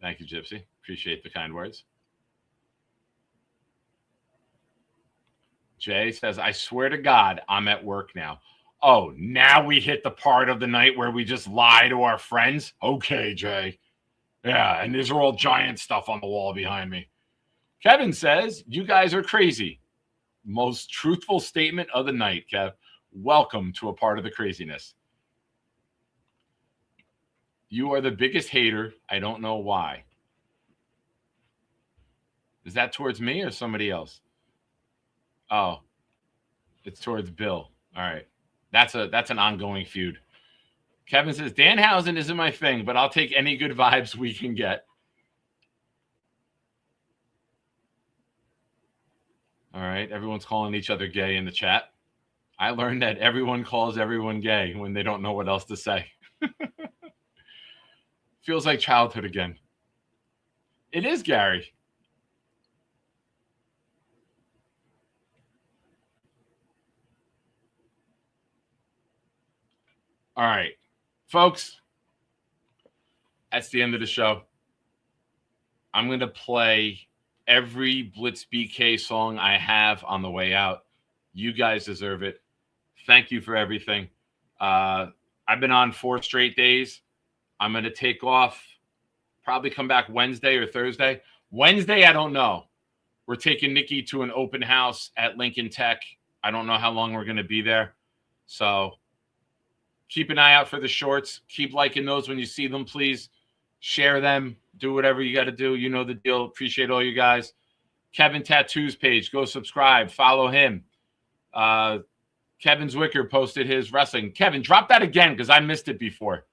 Thank you, Gypsy. Appreciate the kind words. Jay says, I swear to God, I'm at work now. Oh, now we hit the part of the night where we just lie to our friends? Okay, Jay. Yeah, and these are all giant stuff on the wall behind me. Kevin says, you guys are crazy. Most truthful statement of the night, Kev. Welcome to a part of the craziness. You are the biggest hater. I don't know why. Is that towards me or somebody else? Oh, it's towards Bill. All right. That's an ongoing feud. Kevin says, Danhausen isn't my thing, but I'll take any good vibes we can get. All right. Everyone's calling each other gay in the chat. I learned that everyone calls everyone gay when they don't know what else to say. Feels like childhood again. It is, Gary. All right, folks, that's the end of the show. I'm going to play every Blitz BK song I have on the way out. You guys deserve it. Thank you for everything. I've been on 4 straight days. I'm going to take off, probably come back Wednesday or Thursday. Wednesday, I don't know. We're taking Nikki to an open house at Lincoln Tech. I don't know how long we're going to be there. So keep an eye out for the shorts. Keep liking those when you see them, please. Share them. Do whatever you got to do. You know the deal. Appreciate all you guys. Kevin Tattoos page. Go subscribe. Follow him. Kevin Zwicker posted his wrestling. Kevin, drop that again because I missed it before.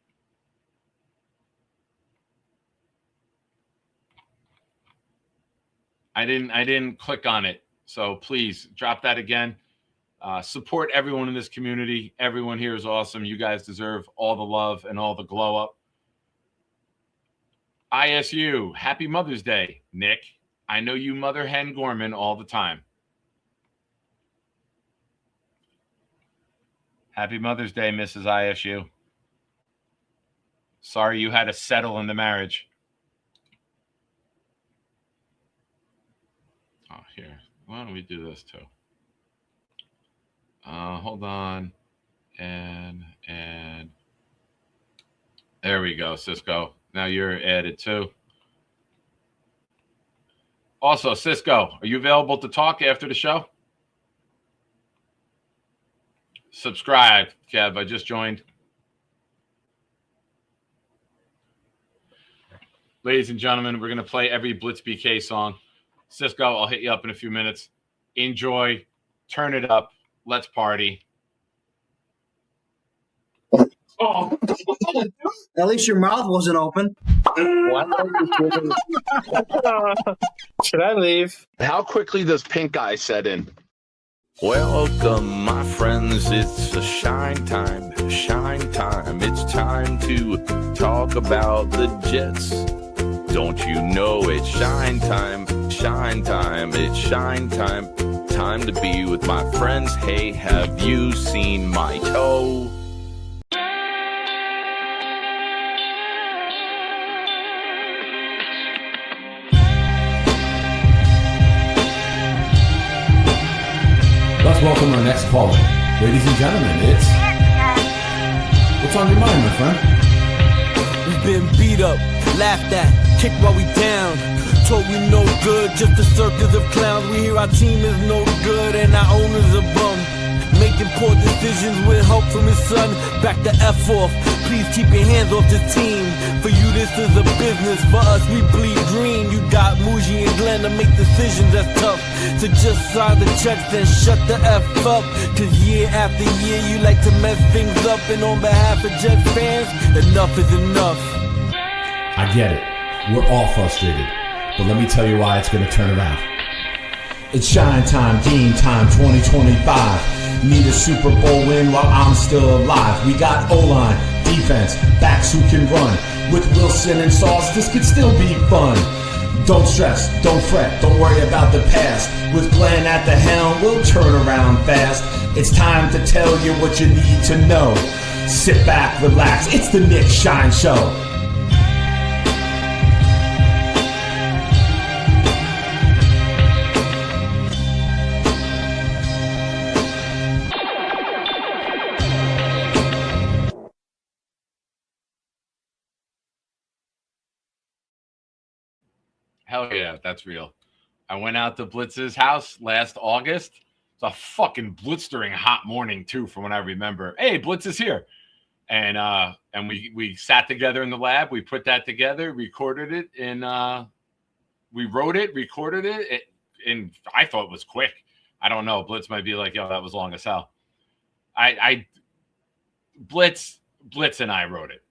I didn't click on it. So please drop that again. Support everyone in this community. Everyone here is awesome. You guys deserve all the love and all the glow up. ISU, happy Mother's Day, Nick. I know you mother hen Gorman all the time. Happy Mother's Day, Mrs. ISU. Sorry you had to settle in the marriage. Oh, here. Why don't we do this too? Hold on. And there we go, Cisco. Now you're added too. Also, Cisco, are you available to talk after the show? Subscribe, Kev. I just joined. Ladies and gentlemen, we're going to play every Blitz BK song. Cisco, I'll hit you up in a few minutes. Enjoy. Turn it up. Let's party. Oh. At least your mouth wasn't open. Should I leave? How quickly does pink eye set in? Welcome, my friends. It's a shine time. Shine time. It's time to talk about the Jets. Don't you know it's shine time? Shine time. It's shine time. Time to be with my friends. Hey, have you seen my toe? Let's welcome our next caller. Ladies and gentlemen, it's... What's on your mind, my friend? We've been beat up, laughed at, kicked while we down. Told we no good, just a circus of clowns. We hear our team is no good and our owner's a bum. Making poor decisions with help from his son. Back the F off, please keep your hands off the team. For you this is a business, for us we bleed green. You got Muji and Glenn to make decisions that's tough. So just sign the checks and shut the F up. Cause year after year you like to mess things up. And on behalf of Jets fans, enough is enough. I get it. We're all frustrated. But let me tell you why it's going to turn around. It's Shine Time, Game Time 2025. Need a Super Bowl win while I'm still alive. We got O-line, defense, backs who can run. With Wilson and Sauce, this could still be fun. Don't stress, don't fret, don't worry about the past. With Glenn at the helm, we'll turn around fast. It's time to tell you what you need to know. Sit back, relax, it's the Nick Shine Show. Hell yeah, that's real. I went out to Blitz's house last August. It's a fucking blistering hot morning too, from what I remember. Hey, Blitz is here, and we sat together in the lab. We put that together, recorded it, and we wrote it, recorded it, and I thought it was quick. I don't know. Blitz might be like, yo, that was long as hell. Blitz and I wrote it.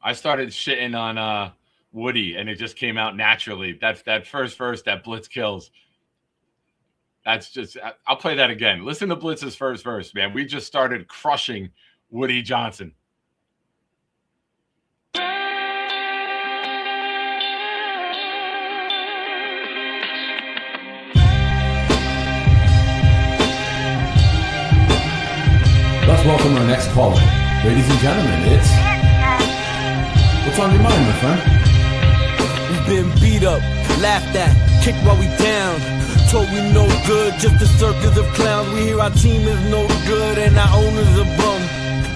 I started shitting on Woody, and it just came out naturally. That first verse that Blitz kills. That's just, I'll play that again. Listen to Blitz's first verse, man. We just started crushing Woody Johnson. Let's welcome our next caller. Ladies and gentlemen, it's... What's on your mind, my friend? We've been beat up, laughed at, kicked while we down. Told we no good, just a circus of clowns. We hear our team is no good and our owner's a bum.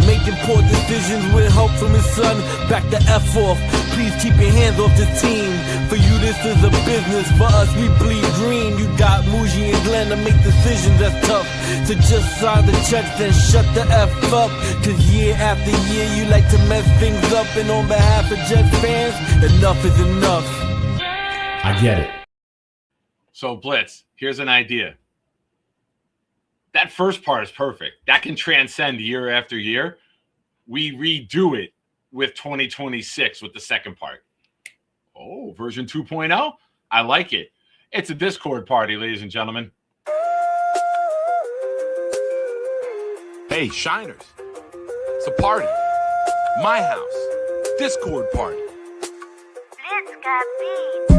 Making poor decisions with help from his son. Back the F off, please keep your hands off the team. For you this is a business, for us we bleed green. You got Muji and Glenn to make decisions that's tough. So just sign the checks and shut the F up. Cause year after year you like to mess things up. And on behalf of Jets fans, enough is enough. I get it. So Blitz, here's an idea. That first part is perfect. That can transcend year after year. We redo it with 2026 with the second part. Oh, version 2.0? I like it. It's a Discord party, ladies and gentlemen. Hey, Shiners. It's a party. My house. Discord party. Let's go beat.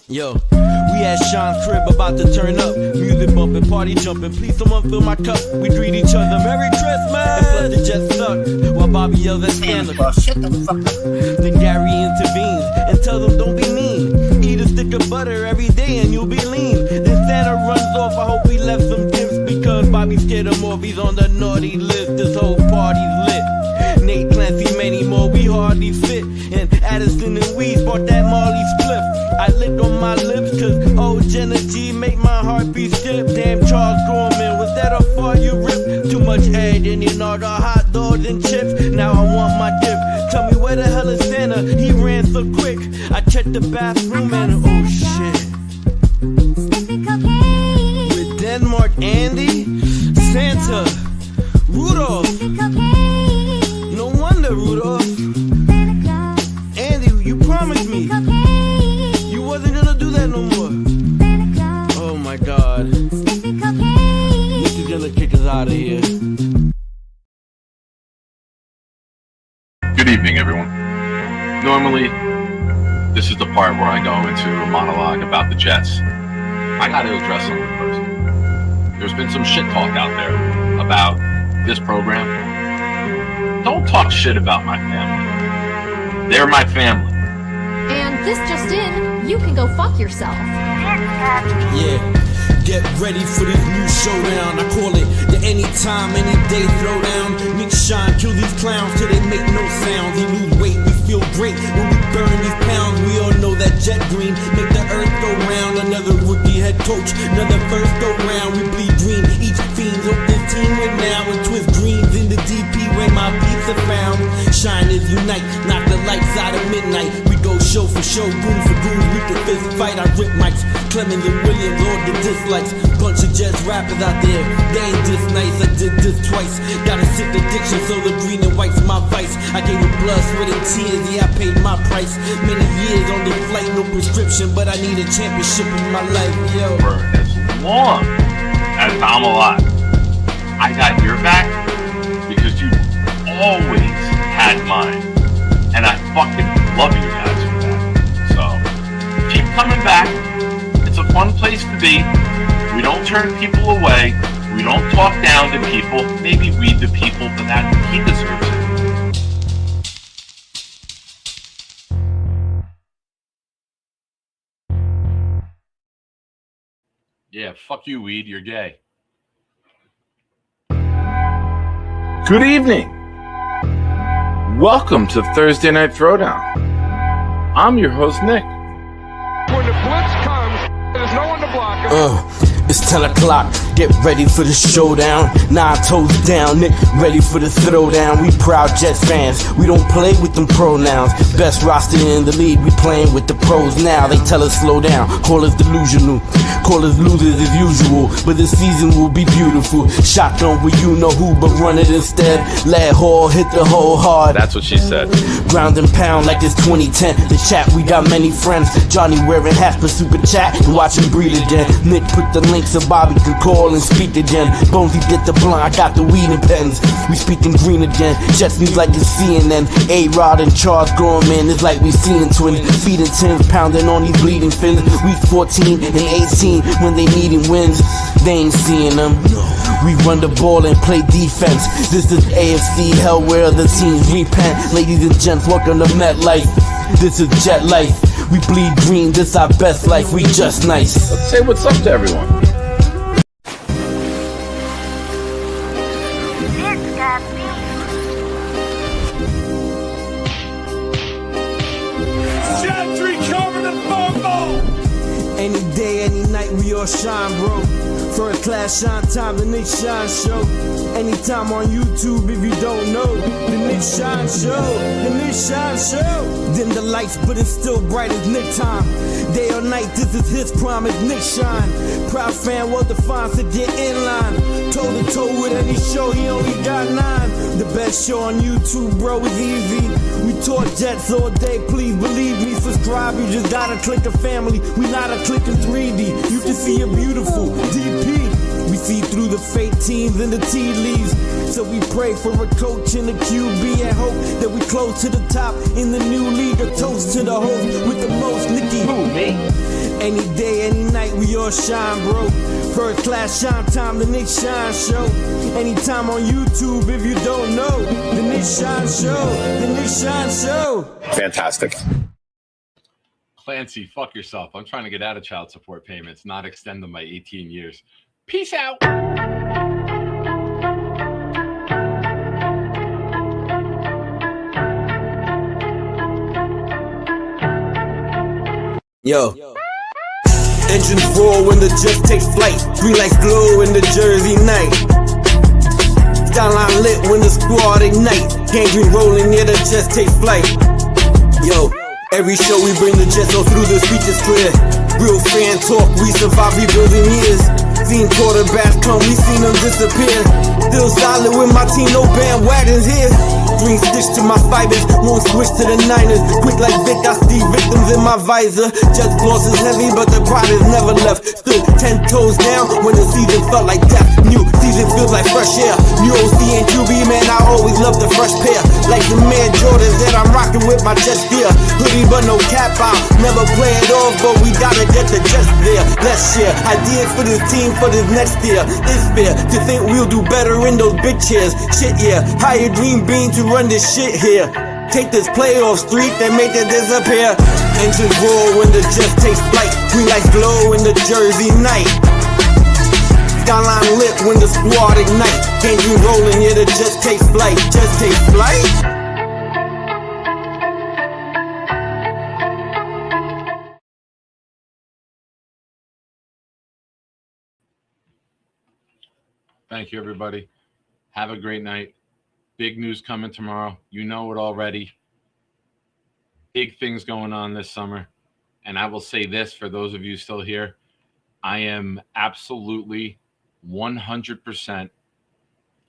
Yo, we at Sean's crib about to turn up. Music bumping, party jumping. Please someone fill my cup. We greet each other Merry Christmas. And let the Jets suck while Bobby yells at Santa. Shut the fuck up. Then Gary intervenes and tells them don't be mean. Eat a stick of butter every day and you'll be lean. Then Santa runs off. I hope we left some gifts because Bobby scared him off. He's on the naughty list. This whole party's lit. Nate Clancy, many more, we hardly fit. And Addison and Weeds bought that Marley spliff. I licked on my lips cause old Jenna G make my heart beat skip. Damn Charles Gorman, was that a fart you ripped? Too much head in you know the hot dogs and chips. Now I want my dip. Tell me where the hell is Santa? He ran so quick. I checked the bathroom and oh shit. With Denmark Andy, Santa, Rudolph. No wonder Rudolph. Andy, you promised me you wasn't gonna do that no more. Oh my God. Nick is gonna kick us out of here. Good evening, everyone. Normally, this is the part where I go into a monologue about the Jets. I gotta address something first. There's been some shit talk out there about this program, don't talk shit about my family. They're my family. And this just in, you can go fuck yourself. Yeah, get ready for this new showdown. I call it the anytime, any day throwdown. Nick Shine, kill these clowns till they make no sound. They lose weight, we feel great when we burn these pounds. We all know that jet green make the earth go round. Another rookie head coach, another first go round. We bleed green, each fiend hope this team win now. And twist greens in the DP when my beats are found. Shine is unite, knock the lights out at midnight. We go show for show, goon for goon. We can fist fight, I rip mics. Clemens and Williams, all the dislikes. Bunch of Jets rappers out there, they ain't this nice. I did this twice. Got a sick addiction, so the green and white's my vice. I gave it blood, sweat, and tears. Yeah, I paid my price. Many years on this flight, no prescription, but I need a championship in my life, yo. For as long as I'm alive, I got your back because you always had mine. And I fucking love you guys for that. So, keep coming back. It's a fun place to be. We don't turn people away. We don't talk down to people. Maybe we the people, but that he deserves it. Yeah, fuck you, weed. You're gay. Good evening. Welcome to Thursday Night Throwdown. I'm your host, Nick. When the blitz comes, there's no one to block him. It's 10 o'clock, get ready for the showdown. 9 toes down, Nick, ready for the throwdown. We proud Jets fans, we don't play with them pronouns. Best roster in the league, we playing with the pros now. They tell us slow down, call us delusional, call us losers as usual. But this season will be beautiful. Shotgun with you know who, but run it instead. Let Hall hit the hole hard. That's what she said. Ground and pound like it's 2010. The chat, we got many friends. Johnny wearing hats for super chat and watch him breathe again. Nick put the link so Bobby can call and speak again. Bonesy get the blunt, I got the weed and pens. We speaking green again. Jets news like it's CNN. A-Rod and Charles Gorman, it's like we seeing twins. Feeding tins, pounding on these bleeding fins. Week 14 and 18 when they needing wins. They ain't seeing them. We run the ball and play defense. This is AFC hell where the teams repent. Ladies and gents, welcome to MetLife. This is Jet Life. We bleed green, this our best life. We just nice. Let's say what's up to everyone. Gentry covered the fumble. Any day, any night, we all shine, bro. First class shine time, the Nick Shine Show. Anytime on YouTube, if you don't know, the Nick Shine Show, the Nick Shine Show. Dim the lights, but it's still bright as Nick time. Day or night, this is his prime, it's Nick Shine. Proud fan, well defined, so get in line. Toe to toe with any show, he only got 9. The best show on YouTube, bro, is easy. We talk Jets all day, please believe me. Subscribe, you just gotta click a family. We not a click in 3D. You can see a beautiful DP. We see through the fake teams and the tea leaves. So we pray for a coach and a QB and hope that we close to the top in the new league. A toast to the host with the most, Nicky. Who, me? Any day, any night, we all shine, bro. First class shine time, the Nick Shine Show. Anytime on YouTube, if you don't know, the Nick Shine Show, the Nick Shine Show. Fantastic. Clancy, fuck yourself. I'm trying to get out of child support payments, not extend them by 18 years. Peace out. Yo. Engines roar when the jet takes flight. Green lights glow in the Jersey night. Skyline lit when the squad ignite. Gangrene rolling near the jets take flight. Yo, every show we bring the jets all through the speeches clear. Real fan talk, we survive rebuilding years. Seen quarterbacks come, we seen them disappear. Still solid with my team, no bandwagons here. Green stitch to my fibers, won't switch to the Niners. Quick like Vic, I see victims in my visor. Jets gloss is heavy, but the pride is never left. Stood 10 toes down when the season felt like death. New season feels like fresh air. New OC and QB, man, I always love the fresh pair. Like the man Jordans that I'm rocking with my chest here. Hoodie but no cap out. Never play it off, but we gotta get the just there. Let's share ideas for this team for this next year. It's fair to think we'll do better in those big chairs. Shit, yeah. Hire Dream Bean to run this shit here. Take this playoff streak and make it disappear. Engines roar when the Jets takes flight. Green lights glow in the Jersey night. Skyline lit when the squad ignite. Can't be rolling, yeah, the Jets take flight. Jets take flight. Thank you, everybody. Have a great night. Big news coming tomorrow. You know it already. Big things going on this summer. And I will say this for those of you still here. I am absolutely 100%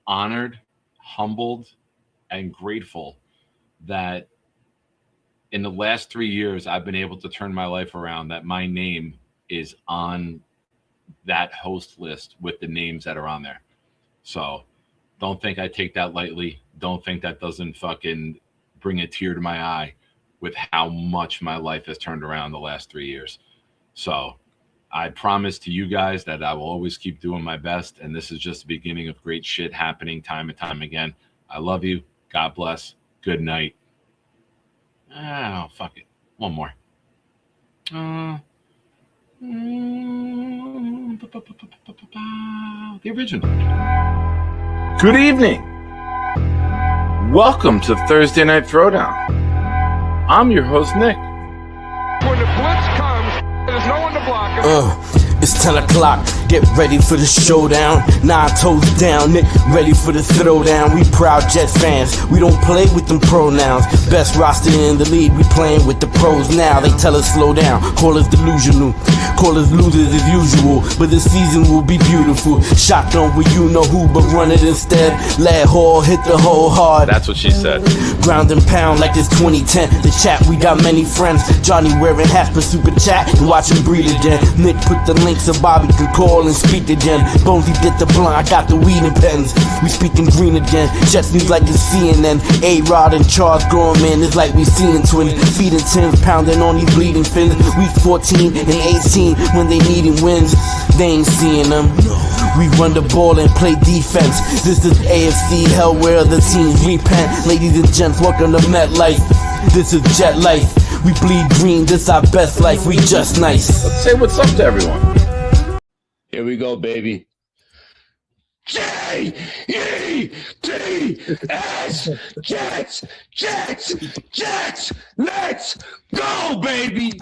honored, humbled, and grateful that in the last 3 years, I've been able to turn my life around, that my name is on that host list with the names that are on there. So don't think I take that lightly. Don't think that doesn't fucking bring a tear to my eye with how much my life has turned around the last 3 years. So I promise to you guys that I will always keep doing my best. And this is just the beginning of great shit happening time and time again. I love you. God bless. Good night. Oh, fuck it. One more. The original. Good evening. Welcome to Thursday Night Throwdown. I'm your host, Nick. When the blitz comes, there's no one to block him. It's 10 o'clock, get ready for the showdown. 9 toes down, Nick, ready for the throwdown. We proud Jets fans, we don't play with them pronouns. Best roster in the league, we playing with the pros now. They tell us slow down, call us delusional, call us losers as usual. But this season will be beautiful. Shotgun with you know who, but run it instead. Let Hall hit the hole hard. That's what she said. Ground and pound like it's 2010. The chat, we got many friends. Johnny wearing hats for super chat and watch him breathe again. Nick put the link so Bobby can call and speak again. Bonesy did the blind, I got the weed and pens. We speaking green again. Jets news like it's CNN. A-Rod and Charles Gorman, it's like we seeing twins. Feeding 10s, pounding on these bleeding fins. Week 14 and 18 when they needing wins. They ain't seeing them. We run the ball and play defense. This is AFC hell where other teams repent. Ladies and gents, welcome to MetLife. This is Jet Life. We bleed green, this our best life. We just nice. Let's say what's up to everyone. Here we go, baby. J-E-T-S, Jets, Jets, Jets, let's go, baby.